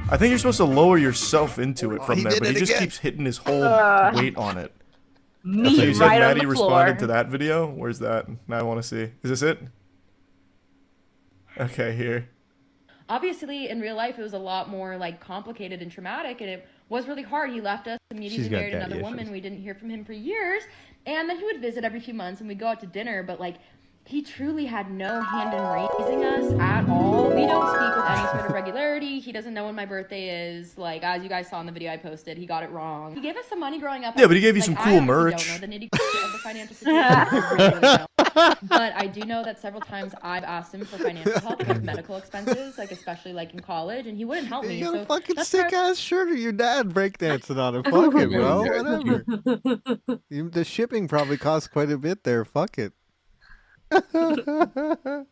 I think you're supposed to lower yourself into it from he there, did but he it just again. keeps hitting his whole weight on it. So Me you said right on Maddie the responded floor. to that video? Where's that? Now I want to see. Is this it? Okay, here. Obviously, in real life, it was a lot more like complicated and traumatic, and it was really hard. He left us, immediately She's got married another daddy woman. issues. We didn't hear from him for years, and then he would visit every few months, and we'd go out to dinner. But like, he truly had no hand in raising us at all. We don't speak with any sort of regularity. He doesn't know when my birthday is. Like, as you guys saw in the video I posted, he got it wrong. He gave us some money growing up. Yeah, but he gave you Like, some I cool honestly merch. don't know the nitty-gritty of the financial situation. I really don't know. But I do know that several times I've asked him for financial help with medical expenses, like especially like in college, and he wouldn't help me. You got a So fucking that's sick ass shirt of your dad breakdancing on it. Fuck it, bro. Whatever. The shipping probably cost quite a bit there. Fuck it. I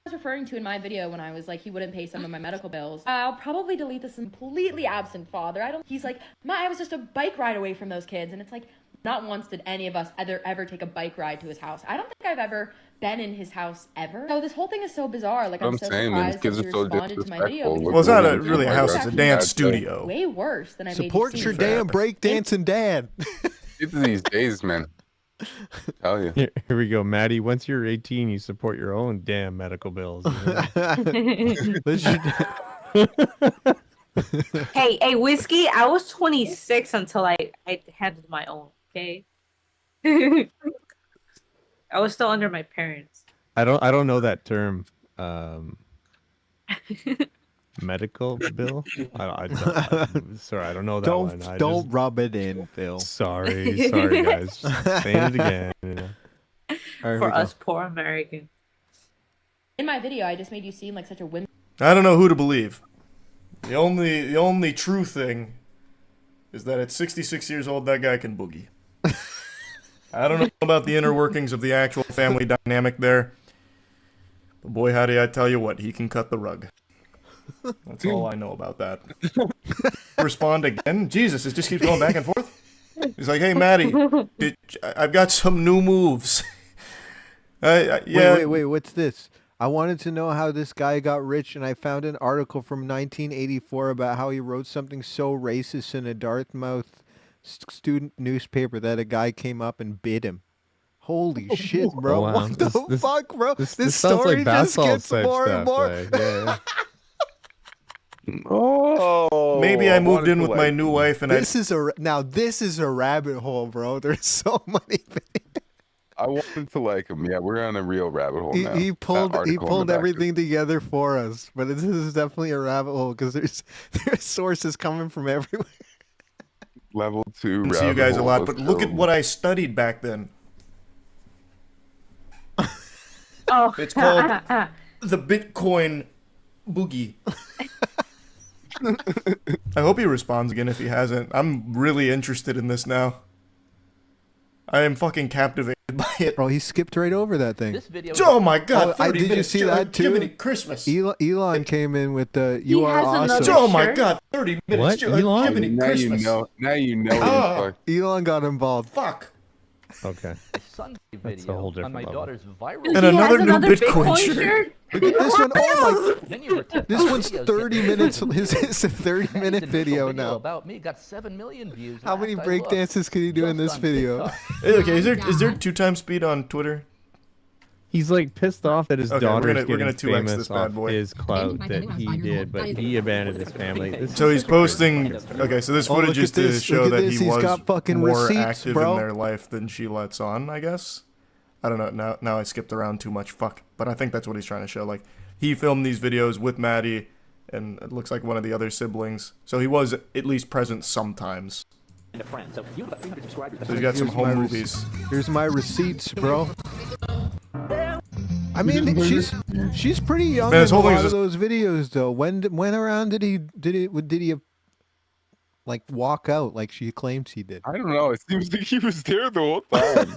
was referring to in my video when I was like, he wouldn't pay some of my medical bills. I'll probably delete this completely absent father. He's like, I was just a bike ride away from those kids. And it's like, not once did any of us ever take a bike ride to his house. I don't think I've ever been in his house ever. So this whole thing is so bizarre. Like, I'm so surprised that you responded to my video. Well, it's not really a house, it's a dance studio. Way worse than I made Support you your seem. damn breakdancing dad. Kids these days, man. Tell you. Here we go, Maddie. Once you're 18, you support your own damn medical bills. Hey, Whiskey, I was 26 until I handled my own, okay? I was still under my parents. I don't know that term. Medical bill? Sorry, I don't know that one. Don't rub it in, Phil. Sorry, guys. Just saying it again. You know. For us poor Americans. In my video, I just made you seem like such a wimp. I don't know who to believe. The only true thing is that at 66 years old, that guy can boogie. I don't know about the inner workings of the actual family dynamic there. But boy, howdy, I tell you what, he can cut the rug. That's all I know about that. Respond again? Jesus, it just keeps going back and forth? He's like, hey, Maddie, I've got some new moves. Yeah. Wait, what's this? I wanted to know how this guy got rich, and I found an article from 1984 about how he wrote something so racist in a Dartmouth student newspaper that a guy came up and bid him. Holy shit, bro. Wow. What the fuck, bro? This sounds story like just gets more and more. Yeah. Oh, maybe I moved in with my new wife, and this is a rabbit hole, bro. There's so many. I wanted to like him. Yeah, we're on a real rabbit hole now. He pulled everything together for us, but this is definitely a rabbit hole because there's sources coming from everywhere. Level 2 I see you guys a lot, but look at what I studied back then. Oh, it's called the Bitcoin boogie. I hope he responds again if he hasn't. I'm really interested in this now. I am fucking captivated by it. Bro, he skipped right over that thing. This video Oh my god, 30 did you minutes. see that too? Jiminy Christmas. Elon came in with the "You are awesome." Oh my god, 30 minutes. What? Elon? Jiminy Now Christmas. you know. Elon got involved. Fuck. Okay. Sunday That's a video whole different on my level. daughter's viral. And another new Bitcoin shirt. Look at this one. Oh my! Then you were This one's 30 minutes. His 30-minute video now. About me got 7 million views. How many last I break looked. dances can you do in this Just on video? TikTok. Okay, is there 2x speed on Twitter? He's like pissed off that his Okay, daughter's we're gonna getting 2x this famous bad off boy. his clout that he did, but he abandoned his family. This So is he's such a crazy posting. fucking Okay, so this Oh, look footage at is to this, show look at that this, he he's was got fucking more receipts, active bro. in their life than she lets on, I guess. I don't know. Now I skipped around too much. Fuck. But I think that's what he's trying to show. Like, he filmed these videos with Maddie, and it looks like one of the other siblings. So he was at least present sometimes. So he's got some home movies. Here's my receipts, bro. I mean, she's pretty young Man, in this a whole thing lot is of those videos, though. When around did he like walk out like she claims he did? I don't know. It seems like he was there the whole time.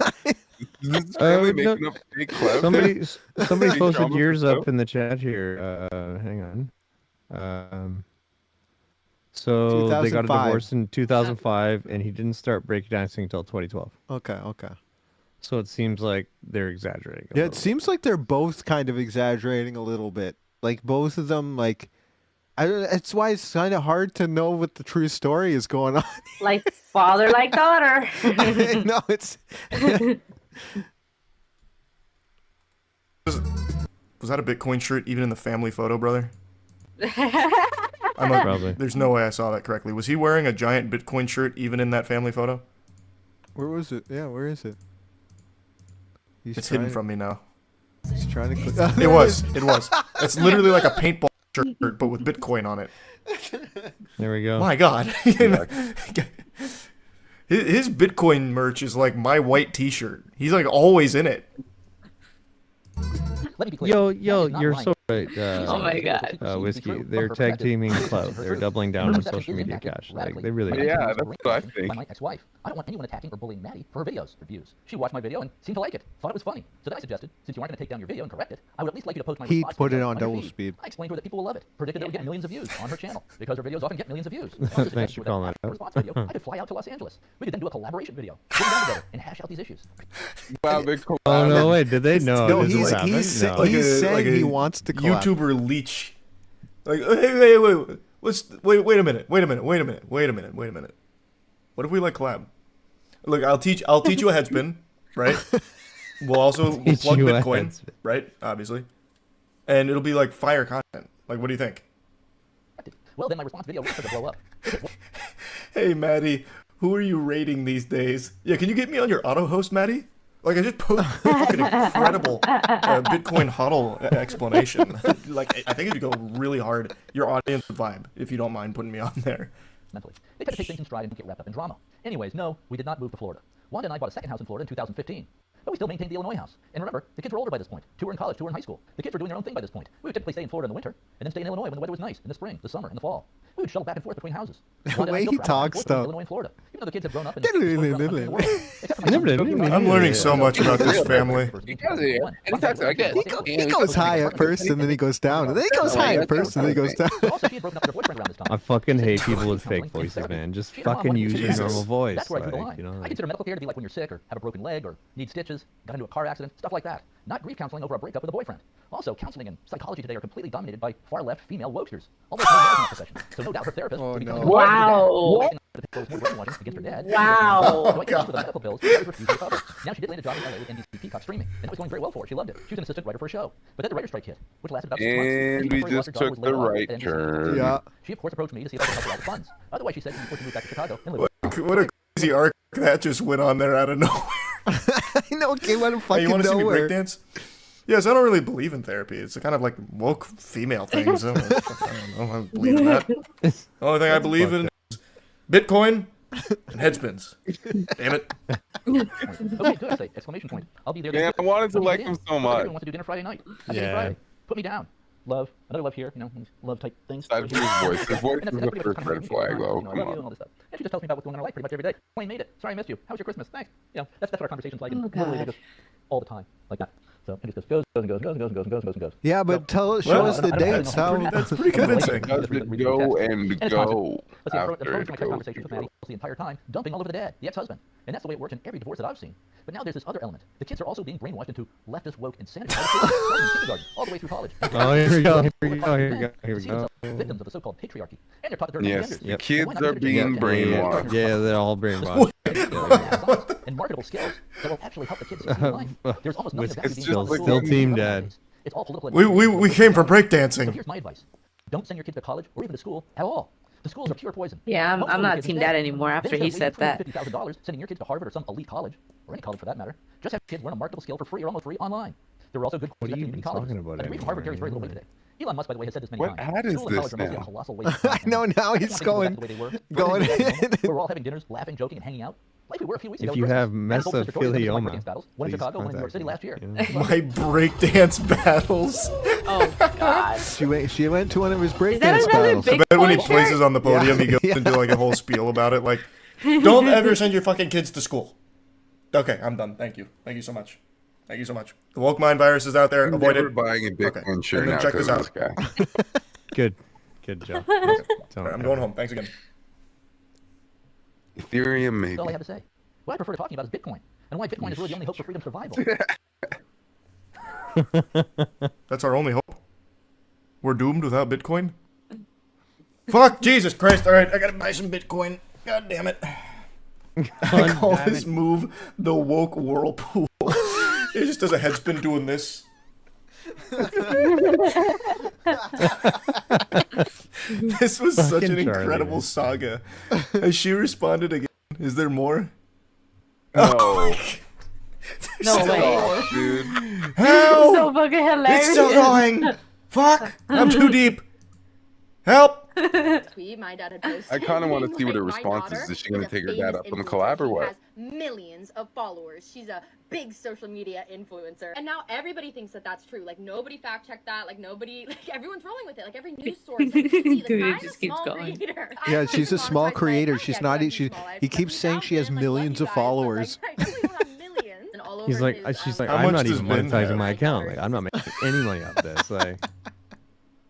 Is this family making up fake clout? Somebody Fake posted drama years for up in the chat here. Hang on. So they got a 2005. divorce in 2005, and he didn't start breakdancing until 2012. Okay. So it seems like they're exaggerating. Yeah, it seems like they're both kind of exaggerating a little bit. Like both of them, like it's why it's kind of hard to know what the true story is going on. Like father, like daughter. No, it's. Was that a Bitcoin shirt even in the family photo, brother? Probably. There's no way I saw that correctly. Was he wearing a giant Bitcoin shirt even in that family photo? Where was it? Yeah, where is it? It's hidden from me now. He's trying to click. It was. It's literally like a paintball shirt, but with Bitcoin on it. There we go. My God. His Bitcoin merch is like my white T-shirt. He's like always in it. Let me be clear. Yo, That is not you're right. so right. Oh my God. Whiskey. They're tag teaming clout. They're doubling down on social media cash. Like, they really are. Yeah, that's what I think. By my ex-wife. I don't want anyone attacking or bullying Maddie for her videos or views. She watched my video and seemed to like it. Thought it was funny. So then I suggested, since you aren't going to take down your video and correct it, I would at least like you to post my He response put to it it on your double feed. speed. I explained to her that people will love it. Predicted it would get millions of views on her channel because her videos often get millions of views. Thanks for calling that out. Response video, I could fly out to Los Angeles. We could then do a collaboration video, sit down together, and hash out these issues. Wow, big collab. Oh no! Wait, did they know? No, this he's- is happening? he's- No. he's saying he wants to collab. YouTuber leech. Like, hey, wait. Wait a minute. Wait a minute. What if we like collab? Look, I'll teach you a headspin, right? We'll also Teach plug you a Bitcoin, headspin. right? Obviously. And it'll be like fire content. Like, what do you think? Well, then my response video will start to blow up. Hey, Maddie, who are you rating these days? Yeah, can you get me on your auto host, Maddie? Like, I just posted a fucking incredible Bitcoin huddle explanation. Like, I think it'd go really hard. Your audience would vibe, if you don't mind putting me on there. Mentally. They try to take things in stride and don't get wrapped up in drama. Anyways, no, we did not move to Florida. Wanda and I bought a second house in Florida in 2015. But we still maintained the Illinois house. And remember, the kids were older by this point. 2 were in college, 2 were in high school. The kids were doing their own thing by this point. We would typically stay in Florida in the winter, and then stay in Illinois when the weather was nice, in the spring, the summer, and the fall. We would shuttle back and forth between houses. The way he talks, though. Illinois and Florida. Even though the kids have grown up and except for my I'm learning so much about this family. He goes high at first, and then he goes down, and then he goes high at first, and then he goes down. I fucking hate people with fake voices, man. Just fucking use your normal voice. That's where I drew the Like, line. you know, I like- consider medical care to be like when you're sick or have a broken leg or need stitches, got into a car accident, stuff like that. Not grief counseling over a breakup with a boyfriend. Also, counseling and psychology today are completely dominated by far-left female wokesters. Although it's no medical profession, so no doubt her therapist will be telling her Wow. against her dad. Wow. So I came up with the medical bills she refused to cover. Now she did land a job in LA with NBC Peacock streaming, and it was going very well for her. She loved it. She was an assistant writer for a show. But then the writer's strike hit, which lasted about 6 months. And we before she lost just her job, took was laid the off right at NBC. turn. Yeah. She of course approached me to see if I could help her out with funds. Otherwise, she said she was forced to move back to Chicago and live with What a crazy arc that just went on there out of nowhere. I know, came out of Hey, fucking you want to see me nowhere. breakdance? Yes, I don't really believe in therapy. It's a kind of like woke female things. I don't know. I believe in that. The only thing I believe in is Bitcoin and headspins. Damn it. Okay, good. I say, exclamation point. I'll be there. Man, I wanted to like him so much. Everyone wants to do dinner Friday night. I Yeah. Friday. Put me down. Love. Another love here. You know, love type things. Aside from his voice. His voice And is that's the pretty much first kind of red flag, though. you know, I Come love you on. and all this stuff. And she just tells me about what's going on in her life pretty much every day. Wayne made it. Sorry I missed you. How was your Christmas? Thanks. You know, that's what our conversation's like. And Oh, literally God. just all the time. Like that. So it just goes and goes and goes and goes and goes and goes and goes. Yeah, but show us the dates. How? That's pretty convincing. Does it go and go Let's see, after the it my goes? conversation with Maddie the entire time, dumping all over the dad, the ex-husband. And that's the way it works in every divorce that I've seen. But now there's this other element. The kids are also being brainwashed into leftist woke insanity. Starting in kindergarten, all the way through college. Oh, here we go. Here we go. Here we go. Here we See go. themselves victims of the so-called patriarchy. And they're taught that they're Yes, genders. the kids Why not are consider being gender? brainwashed. Yeah, they're all brainwashed. And marketable skills that will actually help the kids succeed in life. There's almost nothing of that It's being just taught. like Still when- team dad. It's all political. We came from So breakdancing. here's my advice. Don't send your kids to college or even to school at all. The schools are pure poison. Yeah, I'm Homeschooling not kids team instead. dad anymore after Then he instead of said that. wasting $50,000 sending your kids to Harvard or some elite college, or any college for that matter, just have kids learn a marketable skill for free or almost free online. There are also good What are you community even colleges. talking about A degree from Harvard carries very little weight today. Elon Musk, by the way, has said this many What times. ad is School and college this are mostly a now? colossal waste of time. I know now I he's just want going, things to go back to the way they were. going. We're all having dinners, laughing, joking, and hanging out. Like we were a few weeks ago. If you have mesothelioma, one in Chicago, one in New York City last year. My breakdance battles. Oh God. She went to one of his that breakdance another battles. big- I bet when he Bitcoin places on the podium, Yeah. he goes Yeah. into like a whole spiel about it. Like, don't ever send your fucking kids to school. Okay, I'm done. Thank you. Thank you so much. Thank you so much. The woke mind virus is out there. I'm Avoid never it. buying a Bitcoin Okay. shirt And then now check because this of this out. guy. Good. Good job. All right, I'm going home. Thanks again. Ethereum, maybe. That's all I have to say. What I prefer to talking about is Bitcoin, and why Bitcoin is really the only hope for freedom survival. That's our only hope. We're doomed without Bitcoin? Fuck, Jesus Christ. All right, I gotta buy some Bitcoin. God damn it. I call this move the woke whirlpool. It just does a headspin doing this. This was such an Fucking Charlie, incredible man. saga. Has she responded again? Is there more? No. No way. Oh, dude. Help! So fucking hilarious. It's still going. Fuck! I'm too deep. Help! Tweet my dad had posted. I kind of want to see what her My response daughter is. Is she going to take her dad famous up on the influencer. collab or She what? has millions of followers. She's a big social media influencer. And now everybody thinks that that's true. Like, nobody fact checked that. Like, nobody, like, everyone's rolling with it. Like, every news source. Like, Dude, I'm it a just keeps small going. creator. Yeah, she's a small creator. She's not. He keeps saying she has millions of followers. And all over He's like, his, she's like, How I'm much not does even Ben monetizing have? my account. Like, I'm not making any money off this. Like,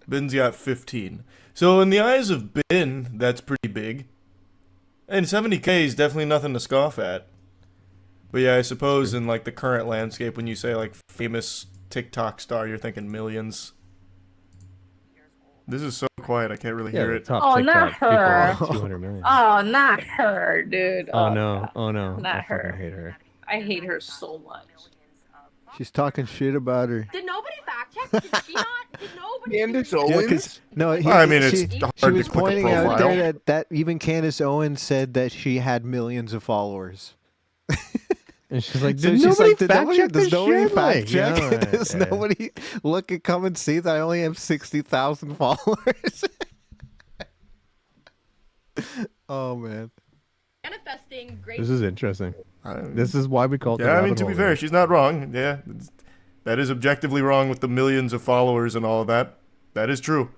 Ben's got 15. So in the eyes of Ben, that's pretty big. And 70K is definitely nothing to scoff at. But yeah, I suppose in like the current landscape, when you say like famous TikTok star, you're thinking millions. This is so quiet, I can't really hear it. Oh, not her. 200 million. Oh, not her, dude. Oh no, oh no. Not I fucking her. hate her. I hate her so much. She's talking shit about her. Did nobody fact check? Did she not? Did nobody? Candace Yeah, Owens? 'cause- no, I mean, it's she hard to was click a pointing out profile. there that even Candace Owens said that she had millions of followers. And she's like, So did she's nobody like, fact check does this nobody shit? fact Like, check? yeah, Does yeah. nobody look and come and see that I only have 60,000 followers? Oh man. Manifesting great. This is interesting. This is why we call it the Yeah, I mean, rabbit to be hole, fair, right? she's not wrong. Yeah, that is objectively wrong with the millions of followers and all of that. That is true.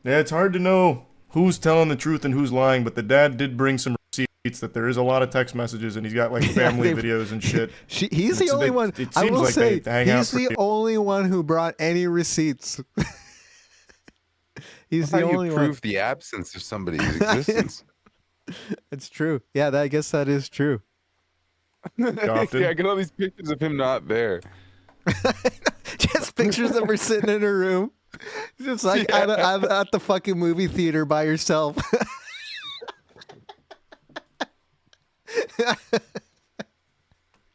Yeah, it's hard to know who's telling the truth and who's lying, but the dad did bring some receipts that there is a lot of text messages and he's got like family videos and shit. He's the only one. It I seems will like say they hang out he's the pretty- only one who brought any receipts. He's How the do only you one. prove the absence of somebody's existence? It's true. Yeah, I guess that is true. Yeah, I get all these pictures of him not there. Just pictures of her sitting in her room, just like at the fucking movie theater by herself.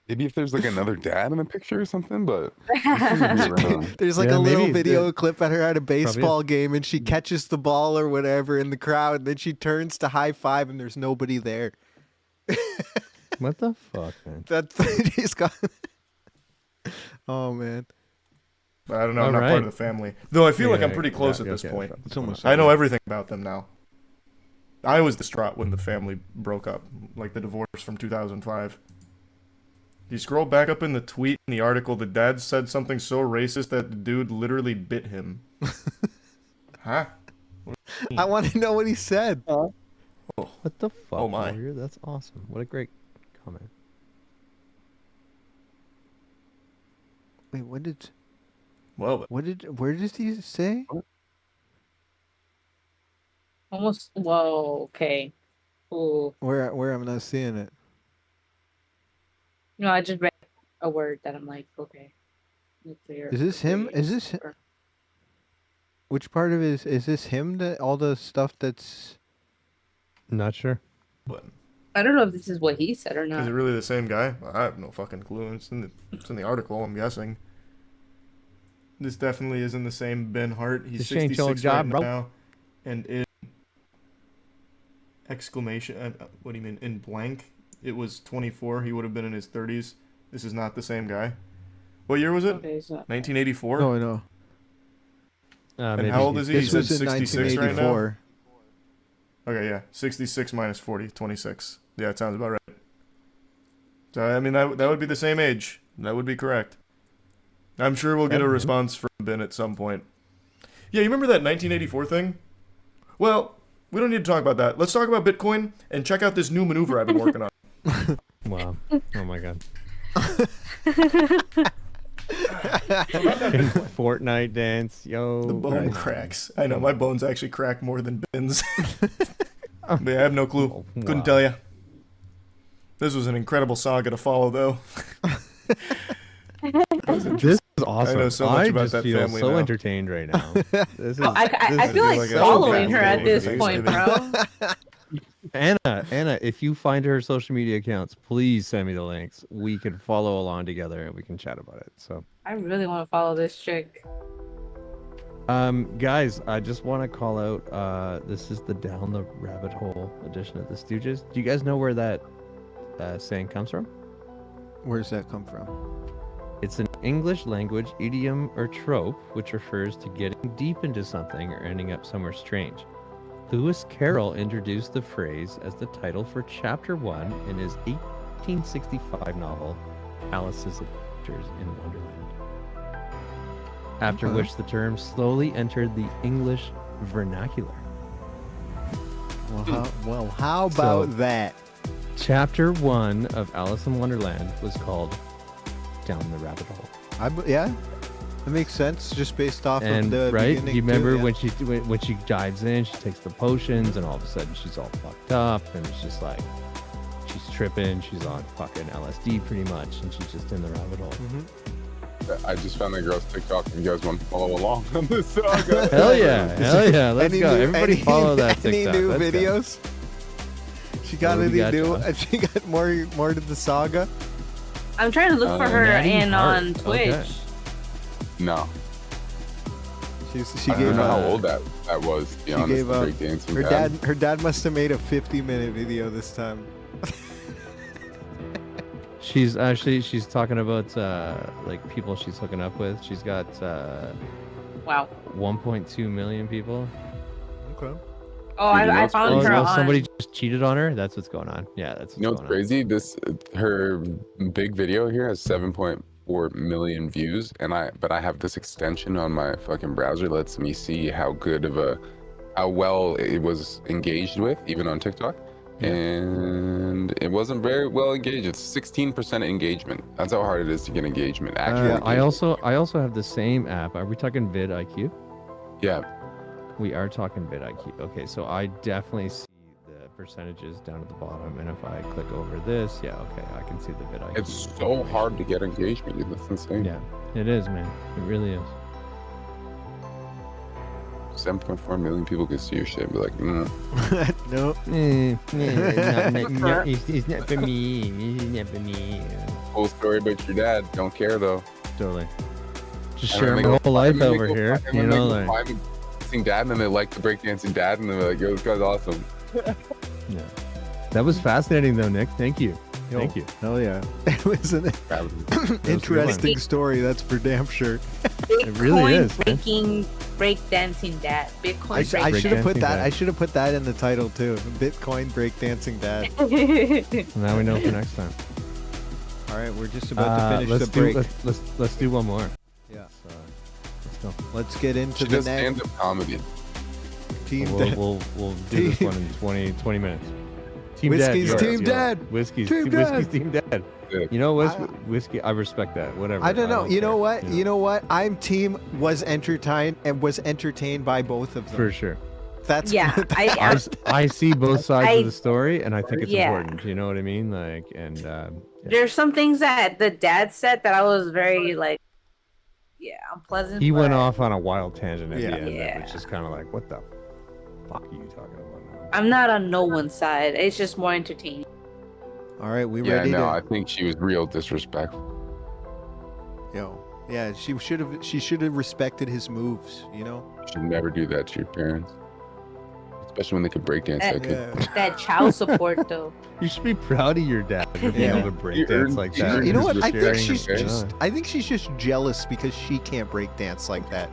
Maybe if there's like another dad in the picture or something, but There's like Yeah, a little maybe, video yeah. clip at her at a baseball is. game, and she catches the ball or whatever in the crowd, and then she turns to high five, and there's nobody there. What the fuck, man? That's she's got. Oh man. But I don't know. I'm All not right. part of the family, though. I feel like Yeah, I'm pretty close yeah, at this okay, point. It's almost I know over. everything about them now. I was distraught when the family broke up, like the divorce from 2005. You scroll back up in the tweet in the article, the dad said something so racist that the dude literally bit him. Huh? I want to know what he said. What the fuck? Oh, my. Warrior? That's awesome. What a great comment. Wait, what did? Well, Where did he say? Almost. Whoa. Okay. Ooh. Where I'm not seeing it. No, I just read a word that I'm like, okay. Nuclear Is this him? Is this? Which part of it is this him? That all the stuff that's. Not sure. I don't know if this is what he said or is not. it really the same guy? I have no fucking clue. It's in the article, I'm guessing. This definitely isn't the same Ben Hart. He's This ain't your 66 job, right bro. now. And in exclamation, what do you mean? In blank, it was 24. He would have been in his 30s. This is not the same guy. What year was it? Okay, so 1984? No, I know. And Maybe how old is he? This He said was in 66 right now? 1984. Okay, yeah. 66 minus 40, 26. Yeah, it sounds about right. So, I mean, that would be the same age. That would be correct. I'm sure we'll get a response from Ben at some point. Yeah, you remember that 1984 thing? Well, we don't need to talk about that. Let's talk about Bitcoin and check out this new maneuver I've been working on. Wow. Oh my god. Fortnite dance, yo. The bone cracks. I know, my bones actually crack more than Ben's. But yeah, I have no clue. Wow. Couldn't tell you. This was an incredible saga to follow, though. This is awesome. I know so much about just that feel family so now. entertained right now. This is, I feel like following her at this point, bro. Anna, if you find her social media accounts, please send me the links. We can follow along together and we can chat about it. So, I really want to follow this chick. guys, I just want to call out. This is the Down the Rabbit Hole edition of the Stooges. Do you guys know where that saying comes from? Where does that come from? It's an English language idiom or trope which refers to getting deep into something or ending up somewhere strange. Lewis Carroll introduced the phrase as the title for Chapter 1 in his 1865 novel, Alice's Adventures in Wonderland. After which the term slowly entered the English vernacular. How about that? Chapter 1 of Alice in Wonderland was called Down the Rabbit Hole. Yeah, that makes sense, just based off And of the right, beginning you remember too, yeah. when she dives in, she takes the potions, and all of a sudden she's all fucked up, and it's just like she's tripping, she's on fucking LSD pretty much, and she's just in the rabbit hole. I just found that girl's TikTok. If you guys want to follow along on this saga. Hell yeah, let's go. Everybody follow that Any TikTok. new Let's go. videos? She got What do we any got, new? Josh? She got more to the saga. I'm trying to look for her Maddie Hart. on Twitch. Okay. No. She I gave don't know how old that was, to be She honest. gave the up. breakdancing Her dad must have made a 50-minute video this time. She's talking about like people she's hooking up with. She's got Wow. 1.2 million people. Okay. Oh, I found her on. Somebody just cheated on her. That's what's going on. Yeah, that's what's You know what's going on. crazy? Her big video here has 7.4 million views, but I have this extension on my fucking browser that lets me see how well it was engaged with, even on TikTok. And it wasn't very well engaged. It's 16% engagement. That's how hard it is to get engagement. Actually, I also have the same app. Are we talking vidIQ? Yeah. We are talking vidIQ. Okay, so I definitely see the percentages down at the bottom, and if I click over this, yeah, okay, I can see the vidIQ. It's so hard to get engagement. Dude. That's insane. Yeah, it is, man. It really is. 7.4 million people can see your shit and be like, no. It's not for me. It's not for me. Whole story about your dad. Don't care though. Totally. Just And share then my they whole go- life and then they over go here. find- and You then they know, go like. find the breakdancing dad, and then they like the breakdancing dad, and they're like, yo, this guy's awesome. Yeah. That was fascinating, though, Nick. Thank you. Thank you. Hell yeah. It was an interesting story, that's for damn sure. It really is, man. Breaking breakdancing dad. Bitcoin I should have put Breakdancing that. dad. I should have put that in the title too. Bitcoin breakdancing dad. Now we know for next time. All right, we're just about to finish let's the break. Let's do one more. Yeah. Let's go. Let's get into She the does next stand-up comedy. team. We'll do this one in 20 minutes. Team Whiskey's Dad. Team Dad. Whiskey's Team Whiskey's Dad. Team Dad. You know what's Whiskey? I respect that. Whatever. I don't know. You know care. what? You know. You know what? I'm team was entertained by both of them. For sure. That's Yeah, I see both sides I- of the story, and I think it's Yeah. important. You know what I mean? Like, and There's some things that the dad said that I was very like, yeah, unpleasant. he went but off on a wild tangent at Yeah. the end. Yeah. That was just kind of like, what the fuck are you talking about now? I'm not on no one's side. It's just more entertaining. All right, we Yeah, ready no, to I think she was real disrespectful. Yeah, she should have respected his moves, you know? You should never do that to your parents, especially when they could breakdance that good. That child support though. You should be proud of your dad for being able to break dance like that. You know what? Sharing I think she's just jealous because she can't break dance like that.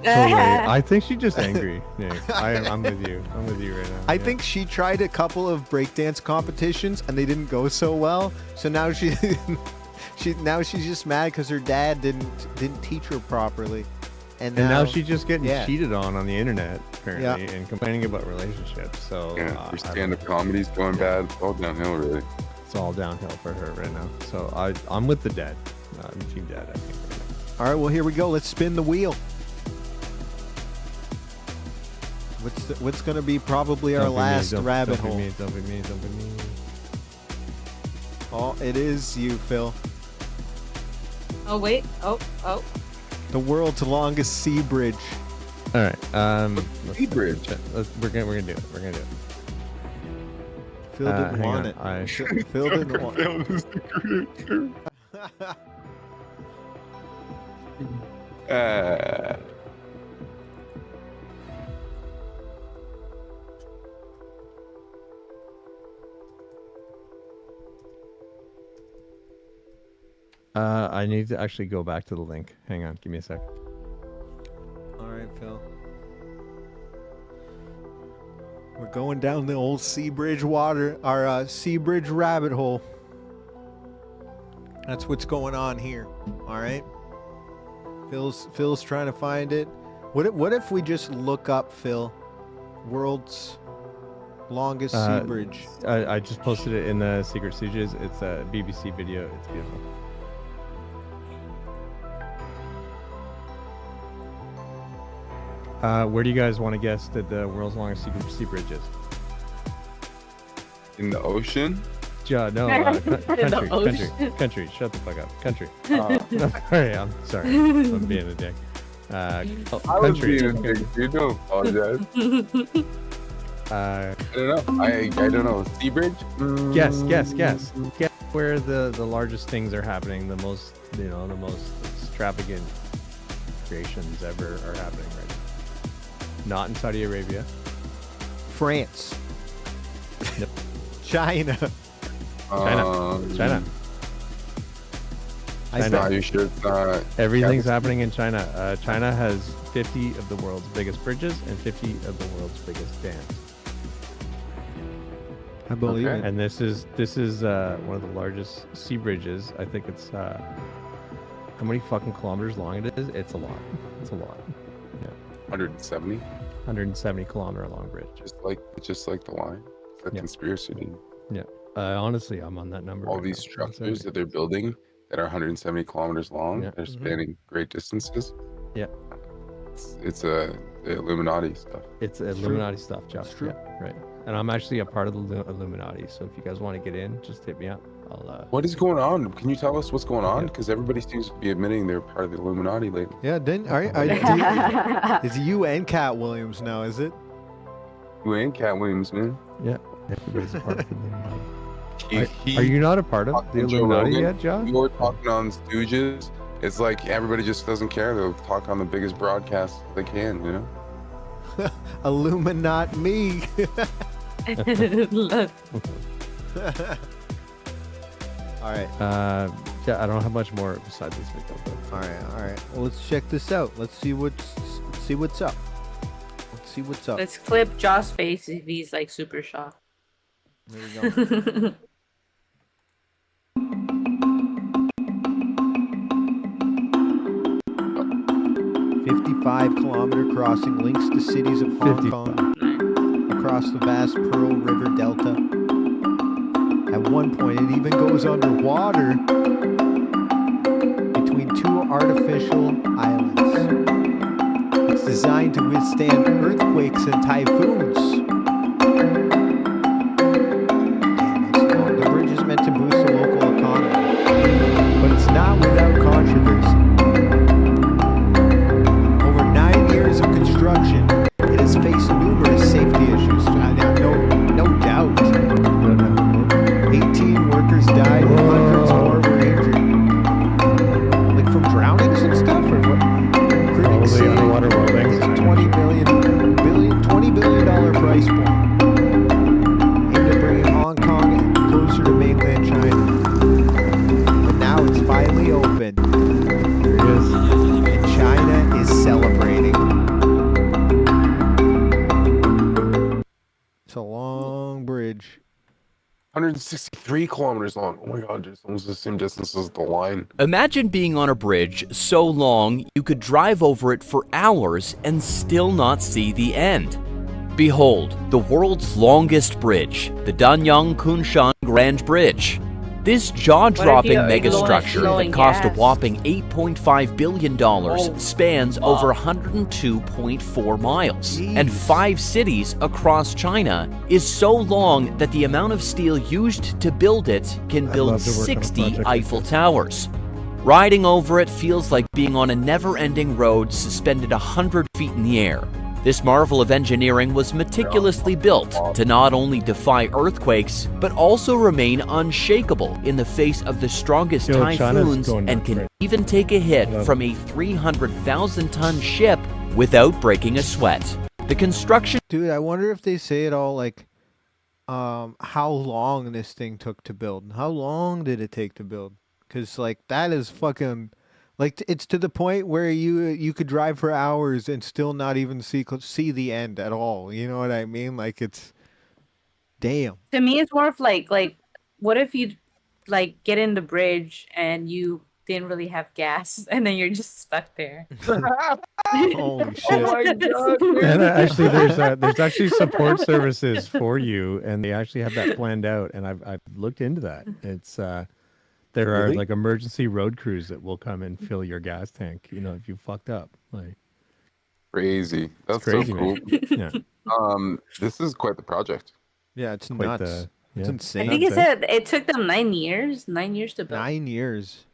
Totally. I think she's just angry. Yeah, I'm with you. I'm with you right now. I think she tried a couple of breakdance competitions and they didn't go so well. So now she's just mad because her dad didn't teach her properly, and now she's just getting yeah. cheated on the internet apparently, and complaining about relationships. So Yeah, her stand-up comedy's going bad. It's all downhill, really. it's all downhill for her right now. So I'm with the dad. I'm team dad. I think. Right now. All right, well here we go. Let's spin the wheel. What's going to be probably our last rabbit hole? Don't be me. Oh, it is you, Phil. Oh wait. Oh. The world's longest sea bridge. All right. Sea bridge. We're gonna do it. We're gonna do it. Phil didn't hang want on. it. Phil didn't want it. I need to actually go back to the link. Hang on, give me a sec. All right, Phil. We're going down the old Seabridge Seabridge rabbit hole. That's what's going on here. All right. Phil's trying to find it. What if we just look up, Phil, world's longest sea bridge? I just posted it in the Secret Stooges. It's a BBC video. It's beautiful. Where do you guys want to guess that the world's longest sea bridge is? In the ocean? No, country. Shut the fuck up. Country. Sorry, I'm sorry. I'm being a dick. Country. You don't apologize. I don't know. I don't know. Sea bridge? Guess. Guess where the largest things are happening. The most extravagant creations ever are happening right now. Not in Saudi Arabia. France. Nope. China. China. Are you sure it's not? Everything's happening in China. China has 50 of the world's biggest bridges and 50 of the world's biggest dams. I believe it. And this is one of the largest sea bridges. I think it's how many fucking kilometers long it is? It's a lot. It's a lot. Yeah. 170. 170 kilometer long bridge. Just like the line. It's a conspiracy, dude. Yeah. Honestly, I'm on that number. All these structures that they're building that are 170 kilometers long, they're spanning great distances. Yeah. It's the Illuminati stuff. It's Illuminati stuff, Josh. It's true. Yeah, right. And I'm actually a part of the Illuminati, so if you guys want to get in, just hit me up. What is going on? Can you tell us what's going on? Because everybody seems to be admitting they're part of the Illuminati lately. Yeah, it's you and Cat Williams now, is it? You and Cat Williams, man. Yeah, everybody's a part of the Illuminati. Are you not a part of the Illuminati yet, John? You were talking on Stooges. It's like everybody just doesn't care. They'll talk on the biggest broadcast they can, you know? Illuminati me. All right. Yeah, I don't have much more besides this video. All right. Well, let's check this out. Let's see what's up. Let's clip Josh's face if he's like super shocked. There we go. $55-kilometer crossing links the cities of Hong Kong across the vast Pearl River Delta. At one point, it even goes underwater between two artificial islands. It's designed to withstand earthquakes and typhoons. The bridge is meant to boost the local economy, but it's not without controversy. Over 9 years of construction, it has faced numerous safety issues. No doubt. 18 workers died and hundreds more were injured. Like from drownings and stuff, or what? Critics say underwater welding. It's a $20 billion price point, aimed at bringing Hong Kong closer to mainland China. But now it's finally open. There it is. And China is celebrating. It's a long bridge. 163 kilometers long. Oh my god, it's almost the same distance as the line. Imagine being on a bridge so long you could drive over it for hours and still not see the end. Behold, the world's longest bridge, the Danyang Kunshan Grand Bridge. This jaw-dropping megastructure that cost a whopping $8.5 billion spans over 102.4 miles, and 5 cities across China, is so long that the amount of steel used to build it can build 60 Eiffel Towers. Riding over it feels like being on a never-ending road suspended 100 feet in the air. This marvel of engineering was meticulously built to not only defy earthquakes, but also remain unshakable in the face of the strongest typhoons and can even take a hit from a 300,000-ton ship without breaking a sweat. The construction... Dude, I wonder if they say it all like how long this thing took to build. How long did it take to build? because like that is fucking like it's to the point where you could drive for hours and still not even see the end at all. You know what I mean? Like it's damn. To me, it's more of like what if you like get in the bridge and you didn't really have gas and then you're just stuck there. Holy shit. Oh my God, and actually there's actually support services for you, and they actually have that planned out, and I've looked into that. It's there are like emergency road crews that will come and fill your gas tank, you know, if you fucked up. Like crazy. That's crazy, so cool. Yeah. This is quite the project. Yeah, it's Quite nuts. It's yeah. insane. I think it said it took them 9 years. 9 years to build. 9 years.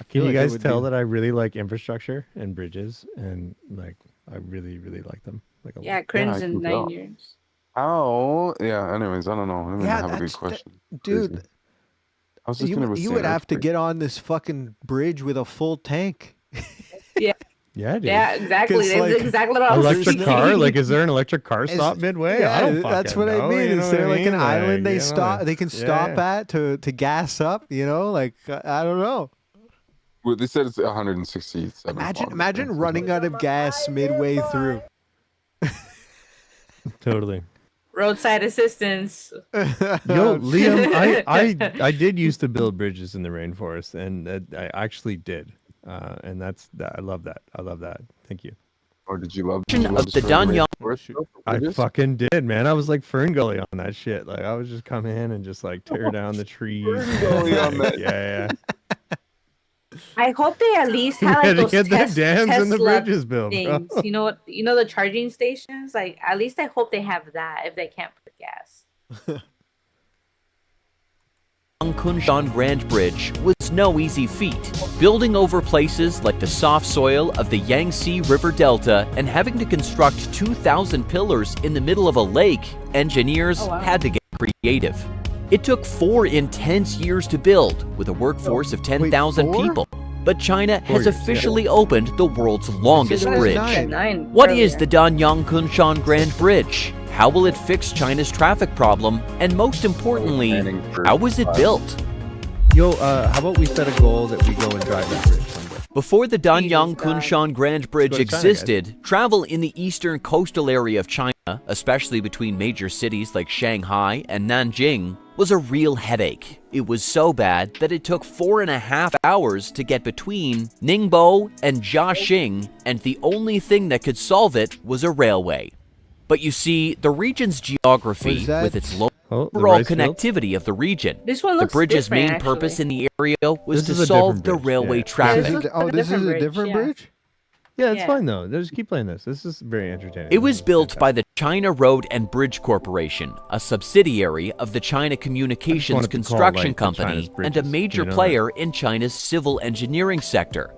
Can you like it guys would tell be- that I really like infrastructure and bridges, and like I really like them? Like a Yeah, lot. cringe I in can 9 tell. years. Oh, yeah. Anyways, I don't know. I don't even Yeah, have a good that's question. dude. Crazy. I was just gonna You say would have to earthquake. get on this fucking bridge with a full tank. Yeah. Yeah, dude. Yeah, exactly. 'Cause, That's like, exactly what I was Electric thinking. car? Like, is there an electric car stop midway? Yeah, I don't that's fucking what know, I mean. you know Is what there I like an mean? island they you know, stop? like- They can yeah, stop yeah. at to gas up. You know, like I don't know. Well, they said it's 167. Imagine running out of gas midway through. Totally. Roadside assistance. Yo, Liam, I did used to build bridges in the rainforest, and I actually did, and I love that. I love that. Thank you. Or did you love of the Danyang I fucking did, man. I was like Fern Gully on that shit. Like I was just come in and just like tear down the trees. Gully on that. Yeah. I hope they at least have Yeah, like to those get the Tesla dams and the bridges built, bro. things. You know what? You know the charging stations. Like at least I hope they have that if they can't put gas. Kunshan Grand Bridge was no easy feat. Building over places like the soft soil of the Yangtze River Delta and having to construct 2,000 pillars in the middle of a lake, engineers had to get creative. It took 4 intense years to build, with a workforce of 10,000 people. But China has officially opened the world's longest bridge. What is the Danyang Kunshan Grand Bridge? How will it fix China's traffic problem? And most importantly, how was it built? Yo, how about we set a goal that we go and drive that bridge someday? Before the Danyang Kunshan Grand Bridge Let's go to China, existed, travel in the eastern coastal area of China, especially between major cities like Shanghai and Nanjing, was a real headache. It was so bad that it took 4.5 hours to get between Ningbo and Jiaxing, and the only thing that could solve it was a railway. But you see, the region's geography, with its low overall connectivity of the region, This one the looks bridge's different, main purpose in the area was This to is a solve different the bridge, railway yeah. traffic. This is a different bridge. Yeah, it's Yeah. fine though. Just keep playing this. This is very entertaining. It was built by the China Road and Bridge Corporation, a subsidiary of the China Communications wanted to call it, Construction like, the Company China's and a bridges, major you know, player in China's civil engineering sector.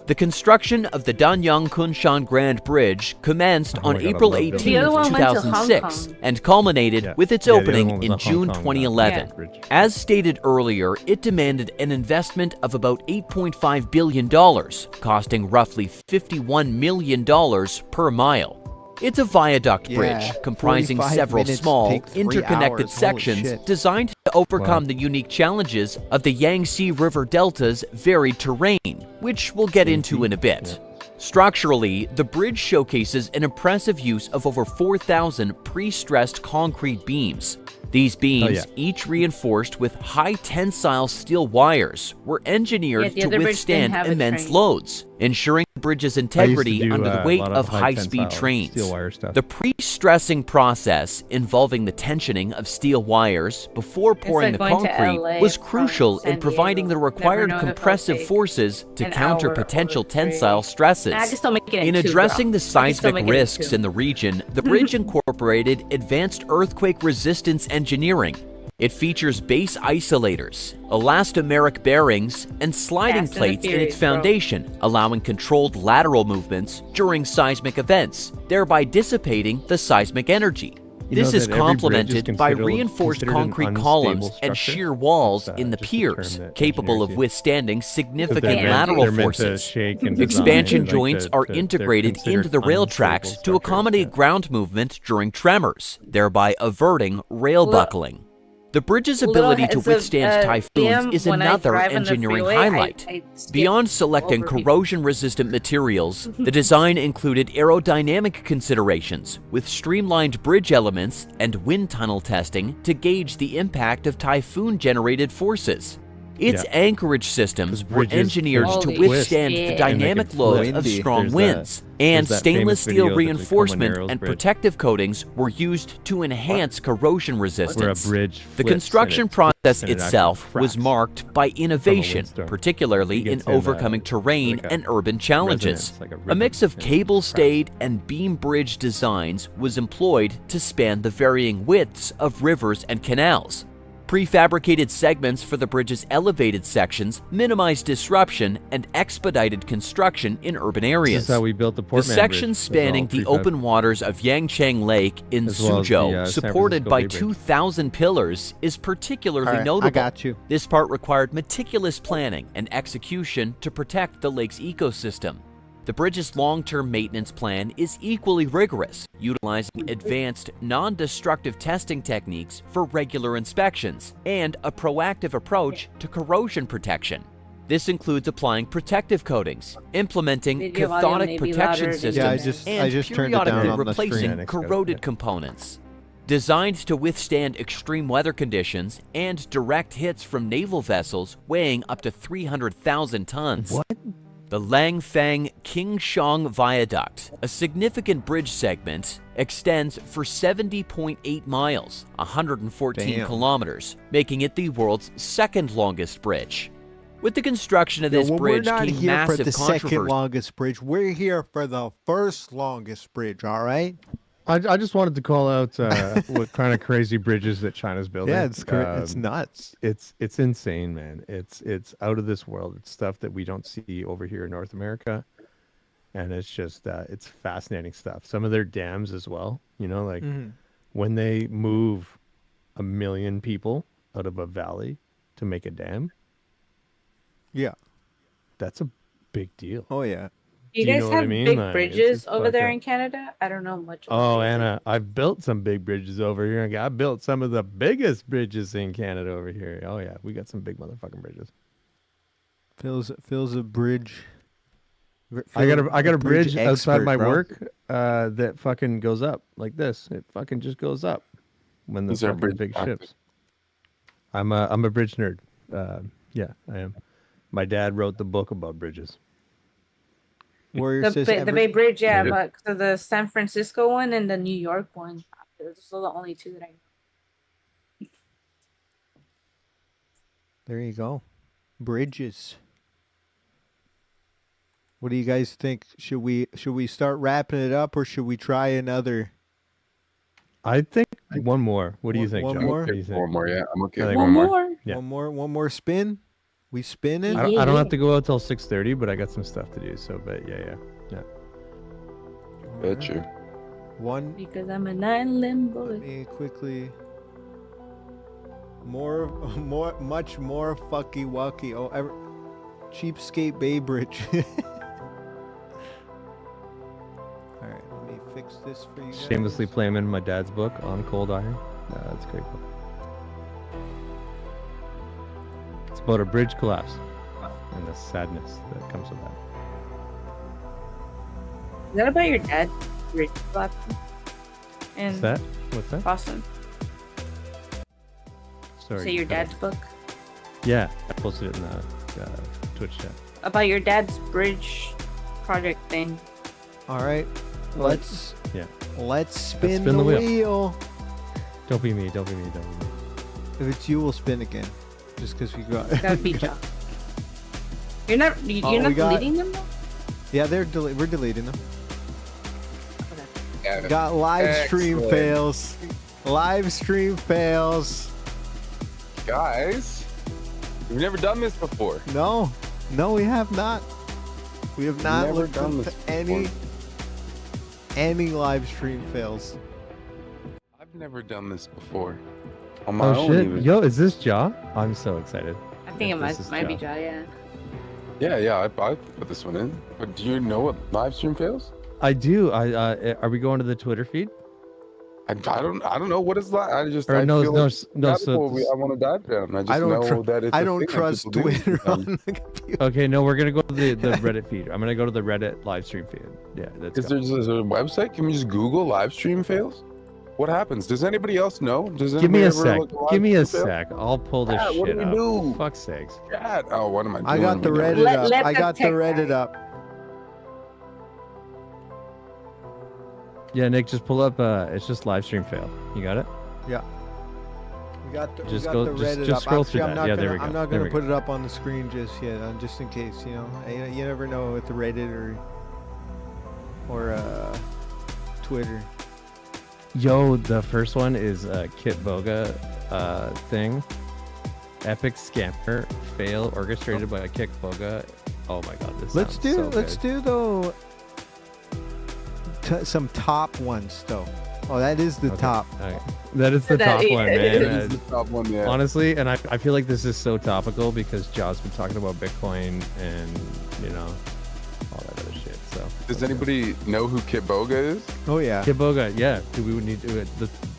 The construction of the Danyang Kunshan Grand Bridge commenced on my God, I April love building 18, The other one went to Hong 2006, Kong. and culminated with its Yeah, the other opening one was in the Hong June Kong 2011. bridge. As stated earlier, it demanded an investment of about $8.5 billion, costing roughly $51 million per mile. It's a viaduct Yeah, bridge comprising 45 several minutes small, take 3 interconnected hours. Holy sections shit. designed to overcome the unique challenges of the Yangtze River Delta's varied terrain, which we'll get into in a bit. Structurally, the bridge showcases an impressive use of over 4,000 pre-stressed concrete beams. These beams, each reinforced with high tensile steel wires, were engineered the to other bridge withstand didn't have a immense train. loads, ensuring the bridge's integrity do, under the a weight lot of high high-speed tensile trains. steel wire stuff. The pre-stressing process involving the tensioning of steel wires before pouring like the going to concrete LA was from crucial San in providing the Diego. required Never known if I'll compressive take forces to an counter hour potential or 3. tensile stresses. I can still make it in In 2, addressing bro. the I can still seismic make it in risks 2. in the region, the bridge incorporated advanced earthquake resistance engineering. It features base isolators, elastomeric bearings, and sliding Fast and the plates in its Furious, bro. foundation, allowing controlled lateral movements during seismic events, thereby dissipating the seismic energy. You know This is that every bridge is complemented by considered reinforced an concrete unstable columns and structure. sheer walls That's, in the just a term piers, that capable engineers of use. withstanding They're significant meant- lateral they're meant to forces. shake and design, Expansion like joints are they're integrated into considered the rail unstable tracks to structures, accommodate ground movement during tremors, thereby averting rail buckling. The bridge's ability to withstand typhoons is another engineering highlight. Beyond selecting corrosion-resistant materials, the design included aerodynamic considerations, with streamlined bridge elements and wind tunnel testing to gauge the impact of typhoon-generated forces. Its anchorage systems were engineered to withstand the dynamic load of strong winds, and stainless steel reinforcement and protective coatings were used to enhance corrosion resistance. The construction process itself was marked by innovation, particularly in overcoming terrain and urban challenges. A mix of cable-stayed and beam bridge designs was employed to span the varying widths of rivers and canals. Prefabricated segments for the bridge's elevated sections minimized disruption and expedited construction in urban areas. This is how we built the Portman The section Bridge. spanning the open waters of Yangchang Lake in Suzhou, supported by 2,000 pillars, is particularly notable. I got you. This part required meticulous planning and execution to protect the lake's ecosystem. The bridge's long-term maintenance plan is equally rigorous, utilizing advanced, non-destructive testing techniques for regular inspections and a proactive approach to corrosion protection. This includes applying protective coatings, implementing cathodic protection systems, and periodically replacing corroded components. Designed to withstand extreme weather conditions and direct hits from naval vessels weighing up to 300,000 tons. The Langfang Qingshang Viaduct, a significant bridge segment, extends for 70.8 miles, 114 kilometers, making it the world's second longest bridge. With the construction of this bridge came massive controversy. We're not here for the second longest bridge. We're here for the first longest bridge, all right? I just wanted to call out what kind of crazy bridges that China's building. Yeah, it's nuts. It's insane, man. It's out of this world. It's stuff that we don't see over here in North America, and it's just it's fascinating stuff. Some of their dams as well. You know, like when they move 1 million people out of a valley to make a dam. Yeah, that's a big deal. Oh yeah. You guys have big bridges over there in Canada? I don't know much about Oh, Anna, I've built some big bridges over here. I built some of the biggest bridges in Canada over here. Oh, yeah. We got some big motherfucking bridges. Phil's a bridge. I got a bridge outside expert, my bro. work that fucking goes up like this. It fucking just goes up when the These are fucking bridge big factors. ships. I'm a bridge nerd. Yeah, I am. My dad wrote the book about bridges. The Bay Bridge, yeah, but the San Francisco one and the New York one. Those are the only two that I know. There you go. Bridges. What do you guys think? Should we start wrapping it up, or should we try another? I think one more. What do you think, one John? more? What do you think? One more, yeah. I'm okay. I think One more. Yeah. One more spin. We spinning. I don't have to go out till 6:30, but I got some stuff to do. So, but yeah. Bet you. One. Because I'm a 9 boy. Let me quickly. Much more fucky wucky. Oh, Cheapskate Bay Bridge. All right, let me fix this for you guys. Shamelessly playing my dad's book on cold iron. No, that's a great book. It's about a bridge collapse and the sadness that comes with that. Is that about your dad? Bridge collapsing? What's that? What's that? Awesome. Sorry. Say your dad's book? Yeah, I posted it in the Twitch chat. About your dad's bridge project thing. All right, let's Let's spin the wheel. Don't be me. Don't be me. If it's you, we'll spin again. Just because we got. That would be Joe. You're not deleting them though? Yeah, we're deleting them. Yeah, Got live stream excellent. fails. Live stream fails. Guys, we've never done this before. No, we have not. We have not Never looked done into this any live stream fails. I've never done this before. On my Oh own, shit! even. Yo, is this Jaw? I'm so excited. I think it This is might be Jaw. Joe, yeah. Yeah, I put this one in. But do you know what live stream fails? I do. Are we going to the Twitter feed? I don't know what is that. I just Or I no, feel no, like no, rabbit so- hole I want to dive down. I just know that it's I a don't thing that trust people do Twitter sometimes. on the computer. Okay, no, we're gonna go to the Reddit feed. I'm gonna go to the Reddit live stream feed. Yeah, that's. Is there a website? Can we just Google live stream fails? What happens? Does anybody else know? Does Give me anybody a ever sec. look at live Give me a stream fail? sec. I'll pull this Chat, what shit do we up. do? Fuck's sakes. Chat. Oh, what am I doing? I got the We never- Reddit up. Let I the got the tech Reddit guy. up. Yeah, Nick, just pull up. It's just live stream fail. You got it? Yeah. We got the, Just we got go- the just- Reddit just up. scroll Actually, through I'm that. not Yeah, gonna, there we go. I'm not There gonna we put go. it up on the screen just yet, just in case. You never know with the Reddit or Twitter. Yo, the first one is Kit Boga thing. Epic scammer fail orchestrated by Kit Boga. Oh my god, this Let's sounds so let's good. do though some top ones though. Oh, that is the Okay, top. alright. That is the That- top one, yeah, man. it is the top one, yeah. Honestly, and I feel like this is so topical because Jaw's been talking about Bitcoin and all that other shit. So Does anybody know who Kit Boga is? Oh yeah. Kit Boga, yeah. Do we would need to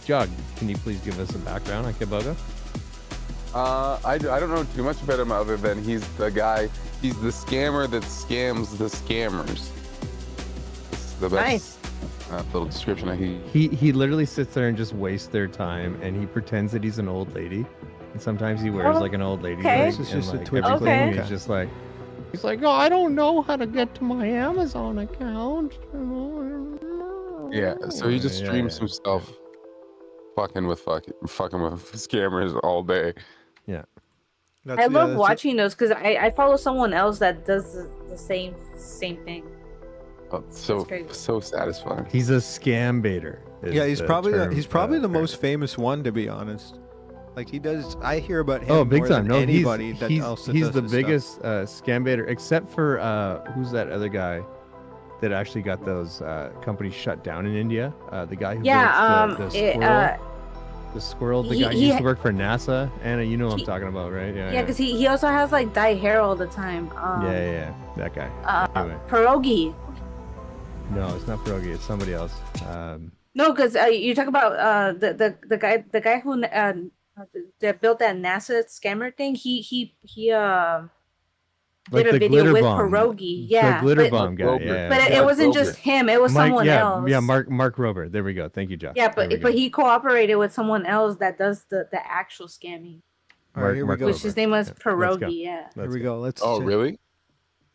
Jaw, can you please give us a background on Kit Boga? I don't know too much about him other than he's the guy. He's the scammer that scams the scammers. It's the best Nice. little description I hear. He literally sits there and just wastes their time, and he pretends that he's an old lady, and sometimes he wears Oh, like an old lady. okay. wig, This is and, just a like, Twitch everything, thing. and Okay. he's just like, oh, I don't know how to get to my Amazon account. Yeah, so he just Yeah, streams yeah. himself fucking with scammers all day. Yeah. I love watching those because I follow someone else that does the same thing. Oh, it's so That's great. so satisfying. He's a scam baiter. is Yeah, he's the probably term, he's probably the for it. most famous one, to be honest. Like he does, I hear about him Oh, big more time! than No, anybody he's that he's, else. he's does the this biggest scam baiter, except for who's that other guy that actually got those companies shut down in India? The guy who Yeah, built the squirrel. The squirrel, the guy who used to work for NASA. Anna, you know what I'm talking about, right? Yeah, because he also has like dyed hair all the time. yeah, that guy. Anyway. Pierogi. No, it's not Pierogi. It's somebody else. No, because you talk about the guy who that built that NASA scammer thing. He Like did a the video glitter with bomb. pierogi. Yeah, the glitter but, bomb guy. Yeah, but it wasn't just him. It was someone else. Yeah, Mark Rober. There we go. Thank you, Jeff. Yeah, There we but go. he cooperated with someone else that does the actual scamming. All right, here we go. Which his name was Let's go. Pierogi. Yeah. Here we go. Let's. Oh, check- really?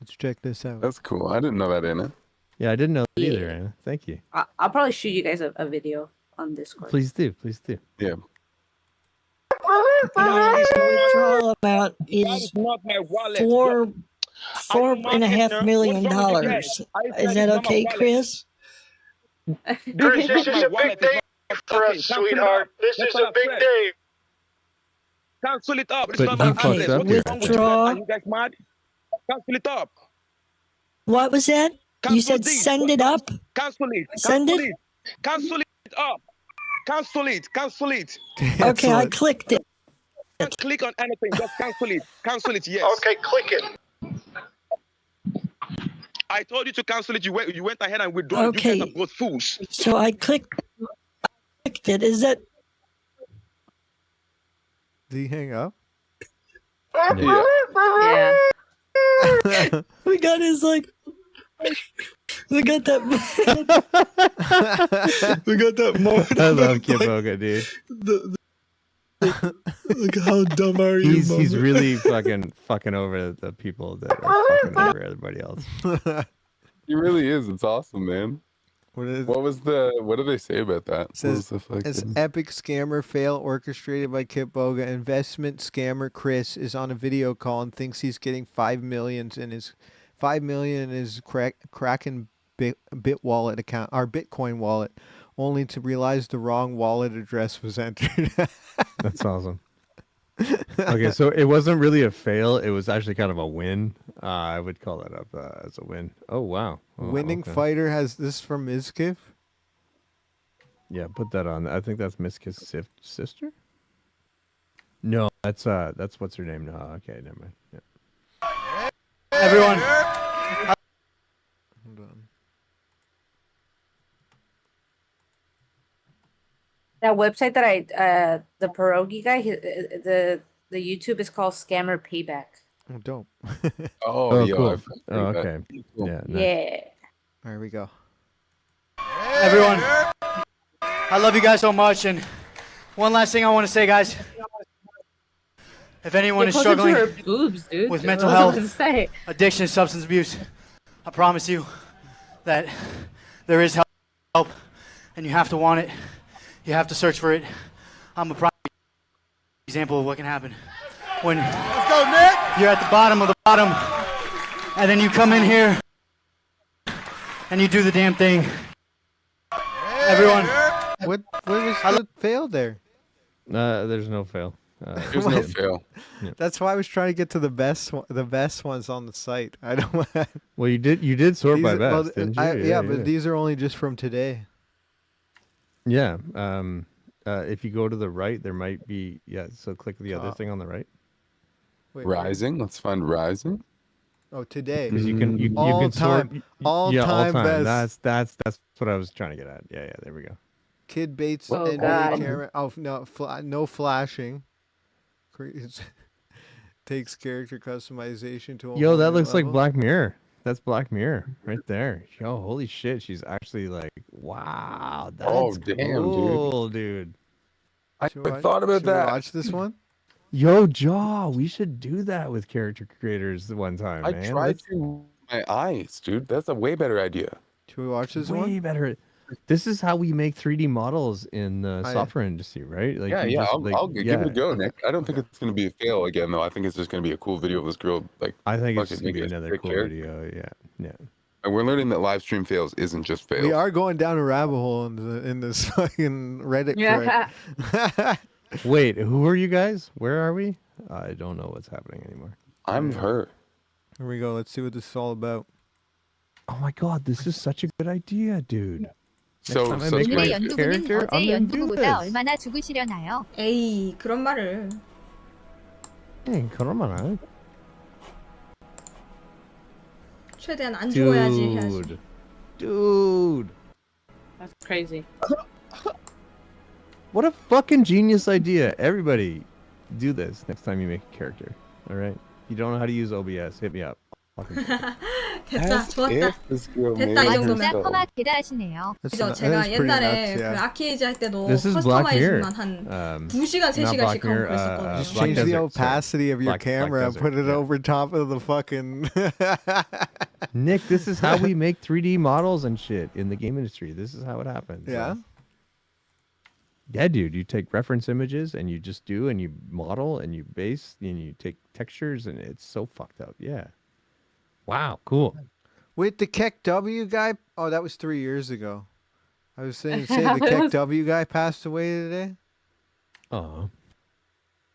Let's check this out. That's cool. I didn't know that, Anna. Yeah, I didn't know that either, Anna. Thank you. I'll probably shoot you guys a video on Discord. Please do. Please do. Yeah. The withdrawal amount is $4.5 million. Is that okay, Chris? Chris, this is a big day for us, sweetheart. This is a big day. Cancel it up. But he fucks up here. Withdraw. You guys mad? Cancel it up. What was that? You said send it up? Cancel it. Send Cancel it? Cancel it up. Cancel it. Cancel it. Okay, I clicked it. Don't click on anything. Just cancel it. Cancel it. Yes. Okay, click it. I told you to cancel it. You went ahead and withdrew. Okay. You guys are both fools. So I clicked it. Is that Did he hang up? Yeah. we got his like we got that we got that moment. I love Kit Boga, dude. Like how dumb are you? He's moment? really fucking over the people that are fucking over everybody else. He really is. It's awesome, man. What do they say about that? What was Says the fucking- as epic scammer fail orchestrated by Kit Boga, investment scammer Chris is on a video call and thinks he's getting 5 million in his Kraken bit wallet account or Bitcoin wallet, only to realize the wrong wallet address was entered. That's awesome. Okay, so it wasn't really a fail. It was actually kind of a win. I would call that up as a win. Oh, wow. Oh, Winning okay. fighter has this from Mizkif. Yeah, put that on. I think that's Misk's sister. No, that's what's her name? No, okay, never mind. Yeah. Everyone. Hold on. That website that I the pierogi guy, the YouTube is called Scammer Payback. Oh, dope. Oh, yeah. cool. I've heard Oh, that. okay. Cool. Yeah. Nice. Yeah. There we go. Everyone, I love you guys so much. And one last thing I want to say, guys. If anyone Get is closer to struggling her boobs, dude. with That's mental what I was health, gonna say. addiction, substance abuse, I promise you that there is help, and you have to want it. You have to search for it. I'm a prime example of what can happen when Let's go, Nick. you're at the bottom of the bottom, and then you come in here and you do the damn thing. Everyone, What was the fail there? There's no fail. There's no fail. That's why I was trying to get to the best ones on the site. I don't. Well, you did sort by These- best, well, didn't you? yeah, but these are only just from today. Yeah. If you go to the right, there might be So click the other thing on the right. Wait, Rising. Let's find Rising. Oh, today. Because you can all can time, sort. all yeah, time all time. best. That's what I was trying to get at. Yeah. There we go. Kid Bates Oh, and God. camera. Oh no, no flashing. Takes character customization to a Yo, whole that new looks like level. Black Mirror. That's Black Mirror right there. Yo, holy shit, she's actually like, wow, that's Oh, damn, dude. cool, dude. I Should we thought about should we that. watch this one. Yo, Jaw, we should do that with character creators one time, I man. tried That's to my eyes, dude. That's a way better idea. Should we watch this way one? better. This is how we make 3D models in the software industry, right? Like, Yeah, you yeah. just, I'll give it a go, Nick. I don't think it's gonna be a fail again, though. I think it's just gonna be a cool video of this girl. Like, I think it's fucking gonna be making a another sick cool character. video. Yeah. And we're learning that live stream fails isn't just fails. We are going down a rabbit hole in this fucking Reddit Yeah. thread. Wait, who are you guys? Where are we? I don't know what's happening anymore. I'm her. Here we go. Let's see what this is all about. Oh my god, this is such a good idea, dude. So, Next time I so make my 오늘의 character, 연두부는 I'm 어제 gonna do 연두부보다 this. 얼마나 죽으시려나요? 에이, 그런 말을. 그러면 최대한 안 죽어야지 해야지. Dude. That's crazy. What a fucking genius idea. Everybody, do this next time you make a character. All right? You don't know how to use OBS, hit me up. 됐다, 좋았다. This girl 됐다, made 이 아, 정도면. 진짜 herself. 커마 대단하시네요. 그죠? 제가 pretty 옛날에 nuts, 그 yeah. 아키에이지 할 때도 This is Black Mirror. 커스터마이즈만 한 Um, 2시간, not 3시간씩 Black 하고 Mirror, 그랬었거든요. Just Black change the Desert, sorry. opacity of your Black camera and Desert, put it yeah. over top of the fucking. Nick, this is how we make 3D models and shit in the game industry. This is how it happens. Yeah? Yeah, dude. You take reference images and you just do and you model and you base and you take textures and it's so fucked up. Yeah. Wow. Cool. Wait, the Keck W guy? Oh, that was 3 years ago. I was saying the Keck W guy passed away today. Oh.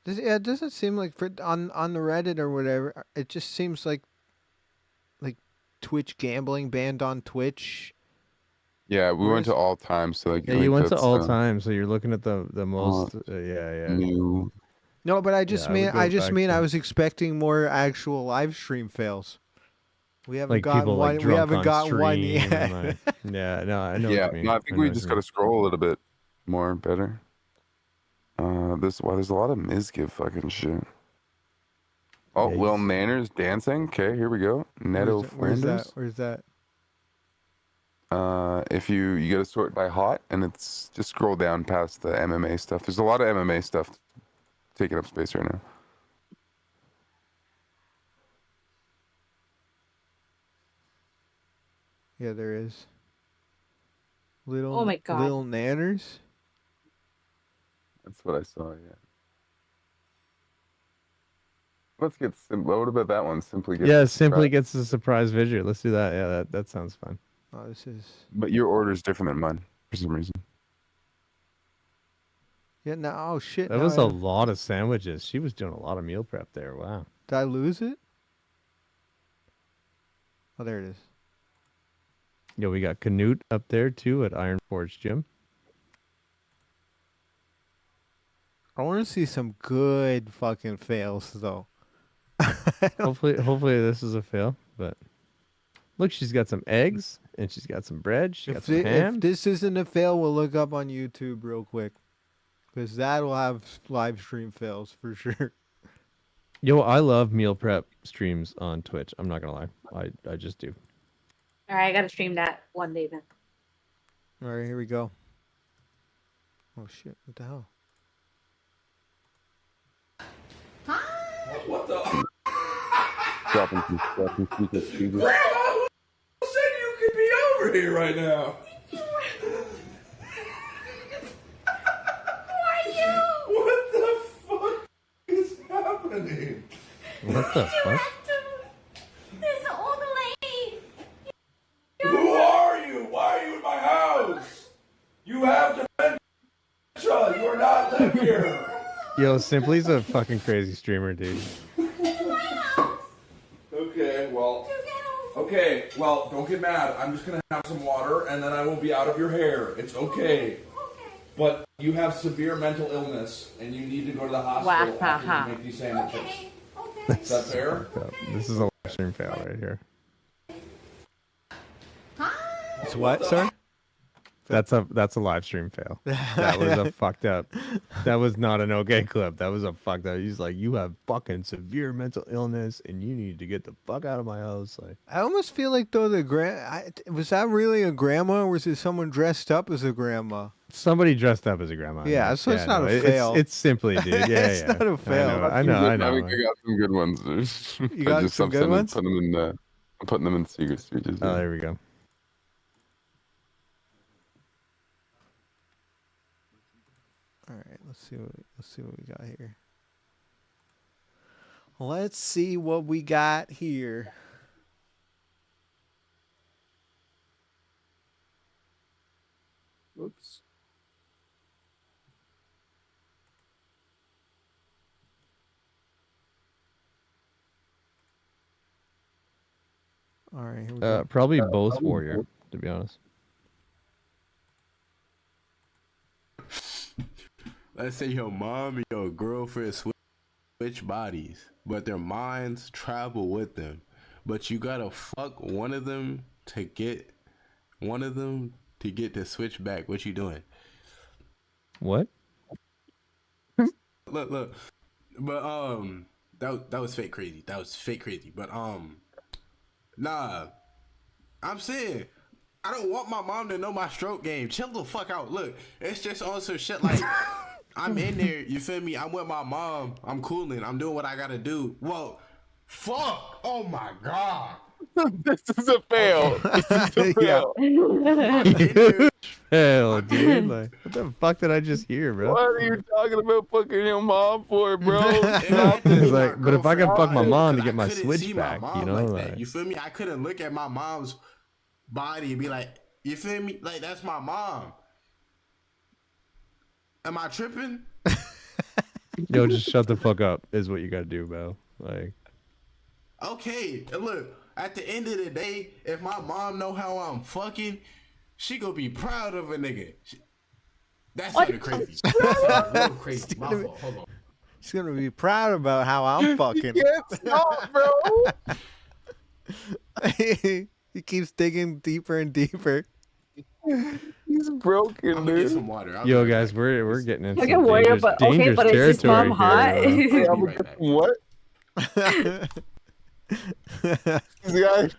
Yeah, it doesn't seem like on the Reddit or whatever. It just seems like Twitch gambling banned on Twitch. Yeah, we went to all time, so like. Yeah, you went to all time, so you're looking at the most. Yeah. New. No, but I just Yeah, I mean would go I just back mean to- I was expecting more actual live stream fails. We haven't Like gotten people one. like We drunk haven't on gotten one stream yet. and, like, yeah, no, I know. Yeah, what you mean. no, I think know we what just you gotta mean. scroll a little bit more, better. There's a lot of Mizgiv fucking shit. Oh, Yeah, Will Manners dancing. Okay, here we go. Neto Where's Flanders. that? Where's that? If you gotta sort by hot, and it's just scroll down past the MMA stuff. There's a lot of MMA stuff taking up space right now. Yeah, there is. Little. Oh my God. Little Nanners. That's what I saw. Yeah. Let's get simple. What about that one? Simply get. Yeah, simply gets a surprise visual. Let's do that. Yeah, that sounds fun. Oh, this is. But your order is different than mine for some reason. Yeah. No. Oh shit. That now was I- a lot of sandwiches. She was doing a lot of meal prep there. Wow. Did I lose it? Oh, there it is. Yeah, we got Canute up there too at Iron Forge Gym. I want to see some good fucking fails though. Hopefully this is a fail. But look, she's got some eggs and she's got some bread. She got some ham. If this isn't a fail, we'll look up on YouTube real quick. because that'll have live stream fails for sure. Yo, I love meal prep streams on Twitch. I'm not gonna lie, I just do. All right, I gotta stream that one day then. All right, here we go. Oh shit! What the hell? What the? Dropping speakers. Grandma, who said you could be over here right now? What the fuck is happening? What the fuck? This old lady. Who are you? Why are you in my house? You have dementia. You are not live here. Yo, Simply's a fucking crazy streamer, dude. Okay, well, don't get mad. I'm just gonna have some water and then I will be out of your hair. It's okay. But you have severe mental illness and you need to go to the hospital after you make these sandwiches. Is that fair? This is a live stream fail right here. It's what, sir? That's a live stream fail. That was a fucked up. That was not an okay clip. That was a fucked up. He's like, you have fucking severe mental illness and you need to get the fuck out of my house. Like, I almost feel like though was that really a grandma or was it someone dressed up as a grandma? somebody dressed up as a grandma. Yeah, so it's not a it's, fail. It's simply, dude. Yeah, It's not a fail. I know. I got some good ones. You got some good ones? I'm putting them in secret stages. Oh, there we go. All right, let's see what we got here. Let's see what we got here. Oops. All right, here we go. Probably both warrior, to be honest. Let's say your mom and your girlfriend switch bodies, but their minds travel with them. But you gotta fuck one of them to get the switch back. What you doing? What? Look. But that was fake crazy. That was fake crazy. But nah. I'm saying I don't want my mom to know my stroke game. Chill the fuck out. Look, it's just on some shit like I'm in there, you feel me? I'm with my mom. I'm cooling. I'm doing what I gotta do. Well, fuck. Oh my god. This is a fail. This is a fail. Fail, dude. Like, what the fuck did I just hear, bro? What are you talking about fucking your mom for, bro? It's like, but if I can fuck my mom to get my switch back, you know, like, you feel me? I couldn't look at my mom's body and be like, you feel me? Like, that's my mom. Am I tripping? Yo, just shut the fuck up is what you gotta do, bro. Like, okay, and look, at the end of the day, if my mom know how I'm fucking, she gonna be proud of a nigga. That's kind of crazy. That's real crazy. My fault. Hold on. She's gonna be proud about how I'm fucking. Yes, stop, bro. He keeps digging deeper and deeper. He's broken, I'm dude. Get some water. yo, guys, we're getting into Like some a warrior, dangerous, but okay, dangerous but is his territory mom hot? here, What?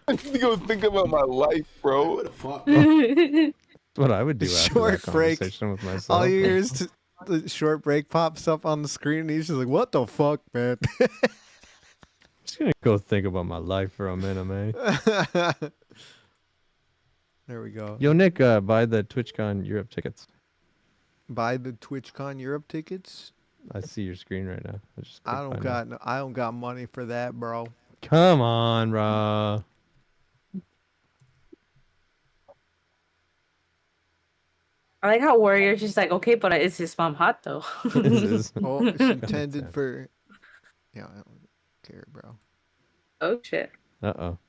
I need to go think about my life, bro. That's what I would do after Short that break. conversation with myself. All you hear is the short break pops up on the screen, and he's just like, "What the fuck, man?" Just gonna go think about my life for a minute, man. There we go. Yo, Nick, buy the TwitchCon Europe tickets. Buy the TwitchCon Europe tickets. I see your screen right now. I don't got money for that, bro. Come on, bro. I like how Warrior's just like, okay, but is his mom hot though? Oh, it's intended for. Yeah, I don't care, bro. Oh shit. Uh-oh.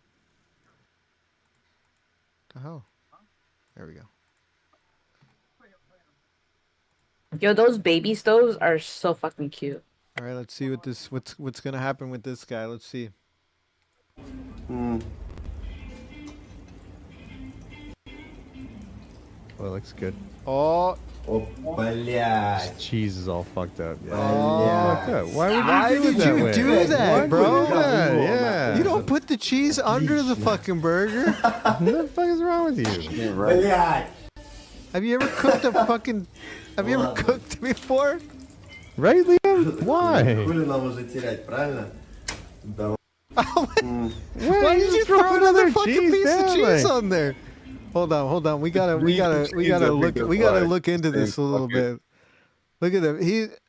Oh, there we go. Yo, those baby stoves are so fucking cute. All right, let's see what's gonna happen with this guy. Let's see. Well, it looks good. Oh, Cheese is all fucked up. Yeah. Fucked up. Why would Why you do did it that you way? do that, Why bro? would you do that? Yeah. You don't put the cheese under the fucking burger. What the fuck is wrong with you? Have you ever cooked a fucking? Have you ever cooked before? Right, Liam? Why? Why did you throw another fucking cheese piece of down, cheese like- on there? Hold on. We gotta look into this a little bit. Look at him.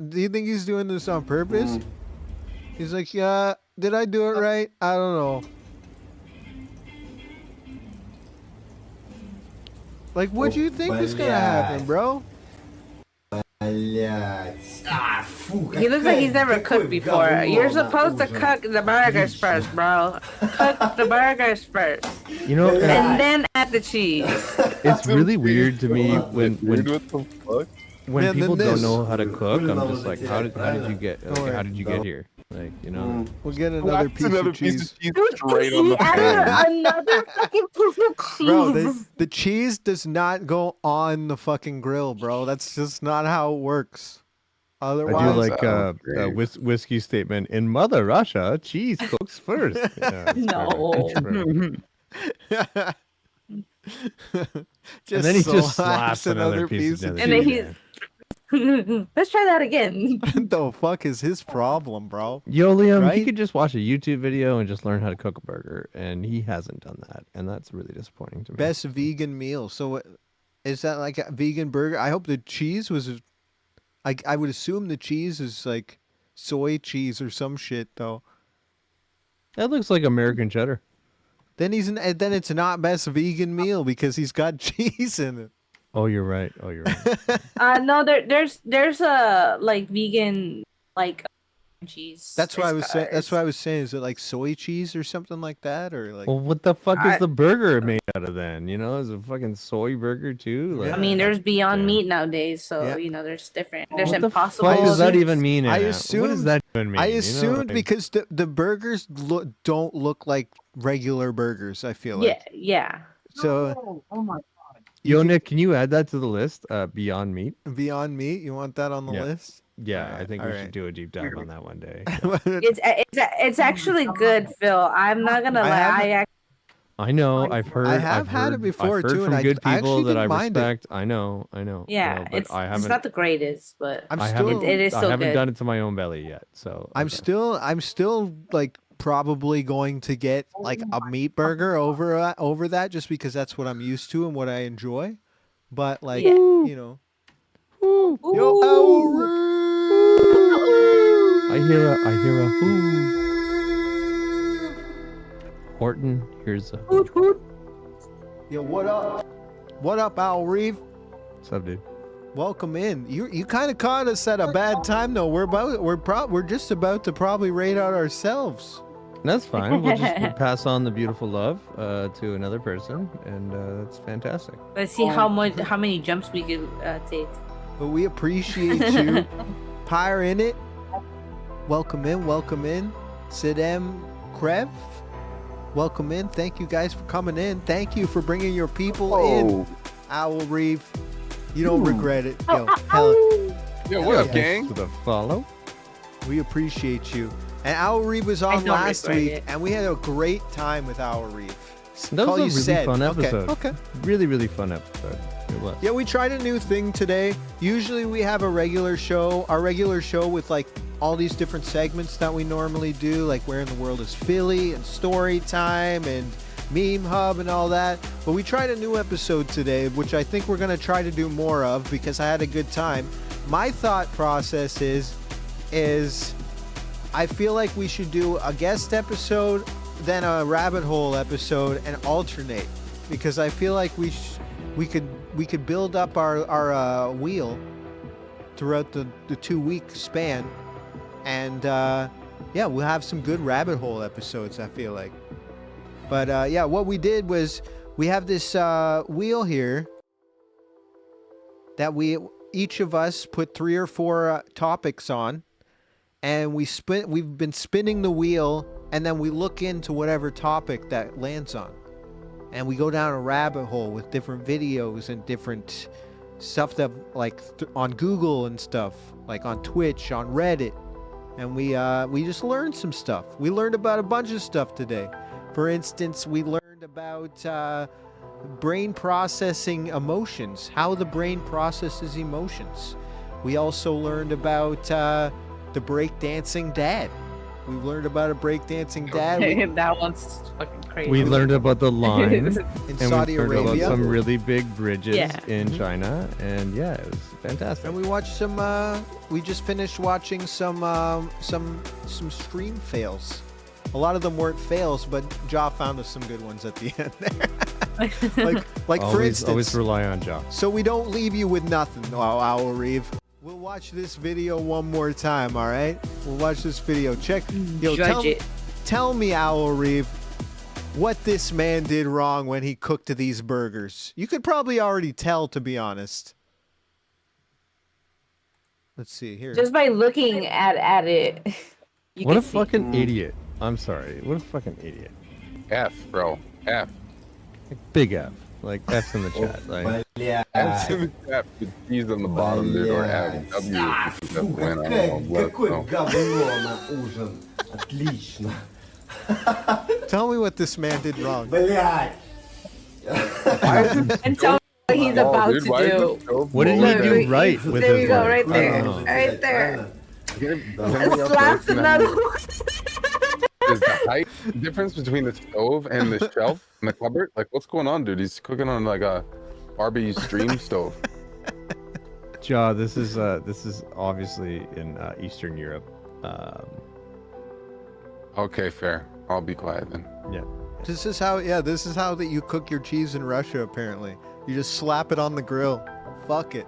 Do you think he's doing this on purpose? He's like, yeah. Did I do it right? I don't know. Like, what do you think is gonna happen, bro? He looks like he's never cooked before. You're supposed to cook the burgers first, bro. Cook the burgers first. You know, And then add the cheese. it's really weird to me when Man, people then don't this. know how to cook. I'm just like, how did you get? Like, how did you get here? Like, you know. We'll get another piece of cheese. Straight on the Another fucking piece of cheese. Bro, the cheese does not go on the fucking grill, bro. That's just not how it works. I Otherwise, do like a whiskey statement. In Mother Russia, cheese cooks first. Yeah, it's No. And then he just slaps another piece of And then cheese. he. Let's try that again. What the fuck is his problem, bro? Yo, Liam, he Right? could just watch a YouTube video and just learn how to cook a burger, and he hasn't done that, and that's really disappointing to me. Best vegan meal. So, is that like a vegan burger? I hope the cheese was. I would assume the cheese is like soy cheese or some shit, though. That looks like American cheddar. Then then it's not best vegan meal because he's got cheese in it. Oh, you're right. No, there's a like vegan like cheese. That's what I was saying. cars. That's what I was saying. Is it like soy cheese or something like that, or like? Well, what the fuck is the burger made out of then? You know, is it a fucking soy burger too? Like, I mean, there's Beyond Meat nowadays, so you know, there's different. There's what the Impossible. fuck does that even mean? I Anna? assumed. What does that even mean? I You know, assumed like- because the burgers don't look like regular burgers. I feel like. Yeah. So. Oh my. Yo, Nick, can you add that to the list? Beyond Meat. Beyond Meat, you want that on the Yeah. list? Yeah, I think we all should right. do a deep dive on that one day. It's actually good, Phil. I'm not gonna lie. I know. I've heard. I have I've had it heard- before, I've heard too, from and good I people actually that I didn't mind it. respect. I know. Yeah, you know, but I haven't. it's not the greatest, but I'm I still- haven't. it is I still haven't good. done it to my own belly yet. So I'm still like probably going to get like a meat burger over that just because that's what I'm used to and what I enjoy. But like you know, yo, I hear a who. Horton, here's a yo, what up? What up, Owl Reeve? What's up, dude? Welcome in. You kind of caught us at a bad time though. We're just about to probably rate out ourselves. That's fine. We'll pass on the beautiful love to another person, and that's fantastic. Let's see how many jumps we could take. But we appreciate you. Pyre in it. Welcome in. Sidem Krev. Welcome in. Thank you guys for coming in. Thank you for bringing your people in. Owl Reeve. You don't regret it. Yo, what up, gang? For the follow. We appreciate you. And Owl Reeve was on last week, and we had a great time with Owl Reeve. That was a really fun Okay, episode. okay. Really fun episode. It was. Yeah, we tried a new thing today. Usually we have a regular show, our regular show with like all these different segments that we normally do, like Where in the World is Philly and Story Time and Meme Hub and all that. But we tried a new episode today, which I think we're going to try to do more of because I had a good time. My thought process is I feel like we should do a guest episode, then a rabbit hole episode, and alternate because I feel like we could build up our wheel throughout the 2-week span, and yeah, we'll have some good rabbit hole episodes. I feel like, but yeah, what we did was we have this wheel here that each of us put 3 or 4 topics on. And we've been spinning the wheel, and then we look into whatever topic that lands on. And we go down a rabbit hole with different videos and different stuff that like on Google and stuff, like on Twitch, on Reddit, and we just learned some stuff. We learned about a bunch of stuff today. For instance, we learned about brain processing emotions, how the brain processes emotions. We also learned about the breakdancing dad. We've learned about a breakdancing dad. That one's fucking crazy. We learned about the line in and Saudi we learned Arabia. about some really big bridges in Mhm. China, and yeah, it was fantastic. And we watched some. We just finished watching some stream fails. A lot of them weren't fails, but Ja found us some good ones at the end there. like for instance, always rely on Ja. So we don't leave you with nothing, Owl Reeve. We'll watch this video one more time, all right? We'll watch this video. Check. Tell me, Owl Reeve, what this man did wrong when he cooked these burgers. You could probably already tell, to be honest. Let's see here. Just by looking at it. What a fucking idiot. I'm sorry. What a fucking idiot. F, bro. F. Big F. Like, F's in the chat. Like, Yeah. F's in the chat with G's on the bottom, dude, or F. W. If you have to win, I don't know. Какой говно на ужин. Отлично. Tell me what this man did wrong. Блядь. And tell me what he's about to do. what did he do right with There his you go, life? right there. Right there. Slaps another one. Is the height difference between the stove and the shelf in the cupboard? Like, what's going on, dude? He's cooking on like a Barbie stream stove. Ja, this is obviously in Eastern Europe. Okay, fair. I'll be quiet then. Yeah. This is how that you cook your cheese in Russia, apparently. You just slap it on the grill. Fuck it.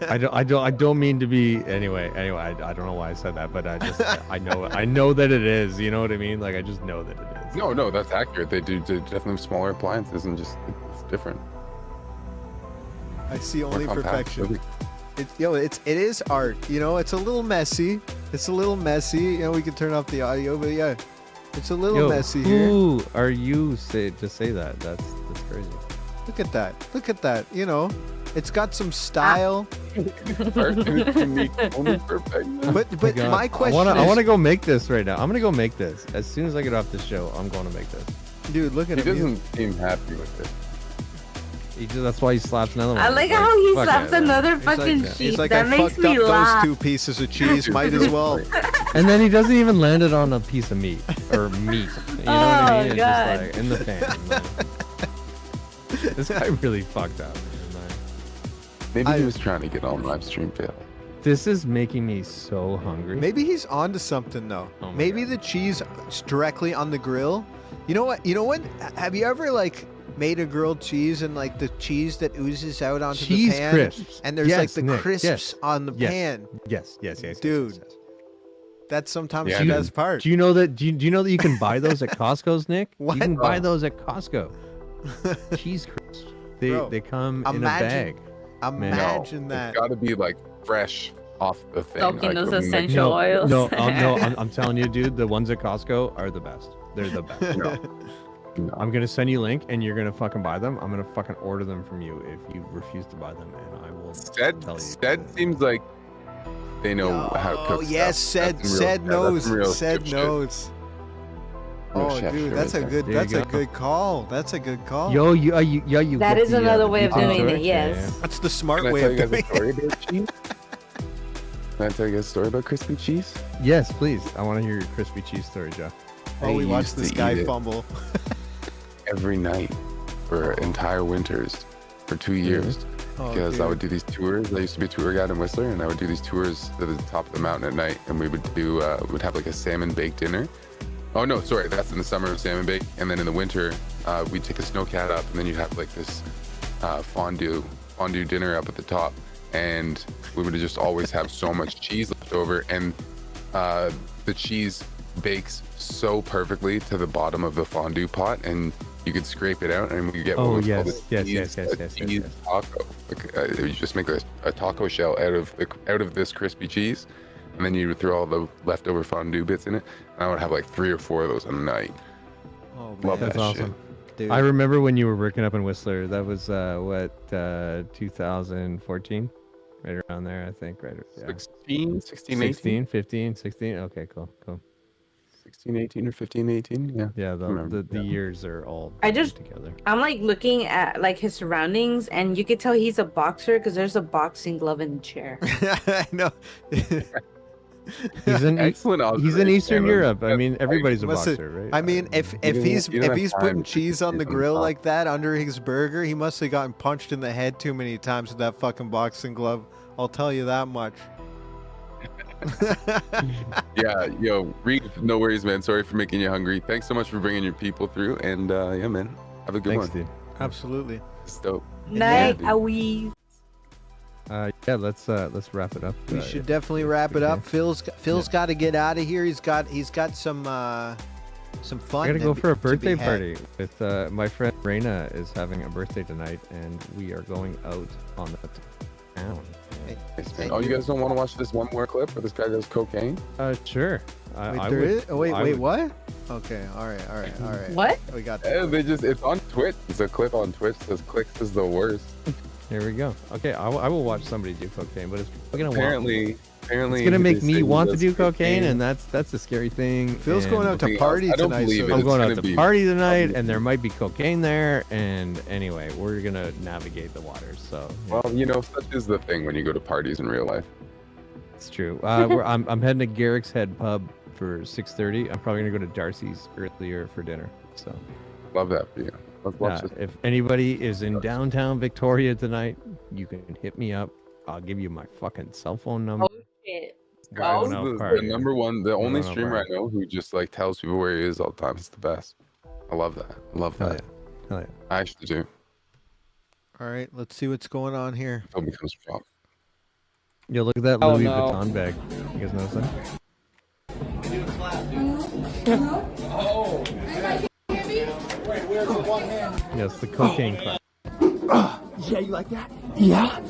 I don't mean to be anyway. I don't know why I said that, but I know that it is. You know what I mean? Like, I just know that it is. No, that's accurate. They do definitely smaller appliances and just it's different. I see More only compact. perfection. It is art. You know, it's a little messy. You know, we can turn off the audio, but yeah, it's a little messy here. Who are you to say that? That's crazy. Look at that. You know, it's got some style. But my question I want to go make this right now. I'm gonna go make this as soon as I get off the show. I'm going to make this. Dude, look at him. He doesn't seem happy with it. That's why he slaps another one. I like how he fuck slaps it, man. another fucking cheese. He's like, that I makes fucked me up laugh. those 2 pieces of cheese. Might as well. And then he doesn't even land it on a piece of meat or meat. You know what I mean? It's God. just like in the pan. Like, this guy really fucked up. Man. Maybe he was trying to get on live stream fail. This is making me so hungry. Maybe he's onto something though. Maybe the cheese is directly on the grill. You know what? Have you ever like made a grilled cheese and like the cheese that oozes out onto Cheese the pan? crisps. And there's Yes, like the Nick, crisps yes, on the yes, pan. Yes. Dude. Yes. That's sometimes Do the you- best part. Do you know that? Do you know that you can buy those at Costco's, Nick? What? You can buy those at Costco. Cheese crisps. Bro, They come in a bag. Man. Imagine that. It's got to be like fresh off the thing. Soaking those like, essential oils. No, I'm telling you, dude, the ones at Costco are the best. They're the best. No. I'm gonna send you a link, and you're gonna fucking buy them. I'm gonna fucking order them from you if you refuse to buy them, and I will tell you. Stead seems like they know how to cook. Oh yes, stuff. said knows. Said shit. knows. Real Oh, chef dude, shit that's a right good. there. There you That's a go. good call. That's a good call. Yo, you That get is the, another the way of beef doing into it, yes. That's the smart Can I way tell of you guys doing a story about cheese? Can I tell you guys a story about crispy cheese? Yes, please. I want to hear your crispy cheese story, Joe. Oh, we I watched used this to guy eat it fumble. every night for entire winters for 2 years. Oh, Because I dude. would do these tours. I used to be a tour guide in Whistler, and I would do these tours to the top of the mountain at night, and we would we'd have like a salmon bake dinner. Oh no, sorry, that's in the summer, salmon bake, and then in the winter, we'd take a snowcat up, and then you'd have like this fondue dinner up at the top, and we would just always have so much cheese left over, and the cheese bakes so perfectly to the bottom of the fondue pot, and you could scrape it out, and we could get Oh, what was yes, called a yes, cheese taco. Like, you just make a taco shell out of this crispy cheese, and then you would throw all the leftover fondue bits in it. And I would have like 3 or 4 of those a night. Oh, Love man. that That's shit. awesome. dude. I remember when you were working up in Whistler. That was 2014, right around there, I think. Right. Yeah. 16, 16, 15, 16. Okay, cool. 16, 18, or 15, 18. Yeah. Yeah. The years are all together. I'm like looking at like his surroundings, and you could tell he's a boxer because there's a boxing glove in the chair. I know. He's in Excellent. He's in Eastern Europe. I mean, everybody's a Must have- boxer, right? I mean, if he's have putting time cheese to on the cheese on grill top. like that under his burger, he must have gotten punched in the head too many times with that fucking boxing glove. I'll tell you that much. Yeah, yo, Reed, no worries, man. Sorry for making you hungry. Thanks so much for bringing your people through, and yeah, man, have a good Thanks, one. dude. Absolutely. It's dope. Night, dude. Awi. Yeah, let's wrap it up. We should definitely wrap it up. Phil's got to get out of here. He's got some fun. I gotta go for a to be birthday had. party with my friend Reina is having a birthday tonight, and we are going out on the town. Nice, man. Oh, you guys don't want to watch this one more clip where this guy does cocaine? Sure. Wait, there is? Oh, wait, what? Okay, all right. What? We got Yeah, that. it's on Twitch. It's a clip on Twitch that says clicks is the worst. Here we go. Okay, I will watch somebody do cocaine, but it's gonna Apparently, it's gonna make they me say want he to do does cocaine, and that's a scary thing. Phil's and going out to I party don't tonight. believe So it. I'm going It's out gonna to be- party tonight, and there might be cocaine there. And anyway, we're gonna navigate the waters. So yeah, Well, you know, such is the thing when you go to parties in real life. it's true. I'm heading to Garrick's Head Pub for 6:30. I'm probably gonna go to Darcy's earlier for dinner. So Love that for you. Let's watch this. if anybody is in downtown Victoria tonight, you can hit me up. I'll give you my fucking cell phone number. Oh shit. Guys, going out the partying. number one, the only going out streamer I partying. know who just like tells people where he is all the time. It's the best. I love that. I love Hell that. yeah. Hell yeah. I actually do. all right, let's see what's going on here. Until it becomes drop. Yo, look at that Oh, Louis no. Vuitton bag. You guys notice that? Yeah, it's the cocaine clap. Yeah, you like that? Yeah.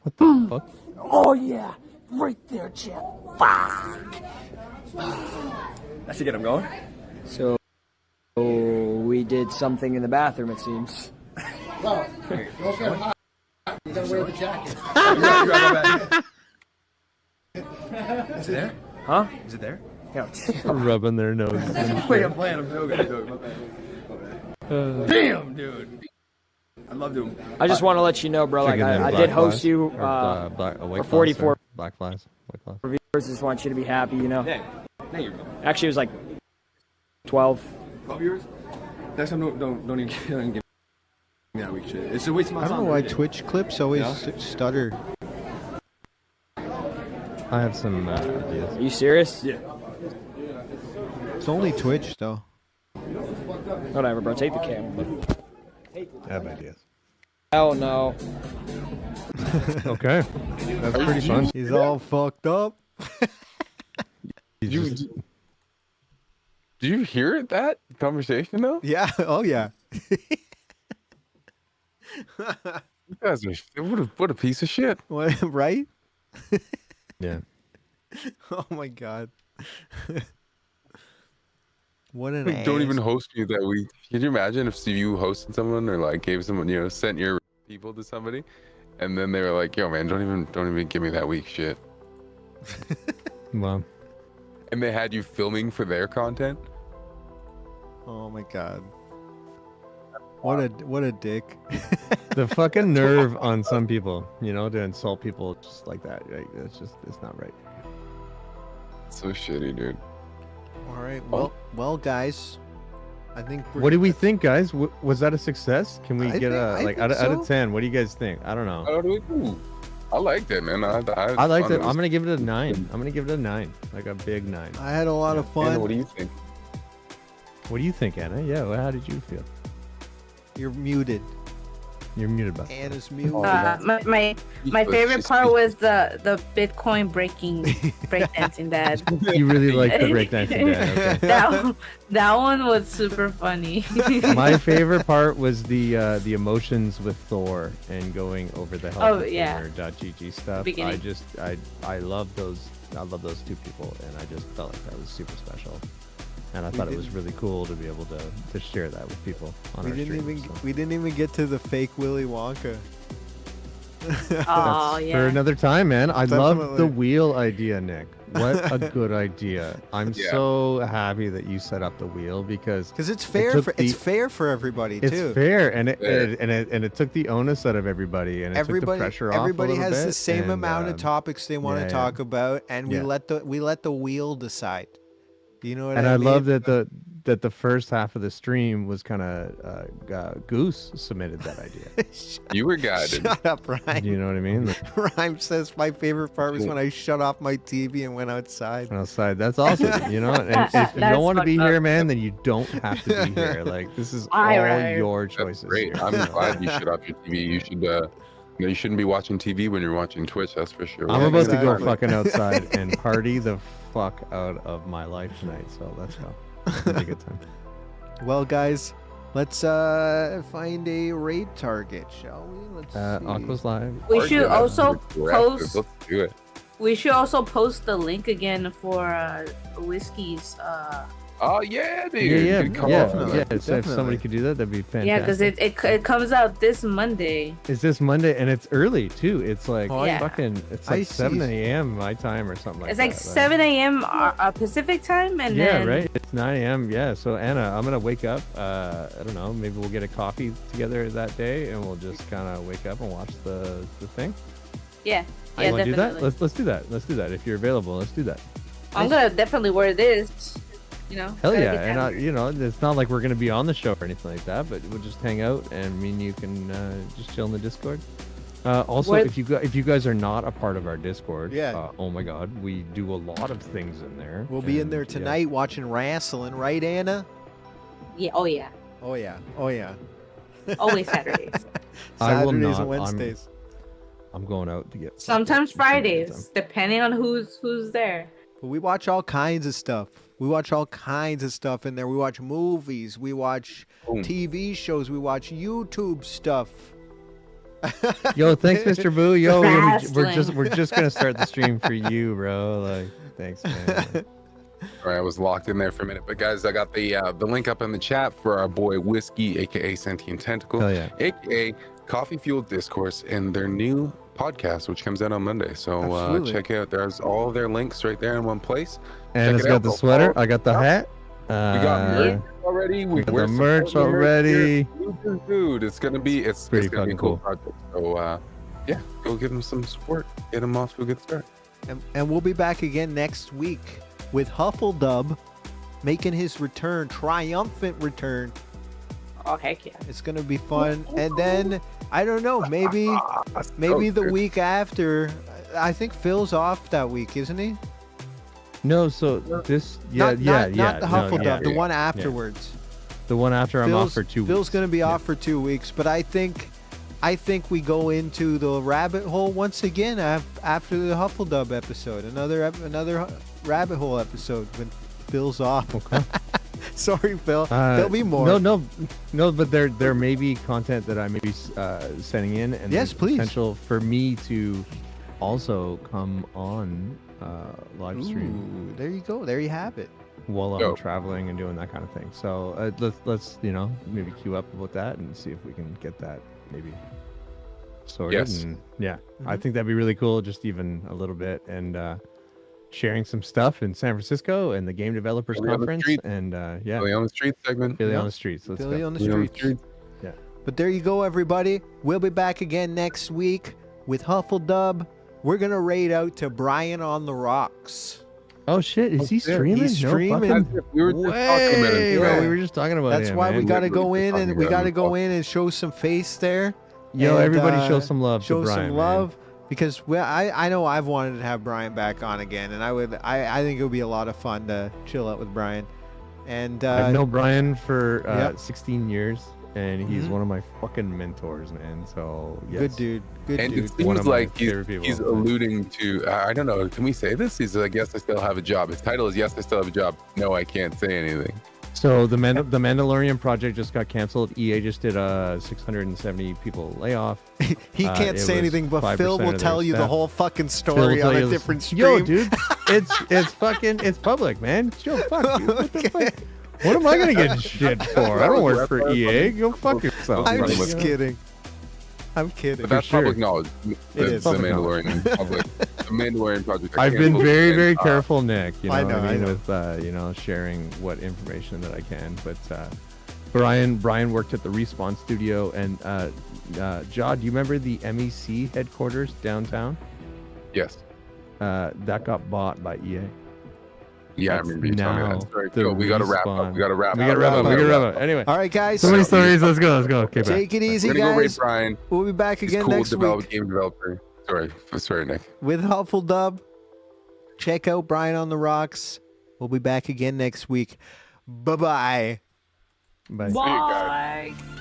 What the fuck? Oh yeah, right there, champ. Fuck. That should get him going. So we did something in the bathroom, it seems. Well, don't get hot. You gotta wear the jacket. Is it there? Huh? Is it there? Yeah. Rubbing their noses. Wait, I'm playing. I'm joking. My bad. Damn, dude. I love doing. I just want to let you know, bro. Like Chicken and I black did host flies, you or, for white flies, 44 or black flies. White flies. viewers. Just want you to be happy, you know. Yeah. Now you're good. Actually, it was like 12. 12 years? Next time, don't even give me that weak shit. It's a waste of my I time. don't know why every day. Twitch clips always stutter. I have some ideas. Are you serious? Yeah. It's only Twitch though. Whatever, bro. Take the camera. I have ideas. Hell no. Okay. That's pretty fun. He's all fucked up. He's Did you hear that conversation though? Yeah. Oh yeah. You guys are what a piece of shit. What, right? Yeah. Oh my god. What an Like, don't even ass. host me that week. Can you imagine if you hosted someone or like gave someone, you know, sent your people to somebody, and then they were like, "Yo, man, don't even give me that weak shit," Well, and they had you filming for their content. Oh my god. What a dick. the fucking nerve on some people, you know, to insult people just like that. Right? It's not right. It's so shitty, dude. All right. Well, guys. I think we're What do we think, guys? Was that a success? Can we I get think- a I like think out of so. 10? What do you guys think? I don't know. I liked it, man. I I liked thought it. was- I'm gonna give it a 9. I'm gonna give it a 9, like a big 9. I had a lot of fun. Anna, what do you think? What do you think, Anna? Yeah. Well, how did you feel? You're muted. You're muted, bud. Anna's muted. My favorite part was the Bitcoin breakdancing dad. You really like the breakdancing dad. Okay. that one was super funny. My favorite part was the emotions with Thor and going over the Beginning. stuff. I love those. I love those two people, and I just felt like that was super special. And I thought it was really cool to be able to share that with people on our stream. We didn't even get to the fake Willy Wonka. Oh, That's yeah. for another time, man. I love the Definitely. wheel idea, Nick. What a good idea. I'm Yeah. so happy that you set up the wheel because it's fair for it's fair for everybody it's too. fair, and it took the onus out of everybody, and it took the pressure off. Everybody a little has the bit, same and, amount of topics they want yeah, to talk about, and we Yeah. let the wheel decide. You know what And I I mean? love that the first half of the stream was kind of Goose submitted that idea. You were guided. Shut up, Ryan. You know what I mean? Rhyme says my favorite part was when I shut off my TV and went outside. Outside, that's awesome. You know, and if you That's don't want to be fucked up. here, man, then you don't have to be here. Like this is all Right. your That's choices. great. here. I'm glad you shut off your TV. You should. You shouldn't be watching TV when you're watching Twitch. That's for sure. I'm about to go fucking outside and party the fuck out of my life tonight. So let's go. It's gonna be a good time. Well, guys, let's find a raid target, shall we? Let's see. Aqua's live. We should also Let's post. do it. We should also post the link again for Whiskey's. Oh yeah, dude. Yeah. Good call. So if somebody could do that, that'd be fantastic. Yeah, because it comes out this Monday. It's this Monday, and it's early too. It's like Oh, yeah. fucking. It's I like see. 7 a.m. my time or something like It's that. like 7 a.m. Pacific time, and Yeah, then right. It's 9 a.m. Yeah. So Anna, I'm gonna wake up. I don't know. Maybe we'll get a coffee together that day, and we'll just kind of wake up and watch the thing. yeah, You yeah, wanna do definitely. that? Let's do that. Let's do that. If you're available, let's do that. I'm gonna definitely wear this. You know. Hell gotta yeah! get And that you know, it's not like we're gonna be on the show or anything like that, but we'll just hang out, and me and you can just chill in the Discord. Also, What- if you guys are not a part of our Discord, Yeah. oh my God, we do a lot of things in there. We'll be in and, there yeah. tonight watching wrestling, right, Anna? Yeah. Oh yeah. Oh yeah. Oh yeah. Always Saturdays. I will Saturdays not. and Wednesdays. I'm going out to get. Sometimes Fridays, depending on who's there. But we watch all kinds of stuff. We watch all kinds of stuff in there. We watch movies. We watch TV shows. We watch YouTube stuff. Yo, thanks, Mr. Boo. Yo, Wrestling. we're just gonna start the stream for you, bro. Like, thanks, man. All right, I was locked in there for a minute, but guys, I got the link up in the chat for our boy Whiskey, aka Sentient Tentacle, Hell yeah. aka Coffee Fueled Discourse, and their new podcast, which comes out on Monday. So Absolutely. check out. There's all their links right there in one place. And Check it's it got out. the Go sweater. follow- I got the hat. We got merch already. We got wear the some merch cool already. Dude, it's gonna be Pretty gonna be fucking a cool cool. project. So yeah, go give them some support. Get them off to a good start. And we'll be back again next week with Huffledub making his return, triumphant return. Oh heck yeah. It's gonna be fun. And then I don't know, maybe the week after. I think Phil's off that week, isn't he? No, so this, Not the no, Huffledub, yeah, the one yeah. afterwards. The one after I'm off for 2 weeks. Phil's gonna be off for 2 weeks, but I think we go into the rabbit hole once again after the Huffledub episode. Another rabbit hole episode when Phil's off. Okay. Sorry, Phil. There'll be more. No, but there may be content that I may be sending in, and Yes, there's please. potential for me to also come on live stream. Ooh, there you go. There you have it. While I'm Yo. traveling and doing that kind of thing. So let's maybe queue up about that and see if we can get that maybe sorted. Yes. And yeah, I think that'd be really cool. Just even a little bit and sharing some stuff in San Francisco and the Game Developers Billy on the Conference Street. and yeah, Billy on the Street segment. Billy Yeah. on the streets. Let's Billy go. on the Billy on the streets. Street. Yeah. But there you go, everybody. We'll be back again next week with Huffledub. We're gonna raid out to Brian on the Rocks. Oh shit! Is he shit. streaming? He's No streaming. fucking We were just talking about way, it. bro. Yeah. We were just talking about That's him, why we man. gotta We go were in talking and we about gotta him. go in and show some face there. Yo, And, everybody show some love to show Brian, some man. love because I know I've wanted to have Brian back on again, and I think it would be a lot of fun to chill out with Brian. And I've known Brian for yep. 16 years, and he's Mhm. one of my fucking mentors, man. So yes. good dude, good And dude. it One seems of my like favorite people. he's alluding to, I don't know, can we say this? He's like, yes, I still have a job. His title is Yes, I Still Have a Job. No, I can't say anything. So the Mandalorian project just got canceled. EA just did a 670 people layoff. He can't it say was anything, but 5% Phil will of their tell you the staff. whole fucking Phil will story tell on you a the- different stream. Yo, dude, it's fucking it's public, man. Chill, fuck. Dude. What the fuck? What am I gonna get shit for? I don't work for EA. Go fuck yourself. I'm just kidding. I'm kidding. But that's public knowledge. It is the public Mandalorian public. The Mandalorian project. I've been very, very careful, Nick. You know, I know. with sharing what information that I can. But Brian worked at the Respawn studio, and Jod, do you remember the MEC headquarters downtown? Yes. That got bought by EA. Yeah, That's I remember you telling me now that story. the Yo, we gotta wrap up. Respawn. We gotta wrap We gotta wrap up. Anyway. All right, guys. So many stories. Let's go. Okay, bye. Take it easy, We're gonna go rate guys. Brian. We'll be back He's again cool next week game developer. Sorry, Nick. with Huffle Dub. Check out Brian on the Rocks. We'll be back again next week. Bye-bye. Bye. See you guys.